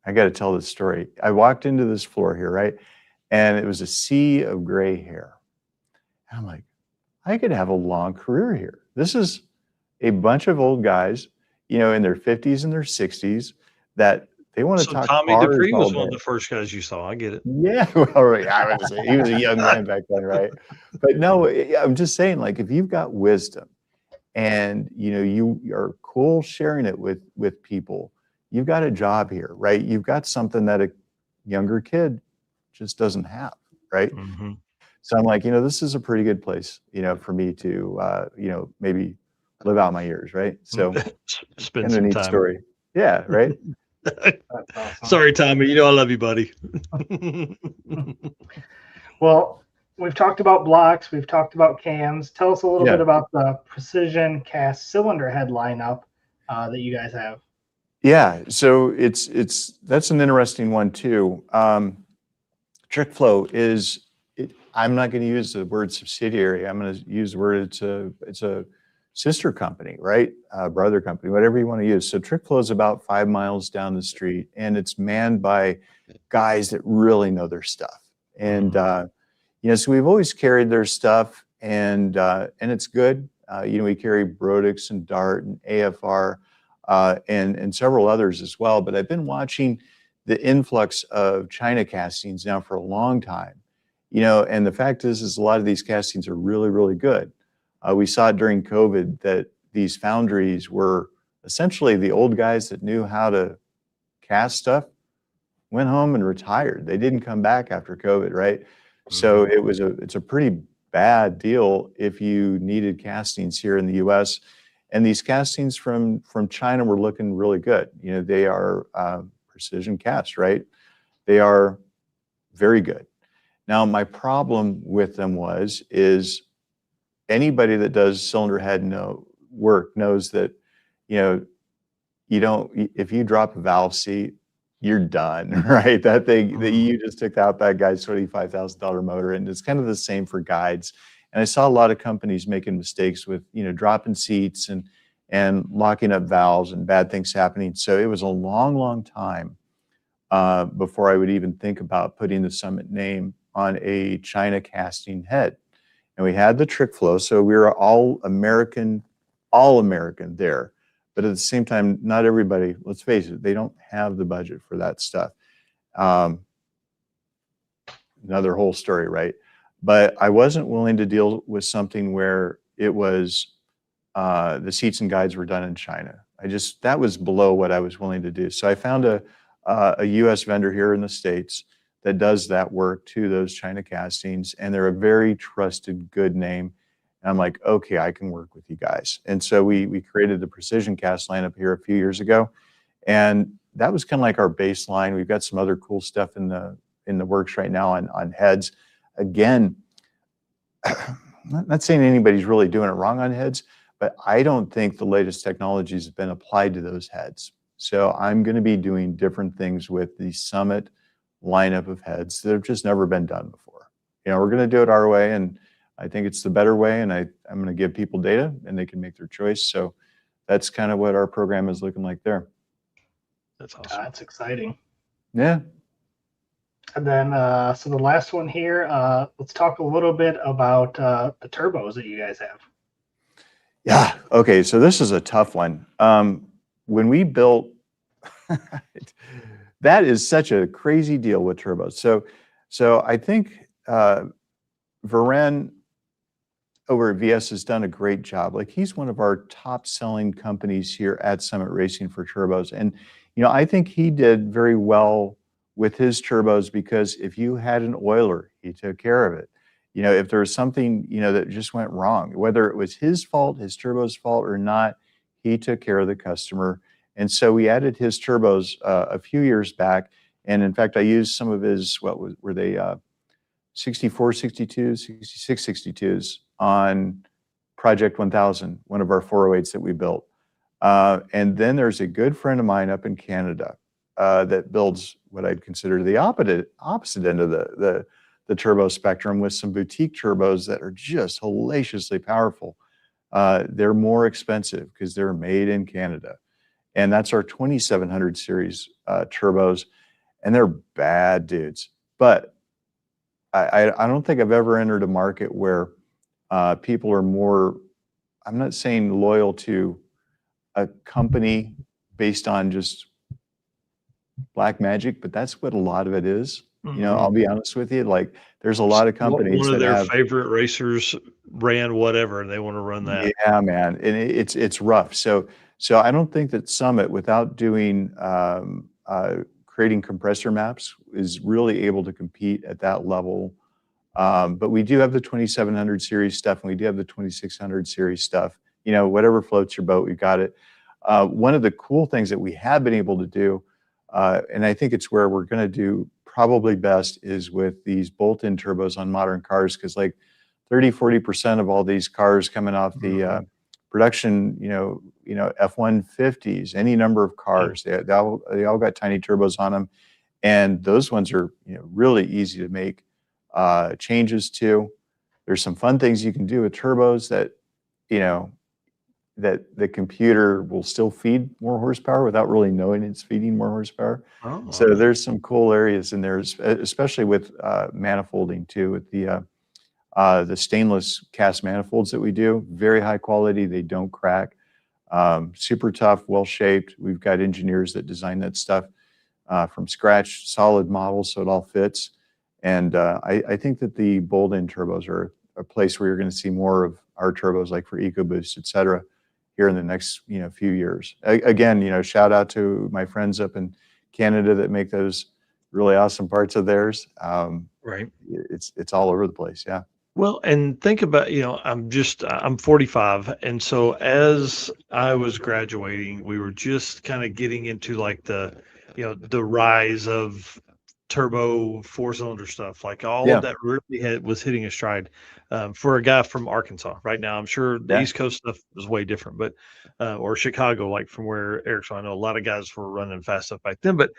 I got to tell this story. I walked into this floor here, right? And it was a sea of gray hair. And I'm like, I could have a long career here. This is a bunch of old guys, in their 50s and their 60s that they want to talk. Tommy Dupree was one of the first guys you saw. I get it. Yeah, well, right. He was a young man back then, right? But no, I'm just saying, like, if you've got wisdom and you are cool sharing it with people, you've got a job here, right? You've got something that a younger kid just doesn't have, right? Mm-hmm. So I'm like, this is a pretty good place, for me to, maybe live out my years, right? So spend kind of a some neat time. story. Yeah, right. That's awesome. Sorry, Tommy. I love you, buddy. Well, we've talked about blocks. We've talked about cams. Tell us a little bit about the precision cast cylinder head lineup that you guys have. Yeah, so that's an interesting one too. TrickFlow is. I'm not going to use the word subsidiary. I'm going to use the word it's a sister company, right? Brother company, whatever you want to use. So TrickFlow is about 5 miles down the street, and it's manned by guys that really know their stuff. And so we've always carried their stuff, and it's good. We carry Brodix and Dart and AFR and several others as well. But I've been watching the influx of China castings now for a long time. And the fact is a lot of these castings are really, really good. We saw it during COVID that these foundries were essentially the old guys that knew how to cast stuff, went home and retired. They didn't come back after COVID, right? So it's a pretty bad deal if you needed castings here in the U.S. And these castings from China were looking really good. They are precision cast, right? They are very good. Now, my problem with them is anybody that does cylinder head work knows that, if you drop a valve seat, you're done, right? That thing that you just took out that guy's $25,000 motor, and it's kind of the same for guides. And I saw a lot of companies making mistakes with, dropping seats and locking up valves and bad things happening. So it was a long, long time before I would even think about putting the Summit name on a China casting head. And we had the TrickFlow, so we were all American there. But at the same time, not everybody, let's face it, they don't have the budget for that stuff. Another whole story, right? But I wasn't willing to deal with something where it was the seats and guides were done in China. That was below what I was willing to do. So I found a US vendor here in the States that does that work to those China castings, and they're a very trusted, good name. And I'm like, okay, I can work with you guys. And so we created the precision cast lineup here a few years ago, and that was kind of like our baseline. We've got some other cool stuff in the works right now on heads. Again, not saying anybody's really doing it wrong on heads, but I don't think the latest technologies have been applied to those heads. So I'm going to be doing different things with the Summit lineup of heads that have just never been done before. We're going to do it our way, and I think it's the better way, and I'm going to give people data and they can make their choice. So that's kind of what our program is looking like there. That's awesome. That's exciting. Yeah. And then, so the last one here, let's talk a little bit about the turbos that you guys have. Yeah. Okay. So this is a tough one. When we built, that is such a crazy deal with turbos. So I think Varen over at VS has done a great job. Like, he's one of our top selling companies here at Summit Racing for turbos. And, I think he did very well with his turbos, because if you had an oiler, he took care of it. If there was something, that just went wrong, whether it was his fault, his turbo's fault or not, he took care of the customer. And so we added his turbos a few years back. And in fact, I used some of his, were they 6462s, 6662s on Project 1000, one of our 408s that we built. And then there's a good friend of mine up in Canada that builds what I'd consider the opposite end of the turbo spectrum, with some boutique turbos that are just hellaciously powerful. They're more expensive because they're made in Canada. And that's our 2700 series turbos. And they're bad dudes. But I don't think I've ever entered a market where people are more, I'm not saying loyal to a company based on just black magic, but that's what a lot of it is. I'll be honest with you. Like, there's a lot of companies one of that their have favorite racers ran whatever, and they want to run that. Yeah, man, and it's rough. So I don't think that Summit, without doing creating compressor maps, is really able to compete at that level But we do have the 2700 series stuff, and we do have the 2600 series stuff. You know, whatever floats your boat, we've got it. One of the cool things that we have been able to do, and I think it's where we're going to do probably best, is with these bolt-in turbos on modern cars, because like 30-40% of all these cars coming off the production, F-150s, any number of cars, they all got tiny turbos on them, and those ones are really easy to make changes to. There's some fun things you can do with turbos that that the computer will still feed more horsepower without really knowing it's feeding more horsepower. Oh. So there's some cool areas in there, especially with manifolding too, with the stainless cast manifolds that we do. Very high quality, they don't crack. Super tough, well shaped. We've got engineers that design that stuff from scratch, solid models, so it all fits. And I think that the bolt-in turbos are a place where you're going to see more of our turbos, like for EcoBoost, et cetera, here in the next few years. Again, shout out to my friends up in Canada that make those really awesome parts of theirs. Right. It's all over the place. Yeah. Well, and think about, I'm 45. And so as I was graduating, we were just kind of getting into like the rise of turbo 4-cylinder stuff. Like all of that really was hitting a stride for a guy from Arkansas right now. I'm sure the East Coast stuff is way different, but or Chicago, like from where Eric's from. I know a lot of guys were running fast stuff back then, but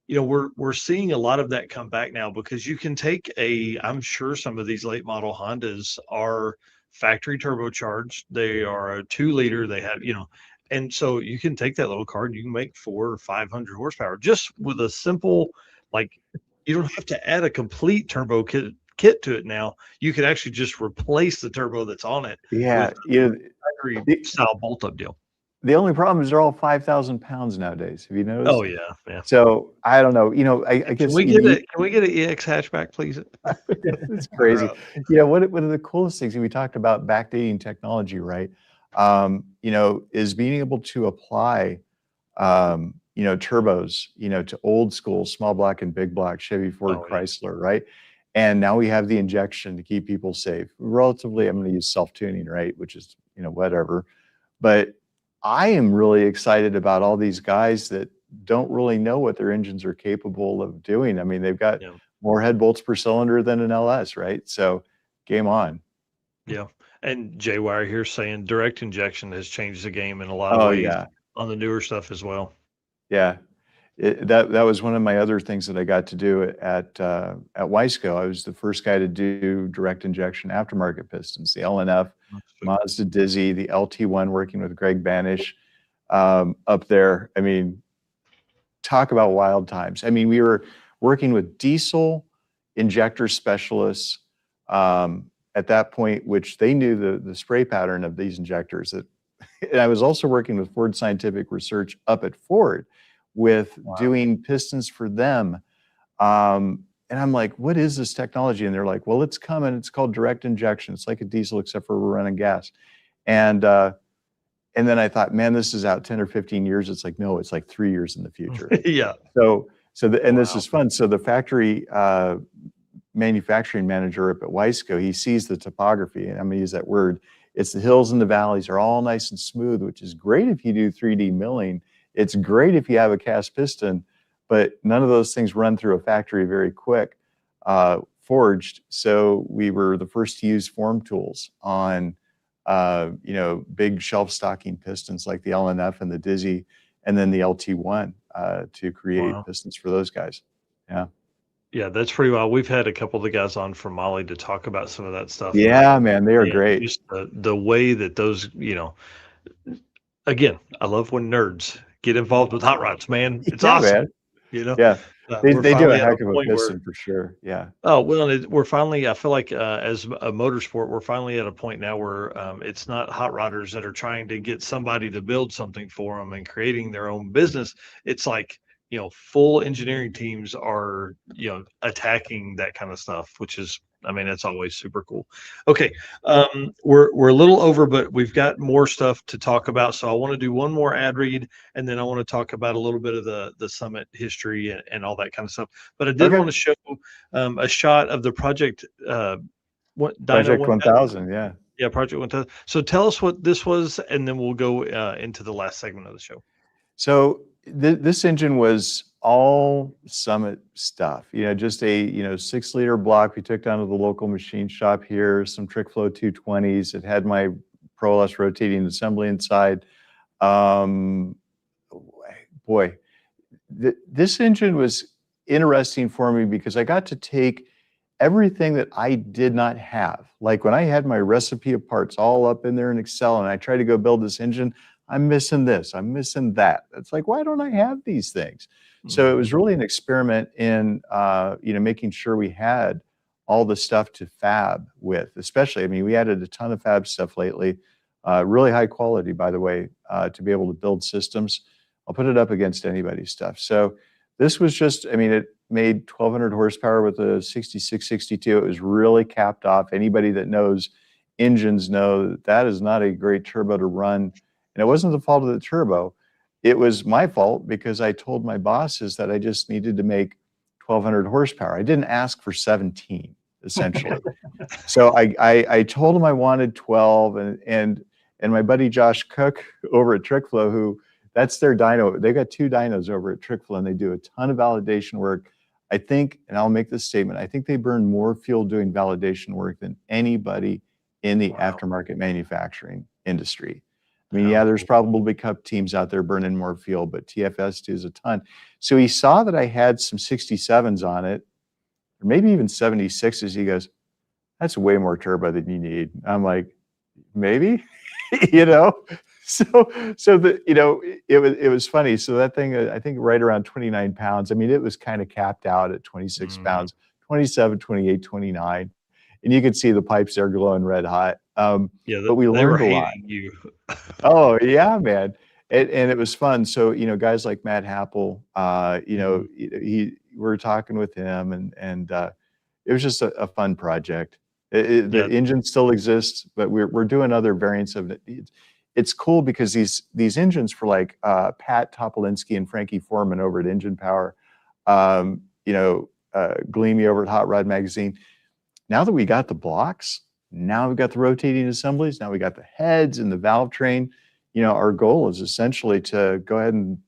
we're seeing a lot of that come back now, because you can take I'm sure some of these late model Hondas are factory turbocharged. They are a 2-liter. They have, and so you can take that little car and you can make 400 or 500 horsepower just with a simple, like, you don't have to add a complete turbo kit to it now. You could actually just replace the turbo that's on it. Yeah. Factory style bolt-up deal. The only problem is they're all 5,000 pounds nowadays. Have you noticed? Oh yeah. So I don't know. I guess can we get an EX hatchback, please? It's crazy. One of the coolest things, and we talked about backdating technology, right? Is being able to apply, turbos, to old school small block and big block Chevy, Ford, Chrysler, right? And now we have the injection to keep people safe. Relatively, I'm going to use self-tuning, right? Which is, whatever. But I am really excited about all these guys that don't really know what their engines are capable of doing. I mean, they've got more head bolts per cylinder than an LS, right? So game on. Yeah. And Jay Wire here saying direct injection has changed the game in a lot of ways on the newer stuff as well. Yeah. That was one of my other things that I got to do at Wiseco. I was the first guy to do direct injection aftermarket pistons, the LNF, Mazda Dizzy, the LT1, working with Greg Banish up there. I mean, talk about wild times. I mean, we were working with diesel injector specialists at that point, which they knew the spray pattern of these injectors. And I was also working with Ford Scientific Research up at Ford with doing pistons for them. And I'm like, what is this technology? And they're like, well, it's coming. It's called direct injection. It's like a diesel, except for we're running gas. And then I thought, man, this is out 10 or 15 years. It's like, no, it's like 3 years in the future. Yeah. This is fun. So the factory manufacturing manager up at Wiseco, he sees the topography, and I'm going to use that word. It's the hills and the valleys are all nice and smooth, which is great if you do 3D milling. It's great if you have a cast piston, but none of those things run through a factory very quick, forged. So we were the first to use form tools on, big shelf stocking pistons like the LNF and the Dizzy, and then the LT1 to create pistons for those guys. Yeah. Yeah, that's pretty wild. We've had a couple of the guys on from Mali to talk about some of that stuff. Yeah, man, they are great. Just the way that those, again, I love when nerds get involved with hot rods, man. It's awesome. Man. Yeah. They do a heck of a piston for sure. Yeah. Oh, well, we're finally, I feel like as a motorsport, we're finally at a point now where it's not hot rodders that are trying to get somebody to build something for them and creating their own business. It's like, full engineering teams are, attacking that kind of stuff, which is I mean, that's always super cool. Okay, we're a little over, but we've got more stuff to talk about. So I want to do one more ad read, and then I want to talk about a little bit of the summit history and all that kind of stuff. But I did want to show a shot of the project. Project 1000, yeah. Yeah, Project 1000. So tell us what this was, and then we'll go into the last segment of the show. So this engine was all Summit stuff, just a 6-liter block we took down to the local machine shop here, some trick flow 220s. It had my Pro LS rotating assembly inside. Boy, this engine was interesting for me because I got to take everything that I did not have. Like when I had my recipe of parts all up in there in Excel and I tried to go build this engine, I'm missing this, I'm missing that. It's like, why don't I have these things? So it was really an experiment in, making sure we had all the stuff to fab with, especially, I mean, we added a ton of fab stuff lately, really high quality, by the way, to be able to build systems. I'll put it up against anybody's stuff. So this was just, I mean, it made 1,200 horsepower with a 6662. It was really capped off. Anybody that knows engines know that that is not a great turbo to run. And it wasn't the fault of the turbo. It was my fault because I told my bosses that I just needed to make 1,200 horsepower. I didn't ask for 17, essentially. So I told them I wanted 12, and my buddy Josh Cook over at Trickflow, who that's their dyno. They got 2 dynos over at Trickflow, and they do a ton of validation work. I think, and I'll make this statement, I think they burn more fuel doing validation work than anybody in the aftermarket manufacturing industry. I mean, yeah, there's probably cup teams out there burning more fuel, but TFS does a ton. So he saw that I had some 67s on it, or maybe even 76s. He goes, that's way more turbo than you need. I'm like, maybe, So it was funny. So that thing, I think right around 29 pounds. I mean, it was kind of capped out at 26 pounds, 27, 28, 29. And you could see the pipes there glowing red hot. But we learned a lot. You. Oh yeah, man. And it was fun. So, guys like Matt Happel, we were talking with him and it was just a fun project. The engine still exists, but we're doing other variants of it. It's cool because these engines for like Pat Topolinski and Frankie Foreman over at Engine Power, Gleamy over at Hot Rod Magazine. Now that we got the blocks, now we've got the rotating assemblies, now we got the heads and the valve train. Our goal is essentially to go ahead and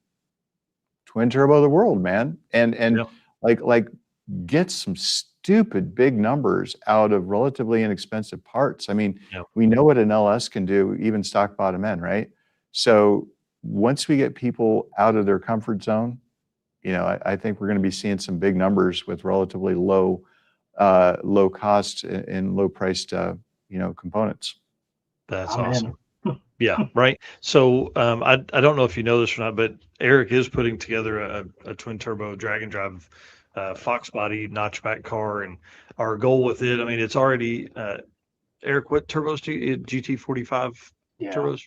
twin turbo the world, man, and like get some stupid big numbers out of relatively inexpensive parts. I mean, we know what an LS can do, even stock bottom end, right? So once we get people out of their comfort zone, I think we're going to be seeing some big numbers with relatively low cost and low priced, components. That's awesome. Yeah, right. So I don't know if you know this or not, but Eric is putting together a twin turbo drag and drive Fox body notchback car, and our goal with it, I mean, it's already Eric, what turbos do you GT45 turbos,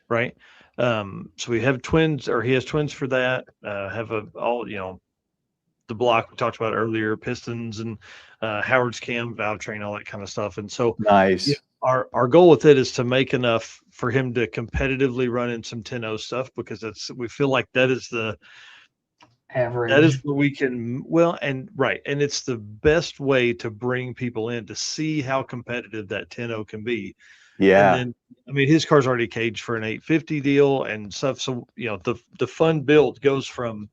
right? So we have twins, or he has twins for that. Have the block we talked about earlier, pistons and Howard's cam, valve train, all that kind of stuff. And so nice. Our goal with it is to make enough for him to competitively run in some 10.0 stuff, because we feel like that is the average. That is where we can, and it's the best way to bring people in to see how competitive that 10.0 can be. Yeah. And then, I mean, his car's already caged for an 850 deal and stuff. So, the fun build goes from,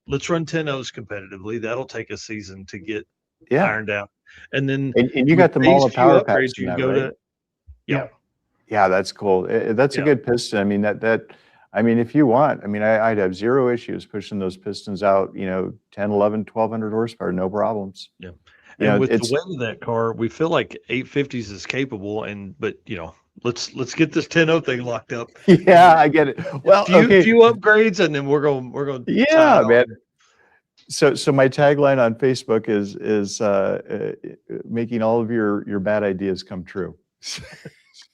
let's run 10.0s competitively. That'll take a season to get ironed out. And then and you got the Mala power packs you can go to. Yeah, that's cool. That's a good piston. I mean, I mean, if you want, I mean, I'd have zero issues pushing those pistons out, 10, 11, 1,200 horsepower, no problems. Yeah. And with the weight of that car, we feel like 850s is capable, but let's get this 10.0 thing locked up. Yeah, I get it. Well, a few upgrades, and then we're going. Yeah, man. So my tagline on Facebook is making all of your bad ideas come true.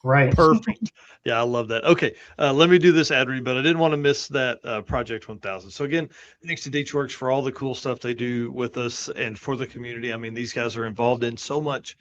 Right. Perfect. Yeah, I love that. Okay, let me do this ad read, but I didn't want to miss that Project 1000. So again, thanks to Works for all the cool stuff they do with us and for the community. I mean, these guys are involved in so much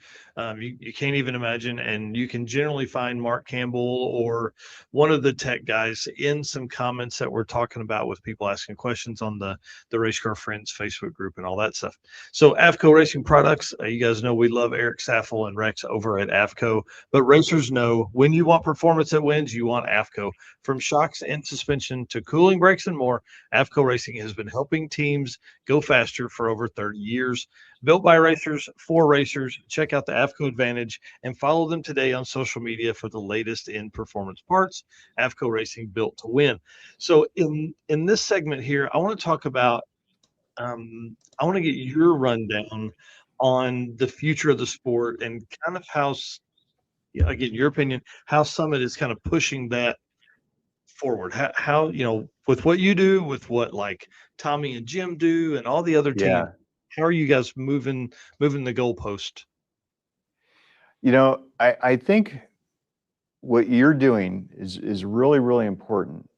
you can't even imagine. And you can generally find Mark Campbell or one of the tech guys in some comments that we're talking about with people asking questions on the Race Car Friends Facebook group and all that stuff. So AFCO Racing Products, you guys know we love Eric Saffel and Rex over at AFCO. But racers know when you want performance that wins, you want AFCO. From shocks and suspension to cooling brakes and more, AFCO Racing has been helping teams go faster for over 30 years. Built by racers for racers. Check out the AFCO Advantage and follow them today on social media for the latest in performance parts. AFCO Racing, built to win. So in this segment here, I want to talk about I want to get your rundown on the future of the sport and kind of how, again, your opinion, how Summit is kind of pushing that forward. How with what you do, with what like Tommy and Jim do, and all the other teams, how are you guys moving the goalpost? I think what you're doing is really, really important.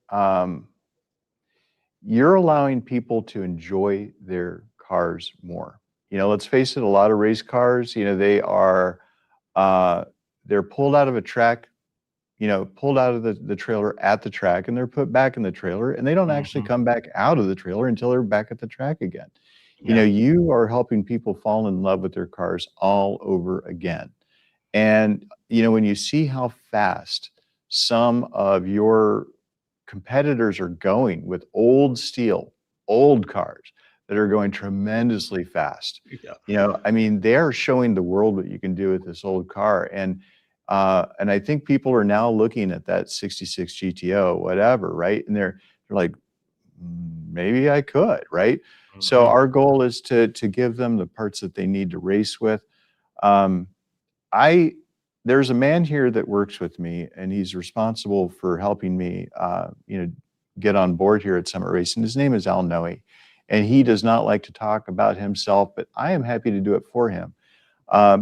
You're allowing people to enjoy their cars more. Let's face it, a lot of race cars, they are they're pulled out of a track, pulled out of the trailer at the track, and they're put back in the trailer, and they don't actually come back out of the trailer until they're back at the track again. You are helping people fall in love with their cars all over again. And, when you see how fast some of your competitors are going with old steel, old cars that are going tremendously fast. They're showing the world what you can do with this old car. And I think people are now looking at that 66 GTO, whatever, right? And they're like, maybe I could, right? So our goal is to give them the parts that they need to race with. There's a man here that works with me, and he's responsible for helping me, get on board here at Summit Racing. His name is Al Noe, and he does not like to talk about himself, but I am happy to do it for him,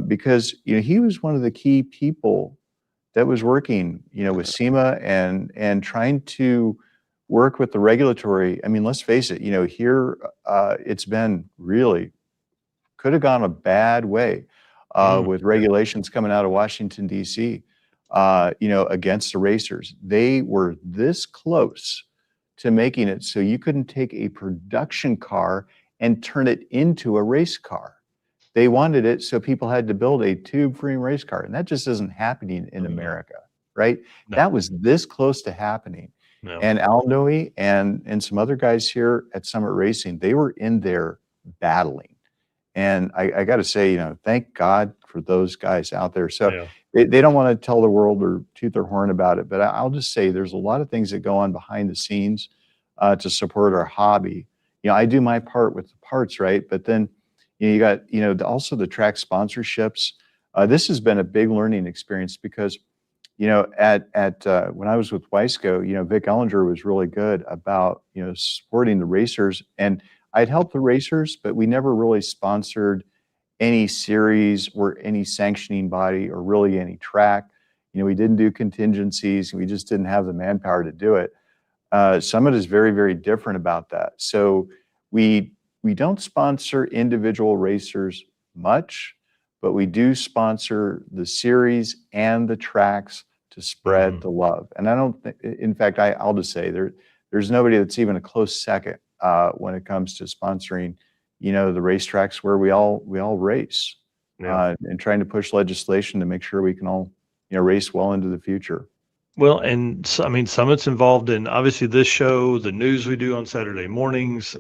because he was one of the key people that was working, with SEMA and trying to work with the regulatory. I mean, let's face it, here it's been really could have gone a bad way. With regulations coming out of Washington, D.C., against the racers. They were this close to making it so you couldn't take a production car and turn it into a race car. They wanted it so people had to build a tube-free race car, and that just isn't happening in America, right? No. That was this close to happening. No. And Al Noe and some other guys here at Summit Racing, they were in there battling. And I got to say, thank God for those guys out there. So they don't want to tell the world or toot their horn about it, but I'll just say there's a lot of things that go on behind the scenes to support our hobby. I do my part with the parts, right? But then you got, also the track sponsorships. This has been a big learning experience because, at when I was with Weisco, Vic Ellinger was really good about, supporting the racers, and I'd help the racers, but we never really sponsored any series or any sanctioning body or really any track. We didn't do contingencies. We just didn't have the manpower to do it. Summit is very, very different about that. So we don't sponsor individual racers much, but we do sponsor the series and the tracks to spread the love. And I don't think, in fact, I'll just say there's nobody that's even a close second when it comes to sponsoring, the racetracks where we all race, and trying to push legislation to make sure we can all, race well into the future. Well, and so, Summit's involved in obviously this show, the news we do on Saturday mornings.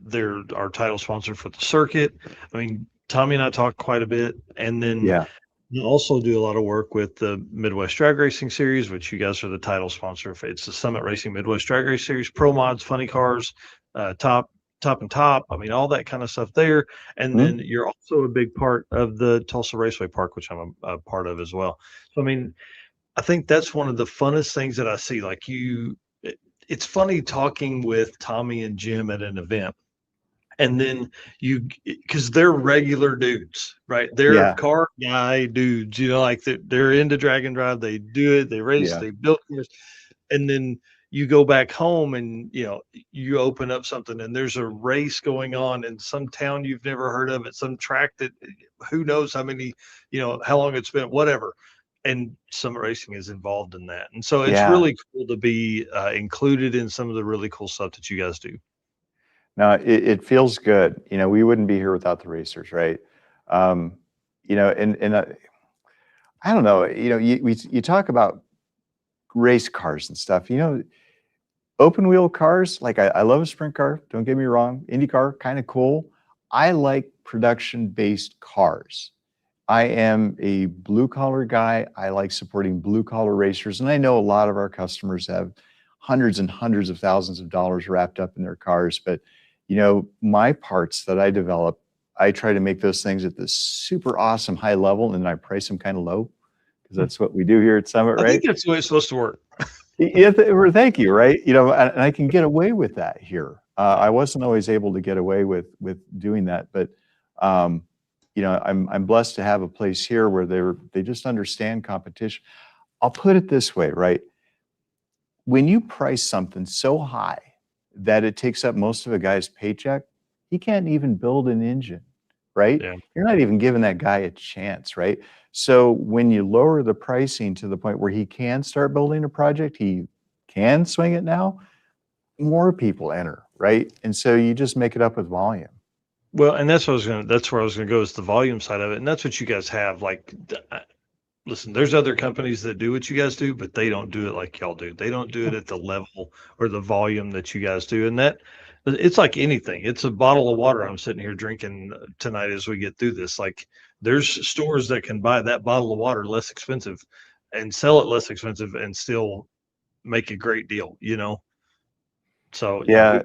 They're our title sponsor for the circuit. Tommy and I talk quite a bit, and then you also do a lot of work with the Midwest Drag Racing Series, which you guys are the title sponsor. It's the Summit Racing Midwest Drag Race Series, Pro Mods, Funny Cars, Top and Top. All that kind of stuff there. And then you're also a big part of the Tulsa Raceway Park, which I'm a part of as well. So, I think that's one of the funnest things that I see. It's funny talking with Tommy and Jim at an event, and then because they're regular dudes, right? They're Yeah. car guy dudes, like they're into drag and drive. They do it, they race, Yeah. they build cars, and then you go back home and you open up something and there's a race going on in some town you've never heard of, at some track that who knows how many, how long it's been, whatever. And Summit Racing is involved in that. And so it's Yeah. really cool to be included in some of the really cool stuff that you guys do. No, it feels good. We wouldn't be here without the racers, right? And I don't know, you talk about race cars and stuff, open wheel cars, like I love a sprint car, don't get me wrong, Indy car, kind of cool. I like production based cars. I am a blue collar guy. I like supporting blue collar racers. And I know a lot of our customers have hundreds and hundreds of thousands of dollars wrapped up in their cars. But, my parts that I develop, I try to make those things at this super awesome high level, and then I price them kind of low, because that's what we do here at Summit, right? I think that's the way it's supposed to work. Yeah, thank you. Right. And I can get away with that here. I wasn't always able to get away with doing that, but I'm blessed to have a place here where they just understand competition. I'll put it this way, right? When you price something so high that it takes up most of a guy's paycheck, he can't even build an engine, right? Yeah. You're not even giving that guy a chance, right? So when you lower the pricing to the point where he can start building a project, he can swing it now, more people enter, right? And so you just make it up with volume. Well, and that's where I was gonna go, is the volume side of it. And that's what you guys have. Like, listen, there's other companies that do what you guys do, but they don't do it like y'all do. They don't do it at the level or the volume that you guys do. And that, it's like anything. It's a bottle of water I'm sitting here drinking tonight as we get through this. Like, there's stores that can buy that bottle of water less expensive and sell it less expensive and still make a great deal, So yeah,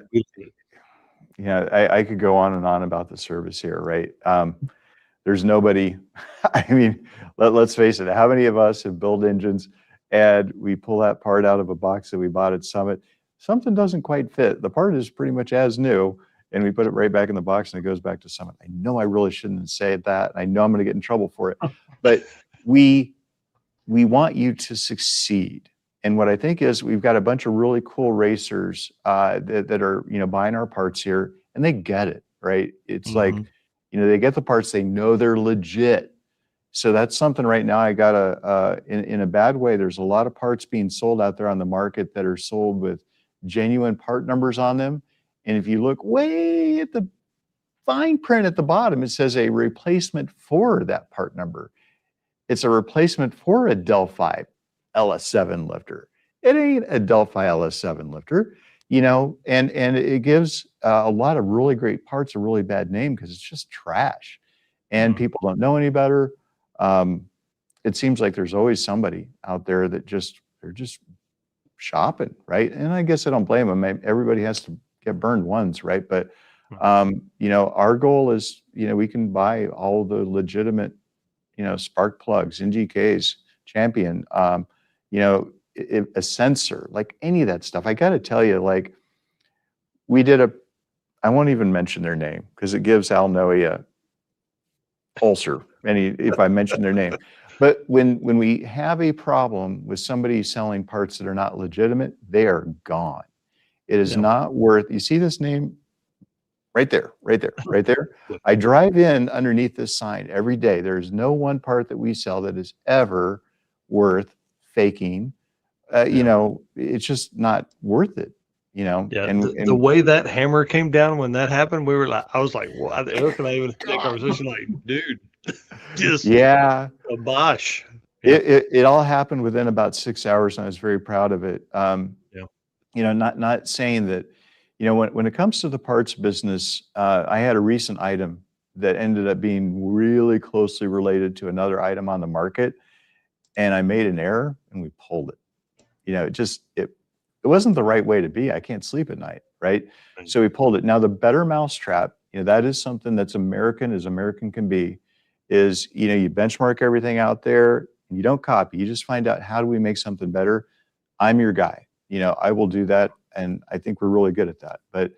I could go on and on about the service here, right? There's nobody. I mean, let's face it. How many of us have built engines and we pull that part out of a box that we bought at Summit? Something doesn't quite fit. The part is pretty much as new, and we put it right back in the box and it goes back to Summit. I know I really shouldn't say that. I know I'm going to get in trouble for it, but we want you to succeed. And what I think is, we've got a bunch of really cool racers that are, buying our parts here, and they get it, right? It's like, they get the parts, they know they're legit. So that's something right now I got in a bad way. There's a lot of parts being sold out there on the market that are sold with genuine part numbers on them. And if you look way at the fine print at the bottom, it says a replacement for that part number. It's a replacement for a Delphi LS7 lifter. It ain't a Delphi LS7 lifter, and it gives a lot of really great parts a really bad name because it's just trash, and people don't know any better. It seems like there's always somebody out there that they're just shopping, right? And I guess I don't blame them. Everybody has to get burned once, right? But our goal is, we can buy all the legitimate, spark plugs, NGKs, Champion, a sensor, like any of that stuff. I got to tell you, like, we did I won't even mention their name because it gives Al Noe a ulcer if I mention their name. But when we have a problem with somebody selling parts that are not legitimate, they are gone. It is not worth, you see this name right there. I drive in underneath this sign every day. There's no one part that we sell that is ever worth faking. It's just not worth it. Yeah, the way that hammer came down when that happened, I was like, what? Eric and I even had that conversation, like, dude, just a bosh. It all happened within about 6 hours, and I was very proud of it. Not saying that, when it comes to the parts business, I had a recent item that ended up being really closely related to another item on the market, and I made an error and we pulled it. It wasn't the right way to be. I can't sleep at night, right? So we pulled it. Now, the better mousetrap, that is something that's American as American can be, is, you benchmark everything out there and you don't copy. You just find out, how do we make something better? I'm your guy. I will do that. And I think we're really good at that. But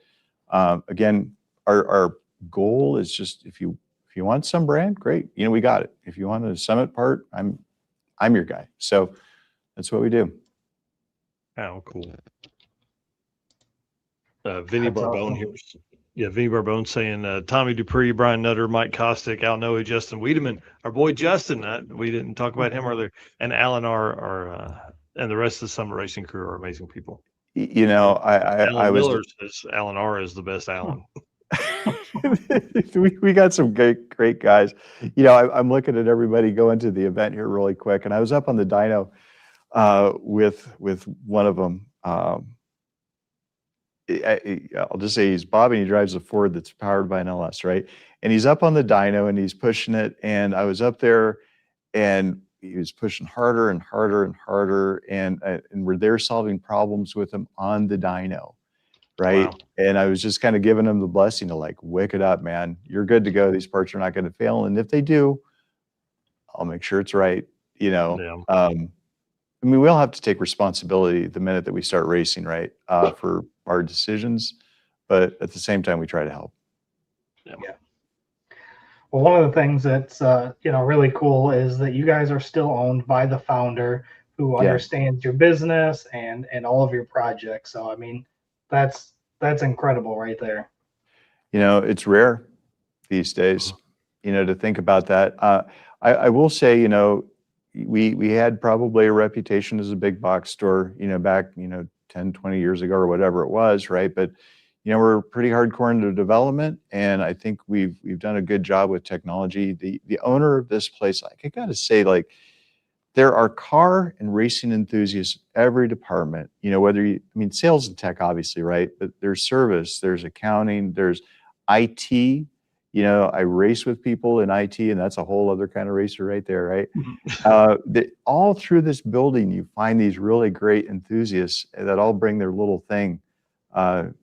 again, our goal is just, if you want some brand, great. We got it. If you want a Summit part, I'm your guy. So that's what we do. Oh, cool. Vinny That's Barbone awesome. here. Yeah, Vinny Barbone saying Tommy Dupree, Brian Nutter, Mike Kostick, Al Noe, Justin Wiedemann, our boy Justin. We didn't talk about him earlier, and Alan are and the rest of the Summit Racing crew are amazing people. I Alan was. Miller says Alan R is the best Alan. we got some great guys. I'm looking at everybody going to the event here really quick, and I was up on the dyno with one of them. I'll just say he's Bob, and he drives a Ford that's powered by an LS, right? And he's up on the dyno and he's pushing it. And I was up there, and he was pushing harder and harder and harder, and we're there solving problems with him on the dyno, right? Wow. And I was just kind of giving him the blessing to, like, wick it up, man. You're good to go. These parts are not going to fail, and if they do, I'll make sure it's right. Yeah. We all have to take responsibility the minute that we start racing, right? For our decisions, but at the same time, we try to help. Yeah. Well, one of the things that's really cool is that you guys are still owned by the founder, who understands your business and all of your projects. So I mean, that's incredible right there. It's rare these days, to think about that. I will say, we had probably a reputation as a big box store, back, 10, 20 years ago or whatever it was, right? But, we're pretty hardcore into development, and I think we've done a good job with technology. The owner of this place, I gotta say, like, there are car and racing enthusiasts, every department, sales and tech, obviously, right? But there's service, there's accounting, there's IT. I race with people in IT, and that's a whole other kind of racer right there, right? All through this building, you find these really great enthusiasts that all bring their little thing,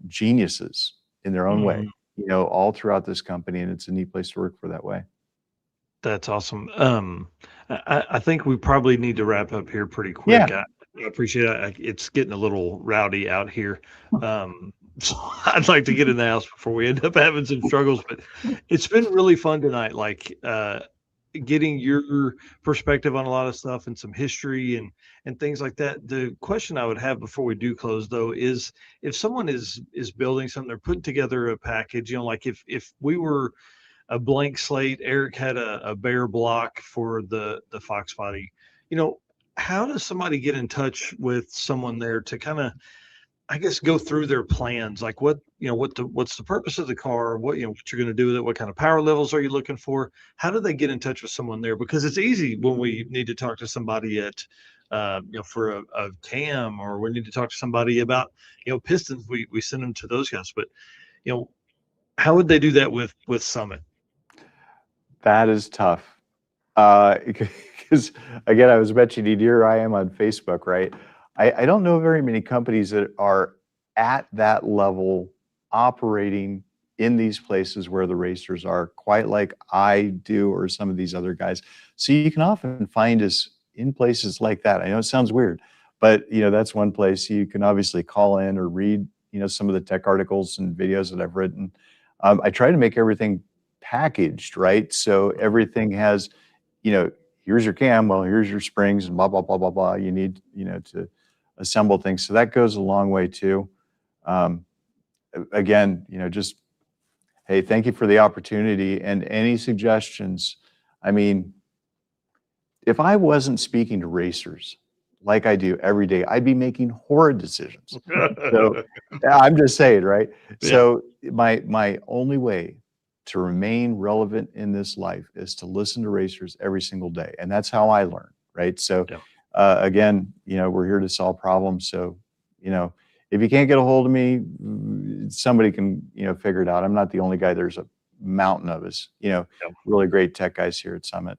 geniuses in their own way, all throughout this company, and it's a neat place to work for that way. That's awesome. I think we probably need to wrap up here pretty quick. Yeah. I appreciate it. It's getting a little rowdy out here. So I'd like to get in the house before we end up having some struggles, but it's been really fun tonight. Like, getting your perspective on a lot of stuff and some history and things like that. The question I would have before we do close, though, is if someone is building something, they're putting together a package, like if we were a blank slate, Eric had a bare block for the Fox body, how does somebody get in touch with someone there to kind of, I guess, go through their plans? Like what's the purpose of the car? What you're going to do with it? What kind of power levels are you looking for? How do they get in touch with someone there? Because it's easy when we need to talk to somebody at, for a cam, or we need to talk to somebody about, pistons. We send them to those guys, but how would they do that with Summit? That is tough. Because again, I was mentioning here I am on Facebook, right? I don't know very many companies that are at that level operating in these places where the racers are, quite like I do, or some of these other guys. So you can often find us in places like that. I know it sounds weird, but that's one place. You can obviously call in or read, some of the tech articles and videos that I've written. I try to make everything packaged, right? So everything has, here's your cam, well, here's your springs, and blah, blah, blah, blah, blah. You need, to assemble things. So that goes a long way too. Again, just, hey, thank you for the opportunity, and any suggestions. I mean, if I wasn't speaking to racers like I do every day, I'd be making horrid decisions. So I'm just saying, right? Yeah. So my only way to remain relevant in this life is to listen to racers every single day. And that's how I learn, right? So again, we're here to solve problems. So, if you can't get a hold of me, somebody can, figure it out. I'm not the only guy. There's a mountain of us, really great tech guys here at Summit.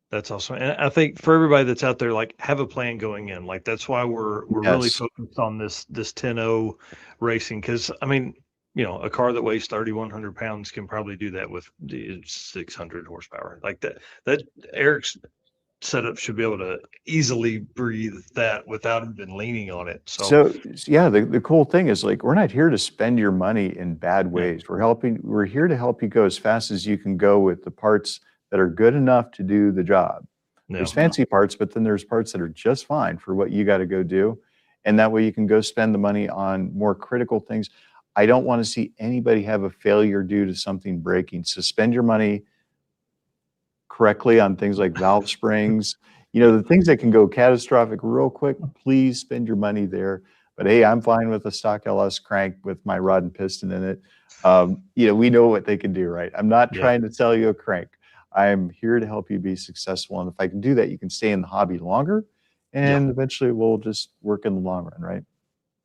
That's awesome. And I think for everybody that's out there, like, have a plan going in. Like, that's why we're really focused on this 10-0 racing. Cause I mean, a car that weighs 3,100 pounds can probably do that with 600 horsepower. Like that Eric's setup should be able to easily breathe that without even leaning on it. So yeah, the cool thing is, like, we're not here to spend your money in bad ways. We're here to help you go as fast as you can go with the parts that are good enough to do the job. There's fancy parts, but then there's parts that are just fine for what you got to go do. And that way you can go spend the money on more critical things. I don't want to see anybody have a failure due to something breaking. So spend your money correctly on things like valve springs, the things that can go catastrophic real quick. Please spend your money there. But hey, I'm fine with a stock LS crank with my rod and piston in it. We know what they can do, right? I'm not trying to sell you a crank. I'm here to help you be successful. And if I can do that, you can stay in the hobby longer, and eventually we'll just work in the long run, right?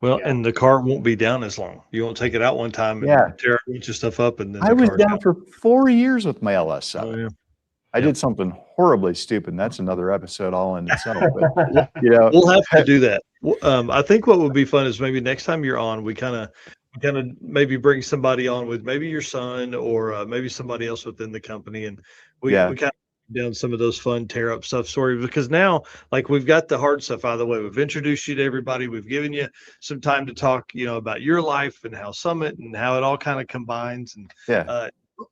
Well, and the car won't be down as long. You won't take it out one time and tear a bunch of stuff up. And then I was down for 4 years with my LS7. Oh, yeah. I did something horribly stupid, and that's another episode all in itself. But, we'll have to do that. I think what would be fun is maybe next time you're on, we kind of maybe bring somebody on with maybe your son or maybe somebody else within the company, and we kind of down some of those fun tear up stuff stories, because now, like, we've got the hard stuff out of the way. We've introduced you to everybody. We've given you some time to talk, about your life and how Summit and how it all kind of combines. And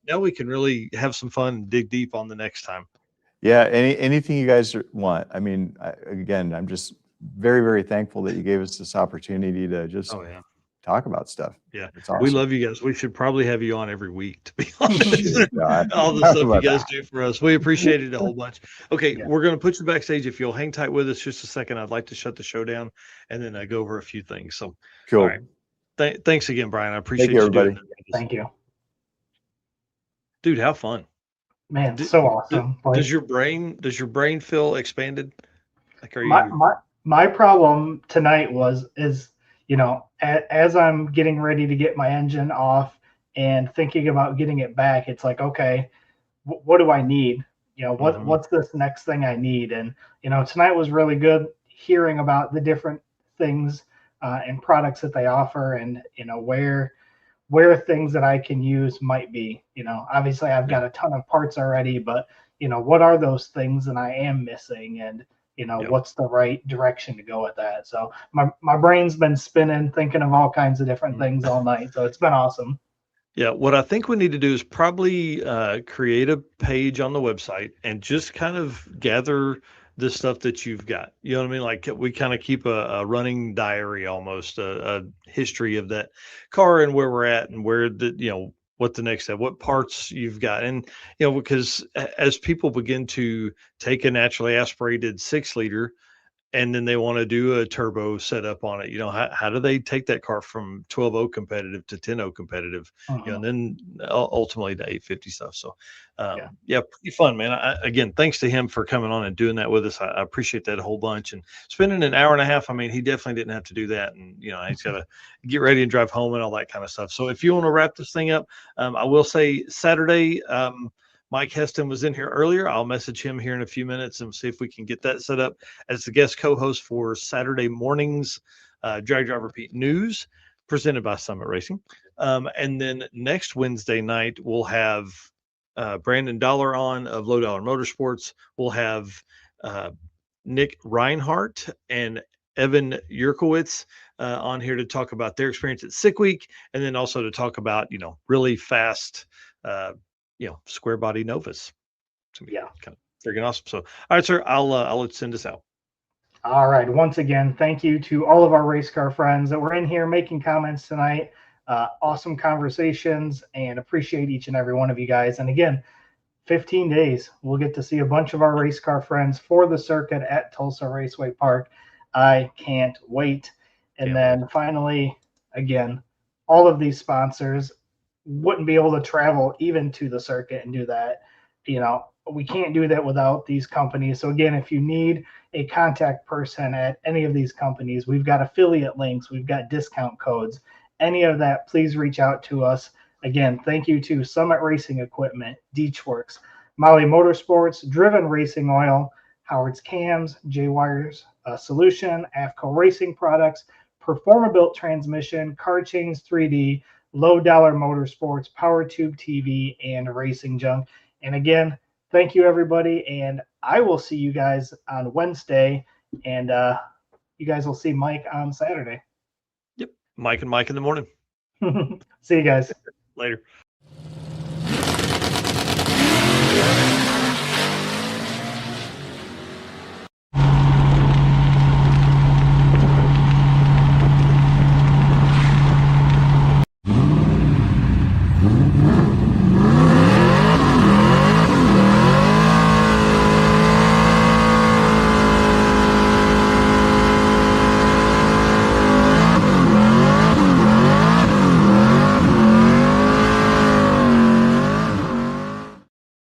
now we can really have some fun and dig deep on the next time. Yeah. Anything you guys want. I mean, again, I'm just very, very thankful that you gave us this opportunity to just talk about stuff. Yeah. Awesome. We love you guys. We should probably have you on every week, to be honest. All the stuff you guys do for us. We appreciate it a whole bunch. Okay. We're going to put you backstage. If you'll hang tight with us just a second, I'd like to shut the show down and then go over a few things. So cool. All right. Thanks again, Brian. I appreciate you, everybody. Thank you. Dude, how fun. Man, so awesome. Does your brain feel expanded? Like, are my problem tonight is as I'm getting ready to get my engine off and thinking about getting it back, it's like, okay, what do I need? What's this next thing I need? And tonight was really good hearing about the different things and products that they offer, and where things that I can use might be. Obviously I've got a ton of parts already, but what are those things that I am missing, and what's the right direction to go with that? So my brain's been spinning, thinking of all kinds of different things all night. So it's been awesome. Yeah. What I think we need to do is probably create a page on the website and just kind of gather the stuff that you've got. You know what I mean? Like, we kind of keep a running diary, almost a history of that car and where we're at and where what the next step, what parts you've got. And, because as people begin to take a naturally aspirated 6-liter and then they want to do a turbo setup on it, how do they take that car from 12.0 competitive to 10.0 competitive, and then ultimately to 850 stuff. So pretty fun, man. Again, thanks to him for coming on and doing that with us. I appreciate that a whole bunch, and spending an hour and a half. I mean, he definitely didn't have to do that, and he's got to get ready and drive home and all that kind of stuff. So if you want to wrap this thing up, I will say Saturday, Mike Heston was in here earlier. I'll message him here in a few minutes and see if we can get that set up as the guest co-host for Saturday morning's Drag Driver Pete News, presented by Summit Racing. And then next Wednesday night, we'll have Brandon Dollar on of Low Dollar Motorsports. We'll have Nick Reinhardt and Evan Yurkowitz on here to talk about their experience at Sick Week, and then also to talk about, really fast square body Novas. Kind of freaking awesome. So, all right, sir, I'll send us out. All right. Once again, thank you to all of our race car friends that were in here making comments tonight. Awesome conversations, and appreciate each and every one of you guys. And again, 15 days, we'll get to see a bunch of our race car friends for the circuit at Tulsa Raceway Park. I can't wait. And then finally, again, all of these sponsors wouldn't be able to travel even to the circuit and do that. We can't do that without these companies. So again, if you need a contact person at any of these companies, we've got affiliate links, we've got discount codes, any of that, please reach out to us. Again, thank you to Summit Racing Equipment, Deechworks, Molly Motorsports, Driven Racing Oil, Howard's Cams, J-Wires Solution, AFCO Racing Products, Performabuilt Transmission, Car Chains 3D, Low Dollar Motorsports, Power Tube TV, and Racing Junk. And again, thank you, everybody. And I will see you guys on Wednesday, and you guys will see Mike on Saturday. Yep. Mike and Mike in the morning. See you guys later.